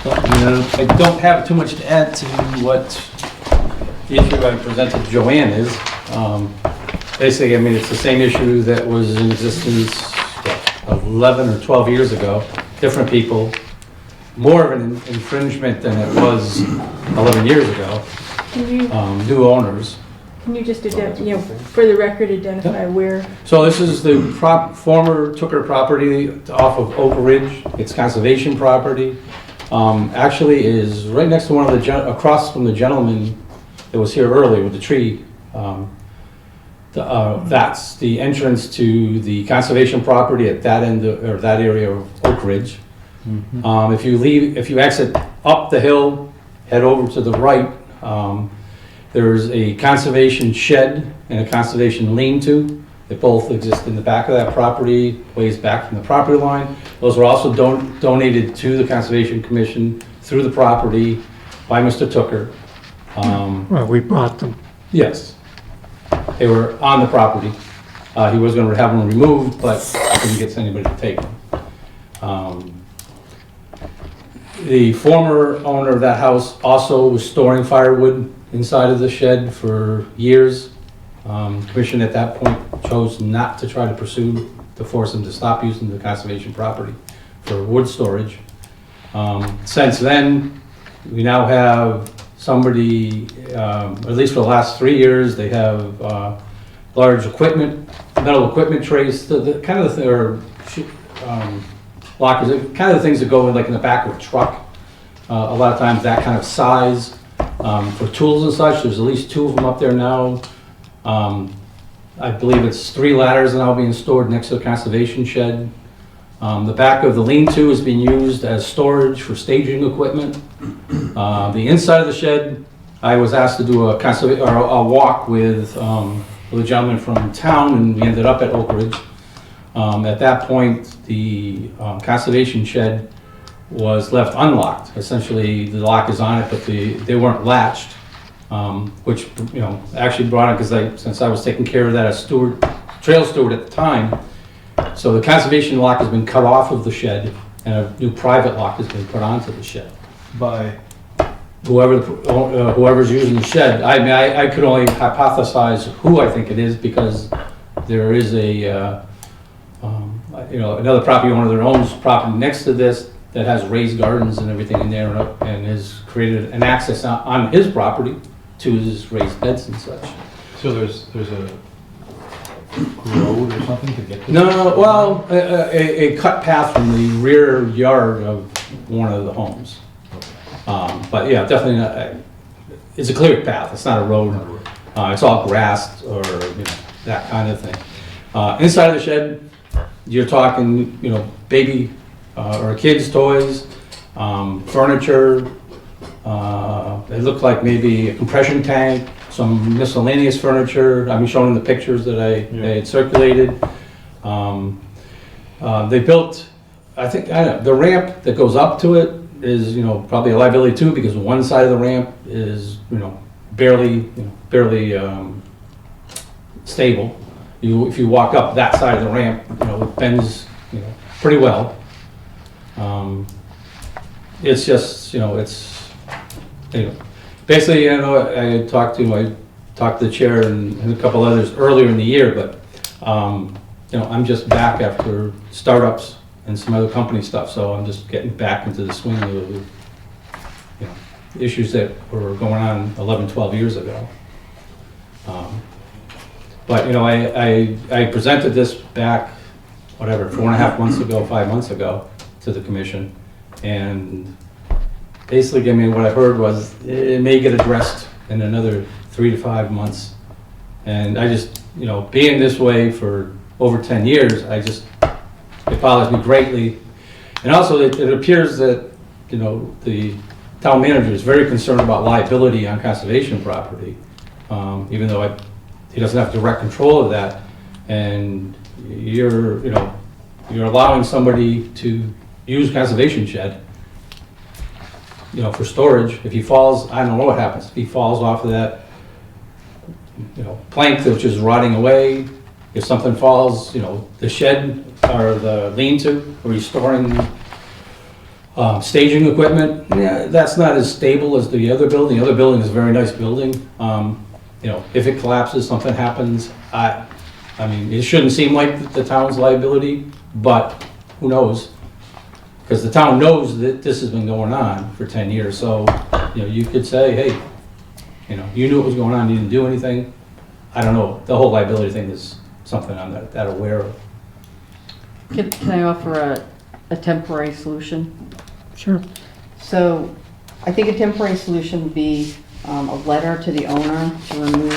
I don't have too much to add to what the issue I presented to Joanne is. Basically, it's the same issue that was in existence 11 or 12 years ago, different people, more of an infringement than it was 11 years ago, new owners. Can you just, for the record, identify where? So this is the former Tooker property off of Oak Ridge. It's conservation property. Actually is right next to one of the, across from the gentleman that was here earlier with the tree. That's the entrance to the conservation property at that end, or that area of Oak Ridge. If you exit up the hill, head over to the right, there's a conservation shed and a conservation lean-to. They both exist in the back of that property, ways back from the property line. Those were also donated to the Conservation Commission through the property by Mr. Tooker. Well, we bought them. Yes. They were on the property. He was going to have them removed, but couldn't get anybody to take them. The former owner of that house also was storing firewood inside of the shed for years. Commission at that point chose not to try to pursue to force him to stop using the conservation property for wood storage. Since then, we now have somebody, at least for the last 3 years, they have large equipment, metal equipment trays, lockers, kind of the things that go in like in the back of a truck. A lot of times that kind of size for tools and such. There's at least 2 of them up there now. I believe it's 3 ladders now being stored next to the conservation shed. The back of the lean-to is being used as storage for staging equipment. The inside of the shed, I was asked to do a walk with a gentleman from town, and we ended up at Oak Ridge. At that point, the conservation shed was left unlocked. Essentially, the lock is on it, but they weren't latched, which, you know, actually brought it, because since I was taking care of that as trail steward at the time, so the conservation lock has been cut off of the shed, and a new private lock has been put onto the shed. By Whoever's using the shed. I mean, I could only hypothesize who I think it is, because there is another property owner that owns property next to this that has raised gardens and everything in there, and has created an access on his property to his raised beds and such. So there's a road or something to get to? No, well, a cut path from the rear yard of one of the homes. But yeah, definitely not, it's a clear path, it's not a road. It's all grassed, or, you know, that kind of thing. Inside of the shed, you're talking, you know, baby or kids' toys, furniture. It looked like maybe a compression tank, some miscellaneous furniture. I'm showing the pictures that I had circulated. They built, I think, the ramp that goes up to it is, you know, probably a liability too, because one side of the ramp is, you know, barely stable. If you walk up that side of the ramp, you know, it bends, you know, pretty well. It's just, you know, it's, anyway. Basically, you know, I talked to the chair and a couple others earlier in the year, but, you know, I'm just back after startups and some other company stuff, so I'm just getting back into the swing of, you know, issues that were going on 11, 12 years ago. But, you know, I presented this back, whatever, 4.5 months ago, 5 months ago, to the commission, and basically, I mean, what I heard was it may get addressed in another 3 to 5 months. And I just, you know, being this way for over 10 years, it bothers me greatly. And also, it appears that, you know, the town manager is very concerned about liability on conservation property, even though he doesn't have direct control of that. And you're allowing somebody to use conservation shed, you know, for storage. If he falls, I don't know what happens. If he falls off of that, you know, plank which is rotting away, if something falls, you know, the shed or the lean-to where he's storing staging equipment, yeah, that's not as stable as the other building. The other building is a very nice building. You know, if it collapses, something happens, I mean, it shouldn't seem like the town's liability, but who knows? Because the town knows that this has been going on for 10 years, so, you know, you could say, hey, you know, you knew what was going on, you didn't do anything. I don't know, the whole liability thing is something I'm not that aware of. Can I offer a temporary solution? Sure. So I think a temporary solution would be a letter to the owner to remove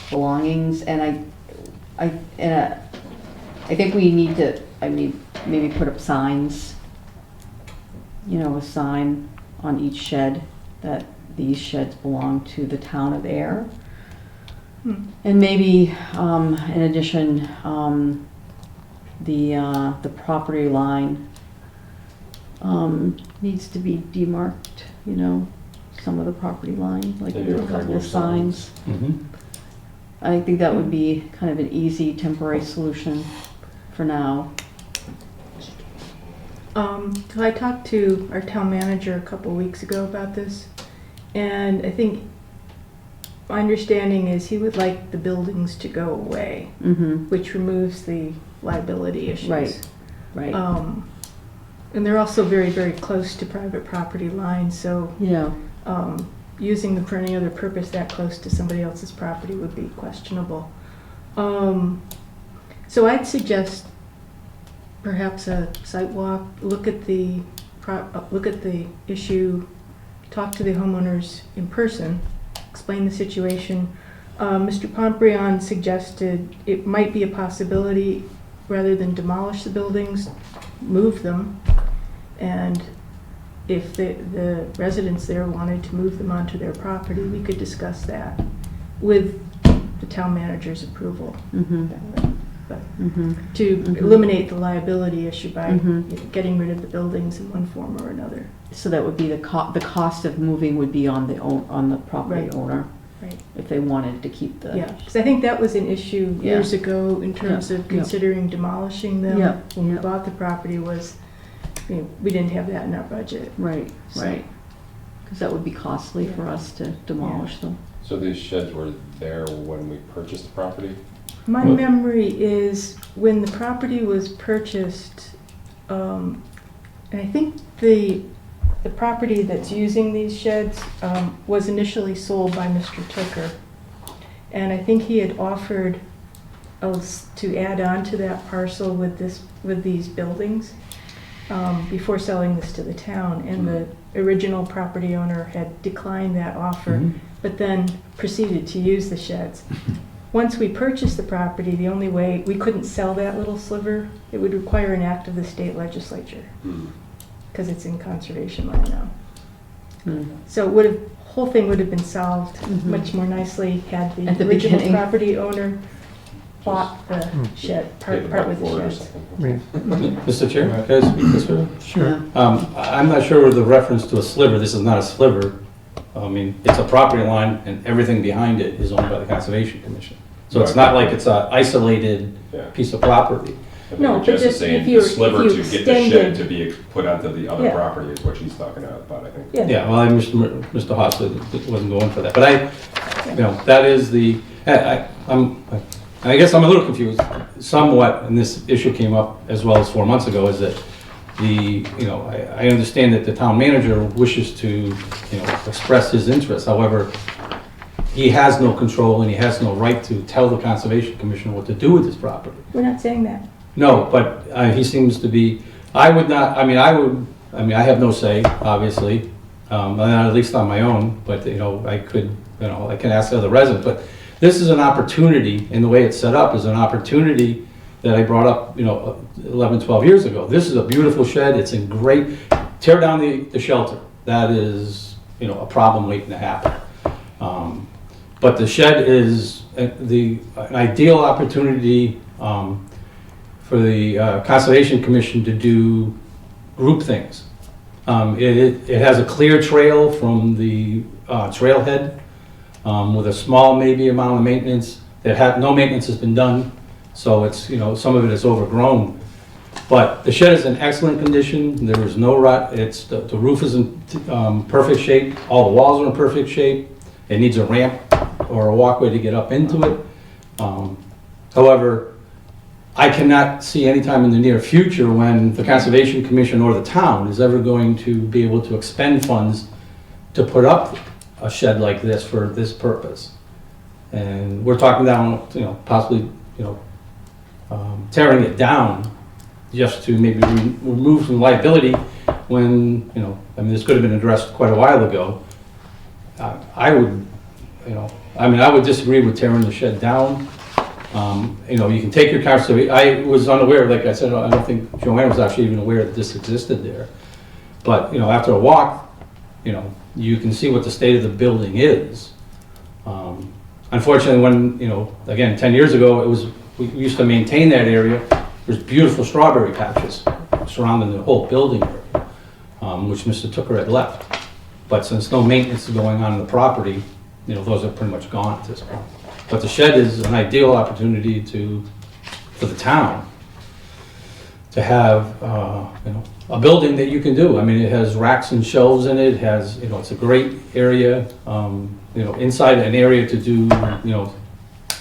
belongings, and I think we need to, maybe put up signs, you know, a sign on each shed that these sheds belong to the town of Ayer. And maybe, in addition, the property line needs to be demarked, you know, some of the property line, like with a couple of signs. I think that would be kind of an easy temporary solution for now. I talked to our town manager a couple of weeks ago about this, and I think my understanding is he would like the buildings to go away, which removes the liability issues. Right. And they're also very, very close to private property lines, so yeah, using them for any other purpose that close to somebody else's property would be questionable. So I'd suggest perhaps a site walk, look at the issue, talk to the homeowners in person, explain the situation. Mr. Pompbrion suggested it might be a possibility rather than demolish the buildings, move them. And if the residents there wanted to move them onto their property, we could discuss that with the town manager's approval. But to eliminate the liability issue by getting rid of the buildings in one form or another. So that would be the cost of moving would be on the property Right. owner. Right. If they wanted to keep the. Yeah, because I think that was an issue years ago in terms of Yeah. considering demolishing them. Yeah. When we Yeah. bought the property was, we didn't have that in our budget. Right, So- right. Because that would be costly for us to demolish them. So these sheds were there when we purchased the property? My memory is when the property was purchased, and I think the property that's using these sheds was initially sold by Mr. Tooker. And I think he had offered us to add on to that parcel with these buildings before selling this to the town. And the original property owner had declined that offer, but then proceeded to use the sheds. Once we purchased the property, the only way, we couldn't sell that little sliver. It would require an act of the state legislature, because it's in conservation land now. So whole thing would have been solved much more nicely had At the the original beginning. property owner bought the shed, part with the sheds. Mr. Chair, can I speak this way? Sure. I'm not sure of the reference to a sliver. This is not a sliver. I mean, it's a property line and everything behind it is owned by the Conservation Commission. So it's not like it's an isolated piece of property. I No, think but Jess just is saying if you- the sliver if to you get the shed extended- to be put onto the other Yeah. property is what she's talking about, I think. Yeah. Well, Mr. Hosler wasn't going for that, but that is the, I guess I'm a little confused somewhat, and this issue came up as well as 4 months ago, is that I understand that the town manager wishes to, express his interest. However, he has no control and he has no right to tell the Conservation Commission what to do with his property. We're not saying that. No, but he seems to be, I have no say, obviously, at least on my own, but, I can ask the other residents, but this is an opportunity, and the way it's set up is an opportunity that I brought up, 11, 12 years ago. This is a beautiful shed, it's in great, tear down the shelter. That is, a problem waiting to happen. But the shed is an ideal opportunity for the Conservation Commission to do group things. It has a clear trail from the trailhead with a small maybe amount of maintenance. No maintenance has been done, so it's, some of it is overgrown. But the shed is in excellent condition. There is no rut. The roof is in perfect shape. All the walls are in perfect shape. It needs a ramp or a walkway to get up into it. However, I cannot see any time in the near future when the Conservation Commission or the town is ever going to be able to expend funds to put up a shed like this for this purpose. And we're talking down, possibly, tearing it down just to maybe remove some liability when, this could have been addressed quite a while ago. I would disagree with tearing the shed down. You can take your conservation. I was unaware, like I said, I don't think Joanne was actually even aware that this existed there. But, after a walk, you can see what the state of the building is. Unfortunately, when, again, 10 years ago, we used to maintain that area. There's beautiful strawberry patches surrounding the whole building area, which Mr. Tooker had left. But since no maintenance is going on in the property, those are pretty much gone at this point. But the shed is an ideal opportunity for the town to have, a building that you can do. It has racks and shelves in it. It has, it's a great area, inside an area to do,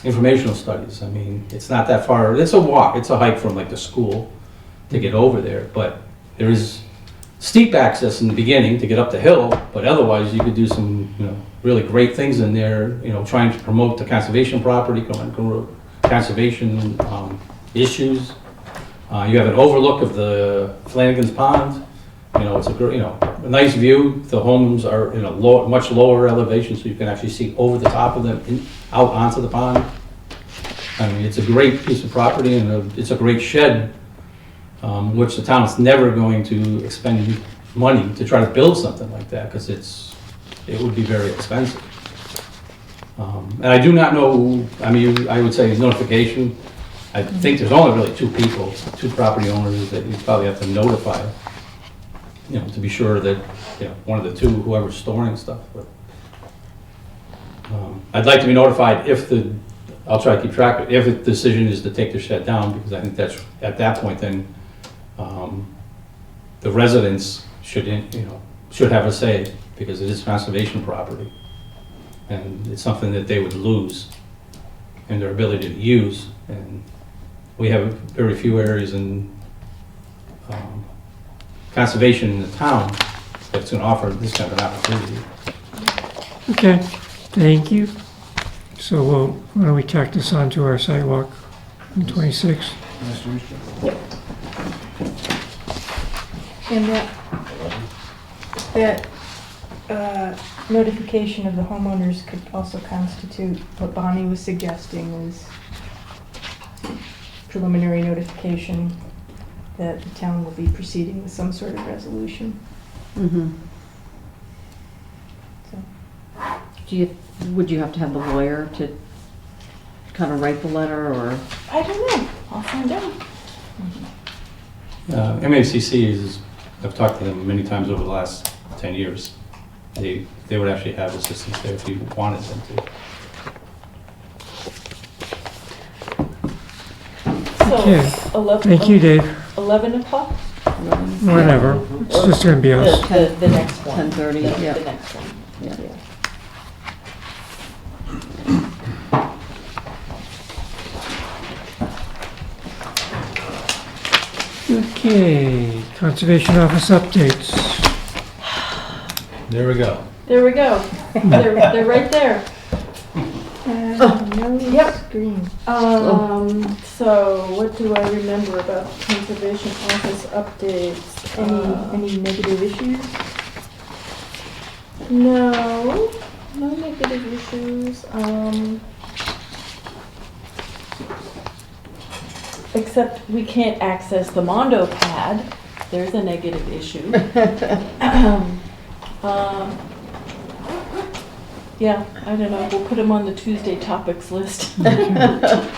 informational studies. It's not that far. It's a walk. It's a hike from like the school to get over there. But there is steep access in the beginning to get up the hill. But otherwise, you could do some, really great things in there. Trying to promote the conservation property, conservation issues. You have an overlook of the Flanagan's Pond. It's a nice view. The homes are in a much lower elevation, so you can actually see over the top of them out onto the pond. I mean, it's a great piece of property and it's a great shed, which the town is never going to expend money to try to build something like that, because it would be very expensive. And I do not know, I mean, I would say notification, I think there's only really two people, two property owners that you probably have to notify, you know, to be sure that, you know, one of the two, whoever's storing stuff. But I'd like to be notified if I'll try to keep track of it, if the decision is to take the shed down, because I think that's, at that point then, the residents should, you know, should have a say, because it is conservation property. And it's something that they would lose in their ability to use. And we have very few areas in conservation in the town that's going to offer this kind of an opportunity. Okay, thank you. So why don't we tack this on to our sidewalk on 26? And that notification of the homeowners could also constitute what Bonnie was suggesting, is preliminary notification that the town will be proceeding with some sort of resolution. Mm-hmm. So. Would you have to have the lawyer to kind of write the letter, or? I don't know, I'll find out. MACC is, I've talked to them many times over the last 10 years. They would actually have assistance there if you wanted them to. So, Okay. 11 Thank you, Dave. 11 o'clock? Whatever, it's just gonna be us. The next one. 10:30, yeah. The next one. Yeah. Okay, Conservation Office updates. There we go. There we go. They're right there. Yep. Screen. So what do I remember about Conservation Office updates? Any negative issues? No negative issues. Except we can't access the Mondo pad. There's a negative issue. Yeah, I don't know. We'll put them on the Tuesday topics list. Yeah,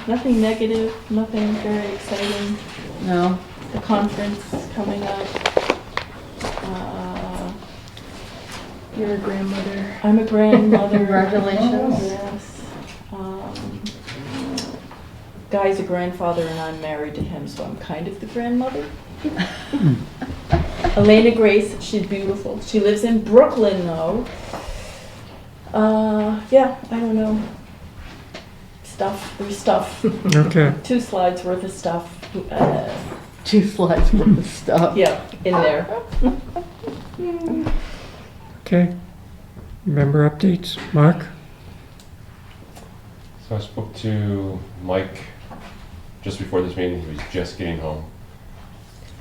nothing negative, nothing very exciting. No. The conference is coming up. You're a grandmother. I'm a grandmother. Congratulations. Yes. Guy's a grandfather and I'm married to him, so I'm kind of the grandmother. Elena Grace, she's beautiful. She lives in Brooklyn though. Yeah, I don't know. There's stuff. Okay. 2 slides worth of stuff. 2 slides worth of stuff. Yeah, in there. Okay. Member updates, Mark? So I spoke to Mike just before this meeting. He was just getting home.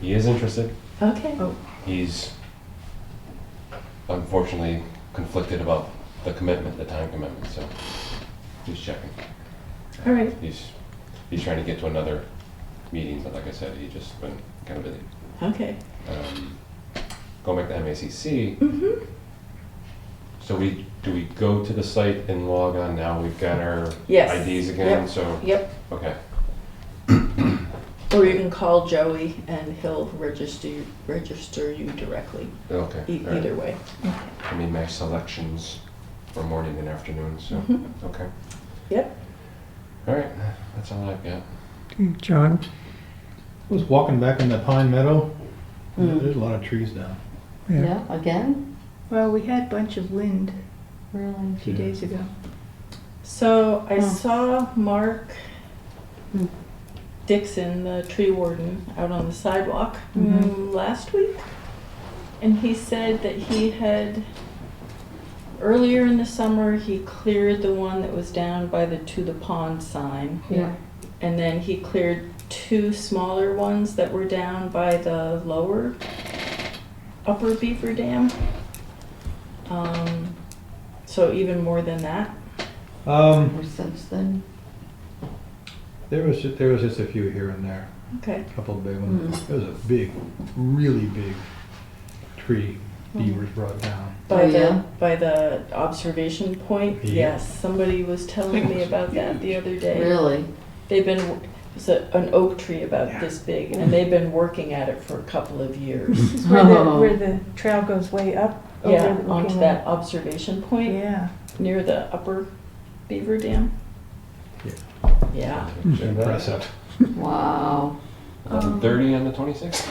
He is interested. Okay. He's unfortunately conflicted about the commitment, the time commitment, so he's checking. All right. He's trying to get to another meeting, but like I said, he's just been kind of busy. Okay. Going back to MACC, Mm-hmm. so do we go to the site and log on now? We've got our Yes. IDs again, Yep. so. Yep. Okay. Or you can call Joey and he'll register you directly. Okay. all right. Either way. I mean, my selections for morning and afternoon, so, Mhm. okay. Yep. All right, that's all I've got. John? I was walking back in the Pine Meadow. Mm. There's a lot of trees down. Yeah, again? Well, we had a bunch of lind Really? a few days ago. So I Oh. saw Mark Hmm. Dixon, the tree warden, out on the sidewalk Mhm. last week. And he said that he had, earlier in the summer, he cleared the one that was down by the To the Pond sign. Yeah. And then he cleared 2 smaller ones that were down by the upper Beaver Dam. So even more than that? Or since then? There was just a few here and there, Okay. a couple of big ones. There was a big, really big tree beavers brought down. By the observation point? Yeah. Yes, somebody was telling me about that the other day. Really? They've been, it's an oak tree about this big, and they've been working at it for a couple of years. This is where the trail goes way up. Yeah, over onto looking that at- observation point Yeah. near the upper beaver dam. Yeah. Yeah. Impressive. Wow. 11:30 on the 26th?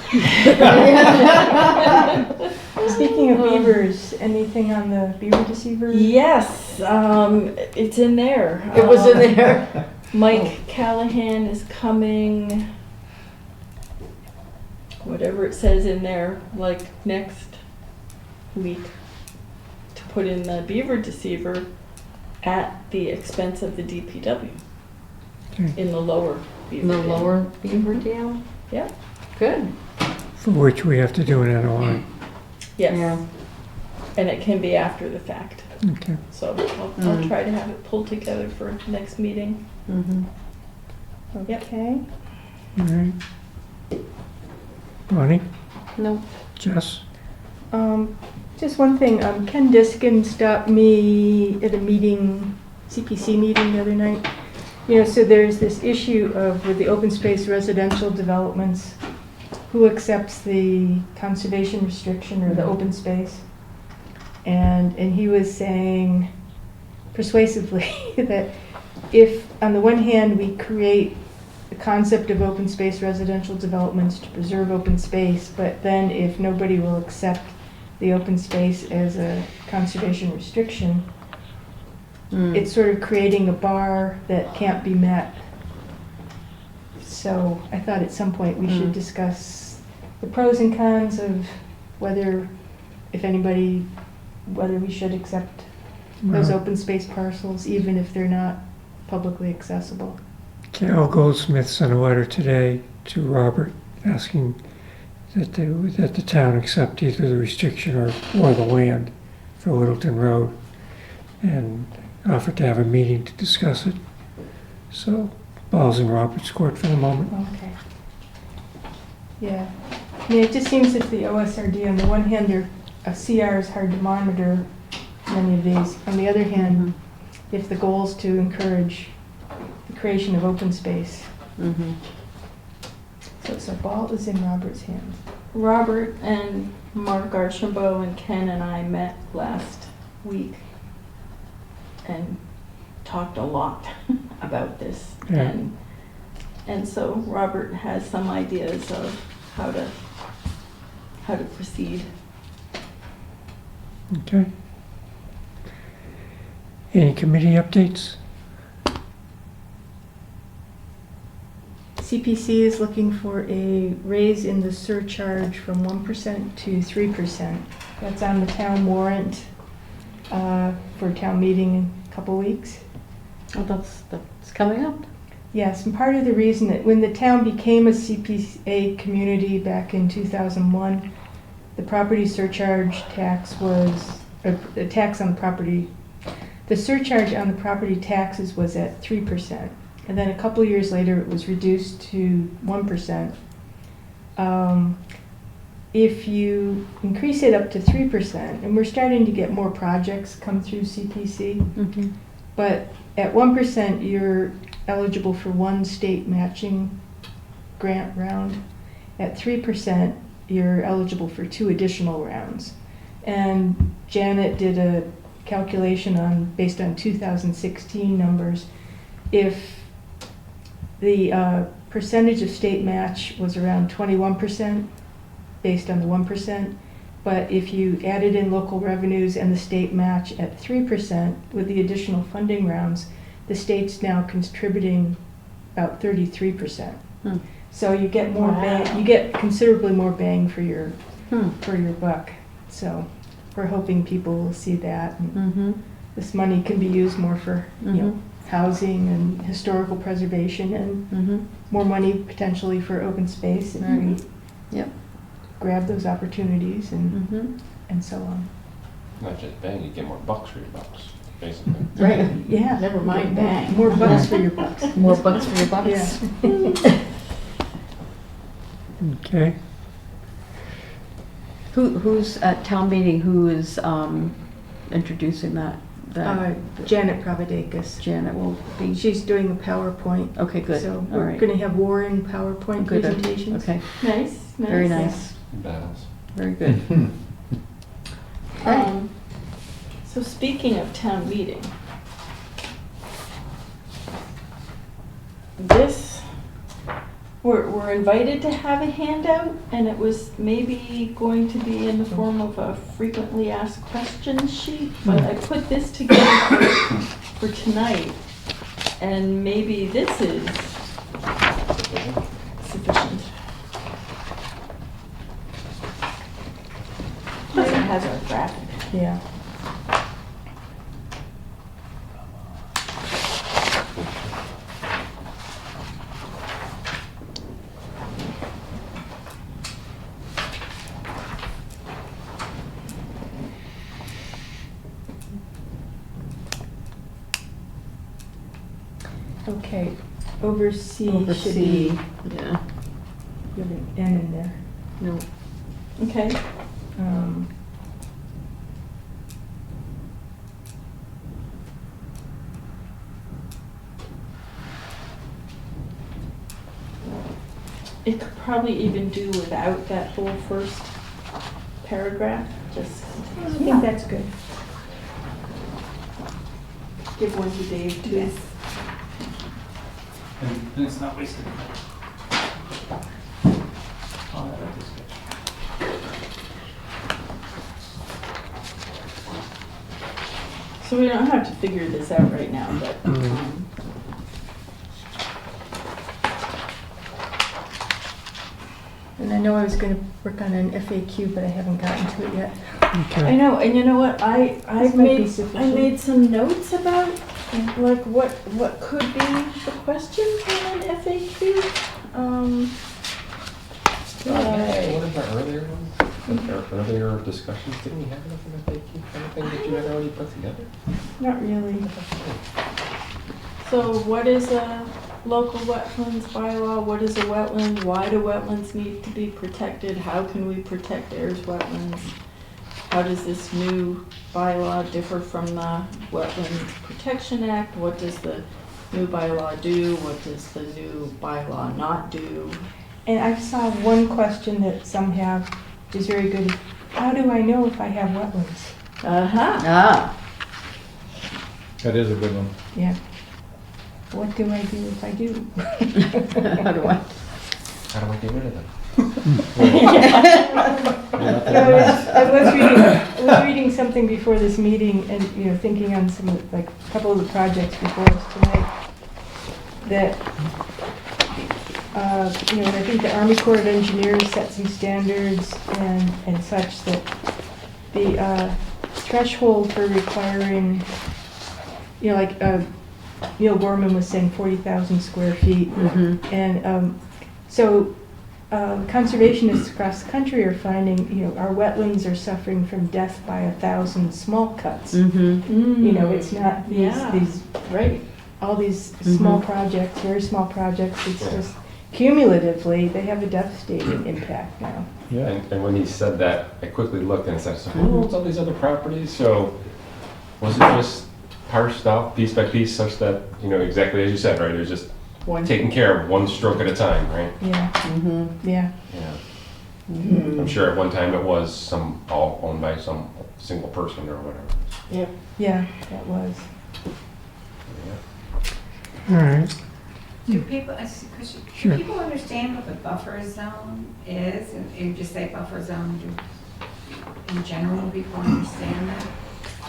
Speaking of beavers, anything on the beaver deceiver? Yes, it's in there. It was in there. Mike Callahan is coming, whatever it says in there, like next week, to put in the beaver deceiver at the expense of the DPW in the lower beaver In the dam. lower beaver dam? Yeah. Good. For which we have to do an NOI. Yes. Yeah. And it can be after the fact. Okay. So I'll try to have it pulled together for next meeting. Mm-hmm. Yep. Okay. All right. Bonnie? No. Jess? Just one thing, Ken Diskin stopped me at a meeting, CPC meeting the other night. You know, so there's this issue of with the open space residential developments, who accepts the conservation restriction or the open space? And he was saying persuasively that if, on the one hand, we create the concept of open space residential developments to preserve open space, but then if nobody will accept the open space as a conservation restriction, it's sort of creating a bar that can't be met. So I thought at some point we should discuss the pros and cons of whether, if anybody, whether we should accept those Well, open space parcels, even if they're not publicly accessible. Carol Goldsmith sent a letter today to Robert asking that the town accept either the restriction or the land for Littleton Road, and offered to have a meeting to discuss it. So, ball's in Robert's court for the moment. Okay. Yeah. I mean, it just seems if the OSRD, on the one hand, a CR is hard to monitor many of these. On the other hand, if the goal is to encourage the creation of open space. So ball is in Robert's hands. Robert and Mark Archambault and Ken and I met last week and talked a lot about this. Yeah. And so Robert has some ideas of how to proceed. Okay. Any committee updates? CPC is looking for a raise in the surcharge from 1% to 3%. That's on the town warrant for town meeting in a couple weeks. Oh, that's coming up. Yes, and part of the reason that when the town became a CPA community back in 2001, the property surcharge tax was, the tax on the property, the surcharge on the property taxes was at 3%. And then a couple years later, it was reduced to 1%. If you increase it up to 3%, and we're starting to get more projects come through CPC, but at 1%, you're eligible for one state matching grant round. At 3%, you're eligible for 2 additional rounds. And Janet did a calculation based on 2016 numbers. If the percentage of state match was around 21% based on the 1%, but if you added in local revenues and the state match at 3% with the additional funding rounds, the state's now contributing about 33%. So you get more bang, you get considerably more bang for your buck. So we're hoping people will see that. And this money can be used more for you know, housing and historical preservation, and more money potentially for open space if we grab those opportunities and so on. Not just bang, you get more bucks for your bucks, basically. Right, yeah. Never mind bang. More bucks for your bucks. More bucks for your bucks. Yeah. Okay. Who's at town meeting, who is introducing that? Janet Pravadakis. Janet will be, She's doing a PowerPoint. okay, good. So All we're right. gonna have warring PowerPoint Good. presentations. Okay, Nice, nice. very nice, Battles. very good. So speaking of town meeting, we're invited to have a handout, and it was maybe going to be in the form of a frequently asked questions sheet, but I put this together for tonight, and maybe this is sufficient. Plus it has our graphic. Yeah. Okay, oversee should Oversee, be, yeah, you have an N in there. no, Okay. Um, It could probably even do without that whole first paragraph, just I think that's good. give one to Dave too. And it's not wasted. Oh, that is good. So we don't have to figure this out right now, but, And I know I was gonna work on an FAQ, but I haven't gotten to it yet. I Okay. know, and you know what, I This might be I sufficient. made some notes about, like, what could be the questions in an FAQ. One of our earlier ones, our earlier discussions, didn't we have enough of a FAQ kind of thing that you had already put together? Not really. So what is a local wetlands bylaw? What is a wetland? Why do wetlands need to be protected? How can we protect Ayer's wetlands? How does this new bylaw differ from the Wetland Protection Act? What does the new bylaw do? What does the new bylaw not do? And I saw one question that some have, which is very good. How do I know if I have wetlands? Uh-huh. ah, That is a good one. Yeah. What do I do if I do? how do I? How do I get rid of them? I was reading something before this meeting and, thinking on some, like, a couple of the projects before us tonight that, I think the Army Corps of Engineers set some standards and such that the threshold for requiring, like Neil Gorman was saying 40,000 square feet. Mm-hmm. And so conservationists across the country are finding, our wetlands are suffering from death by 1,000 small cuts. Mm-hmm. It's not Yeah. these Right. all these small projects, very small projects. It's just cumulatively, they have a devastating impact now. Yeah. And when he said that, I quickly looked and said, so who owns all these other properties? So was it just parsed out piece by piece such that, exactly as you said, right? It was just One. taken care of one stroke at a time, right? Yeah, Mm-hmm. yeah. Yeah. I'm sure at one time it was all owned by some single person or whatever. Yep. Yeah, that was. All right. Do people, I see a question. Sure. Do people understand what the buffer zone is? And you just say buffer zone, in general, people understand that?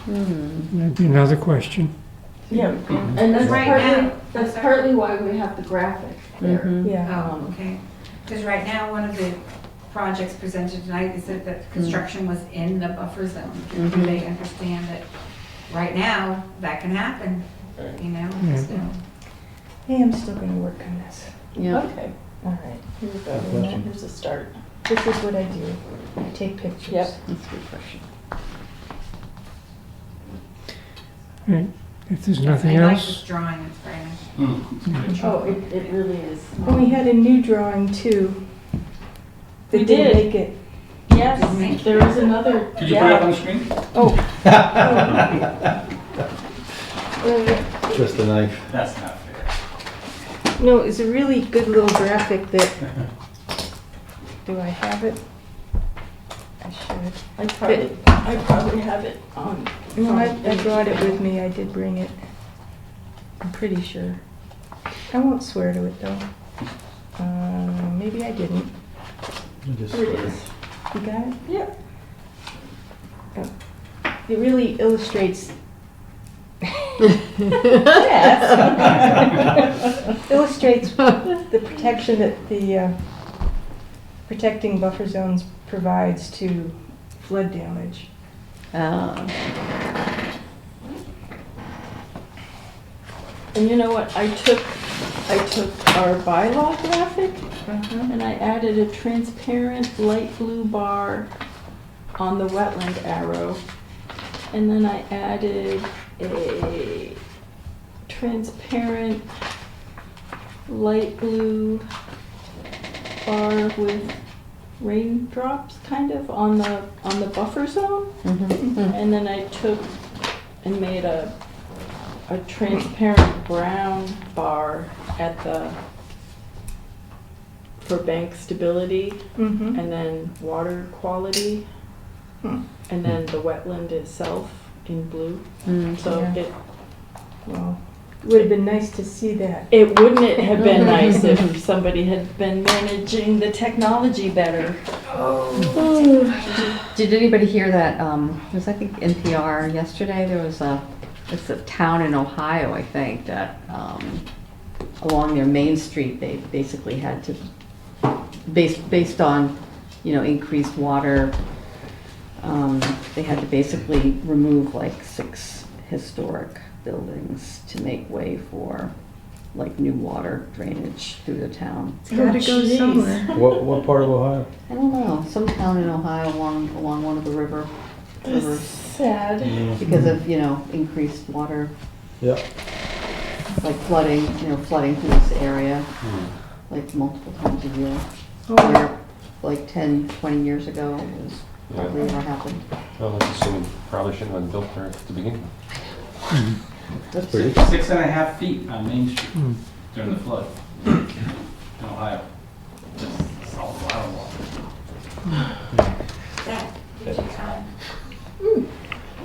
That'd be another question. Yeah, and that's Right partly, now. that's partly why we have the graphic there. Mhm. Yeah. Oh, okay. Because right now, one of the projects presented tonight, they said that construction was in the buffer zone. Do they understand that right now, that can happen, Yeah. so. Hey, I'm still gonna work on this. Yeah. Okay, all right, here we go. Good question. Here's a start. This is what I do. I take pictures. Yep. That's a good question. Right. If there's nothing I like else, this drawing, it's very nice. Oh, it really is. And we had a new drawing too. We That didn't did. make it. Yes, there is another. Could you put it up on the screen? Oh. Just a knife. That's not fair. No, it's a really good little graphic that, do I have it? I should. I probably have it on. No, I brought it with me, I did bring it. I'm pretty sure. I won't swear to it though. Maybe I didn't. Here it is. You got it? Yep. It really illustrates. Yes. Illustrates the protection that the protecting buffer zones provides to flood damage. And you know what, I took our bylaw graphic and I added a transparent light blue bar on the wetland arrow. And then I added a transparent light blue bar with raindrops kind of on the buffer zone. And then I took and made a transparent brown bar at for bank stability and then water quality and then the wetland itself in blue. So Yeah. Well, it would have been nice to see that. it wouldn't it have been nice if somebody had been managing the technology better. Did anybody hear that, it was I think NPR yesterday, there was it's a town in Ohio, I think, that along their main street, they basically had to, based on, increased water, they had to basically remove like 6 historic buildings to make way for like new water drainage through the town. It's gotta go somewhere. What part of Ohio? I don't know, some town in Ohio along one of the rivers. Sad. Because of, increased water, Yep. like flooding through this area, like multiple times a year. Oh. Where, like 10, 20 years ago, it was probably never happened. Well, let's assume probably shouldn't have been built there at the beginning. That's 6.5 feet on Main Street during the flood in Ohio. Just a lot of water.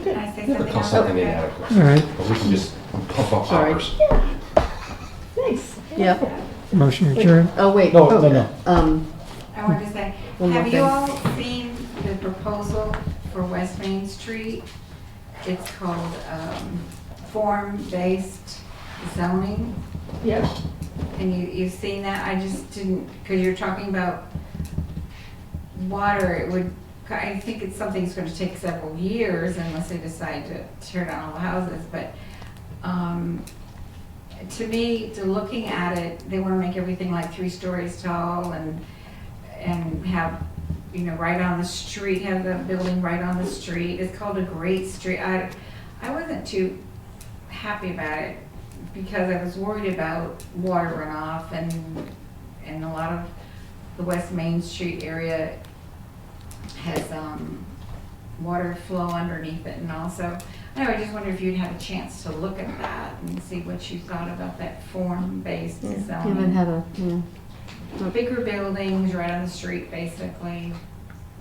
Can I say Never something call else? something Okay. inadequate. all right, But we can just pump up Sorry. hours. Nice. Yeah. motion adjourned. Oh, wait. No, oh, no. I wanted to say, One more have thing. you all seen the proposal for West Main Street? It's called form-based zoning. Yep. And you've seen that? I just didn't, because you're talking about water, it would, I think it's something that's going to take several years unless they decide to tear down all the houses, but to me, looking at it, they want to make everything like 3 stories tall and have, right on the street, have the building right on the street. It's called a great street. I wasn't too happy about it because I was worried about water runoff and a lot of the West Main Street area has water flow underneath it and also, anyway, I just wonder if you'd had a chance to look at that and see what you thought about that form-based You haven't zoning. had a, Bigger buildings right on the street, basically.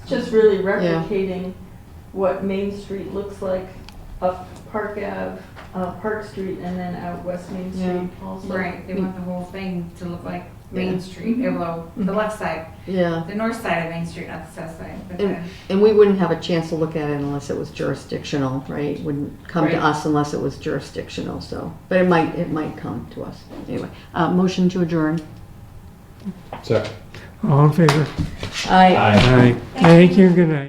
Just really replicating what Main Street looks like up Park Ave, Park Street, and then out West Main Street also. Right, they want the whole thing to look like Main Street, although the left side, yeah. the north side of Main Street, not the south side. But And we wouldn't have a chance to look at it unless it was jurisdictional, right? Wouldn't come to Right. us unless it was jurisdictional, so, but it might come to us. Anyway, motion to adjourn. Second. All in favor? Aye. Aye. Thank you, good night.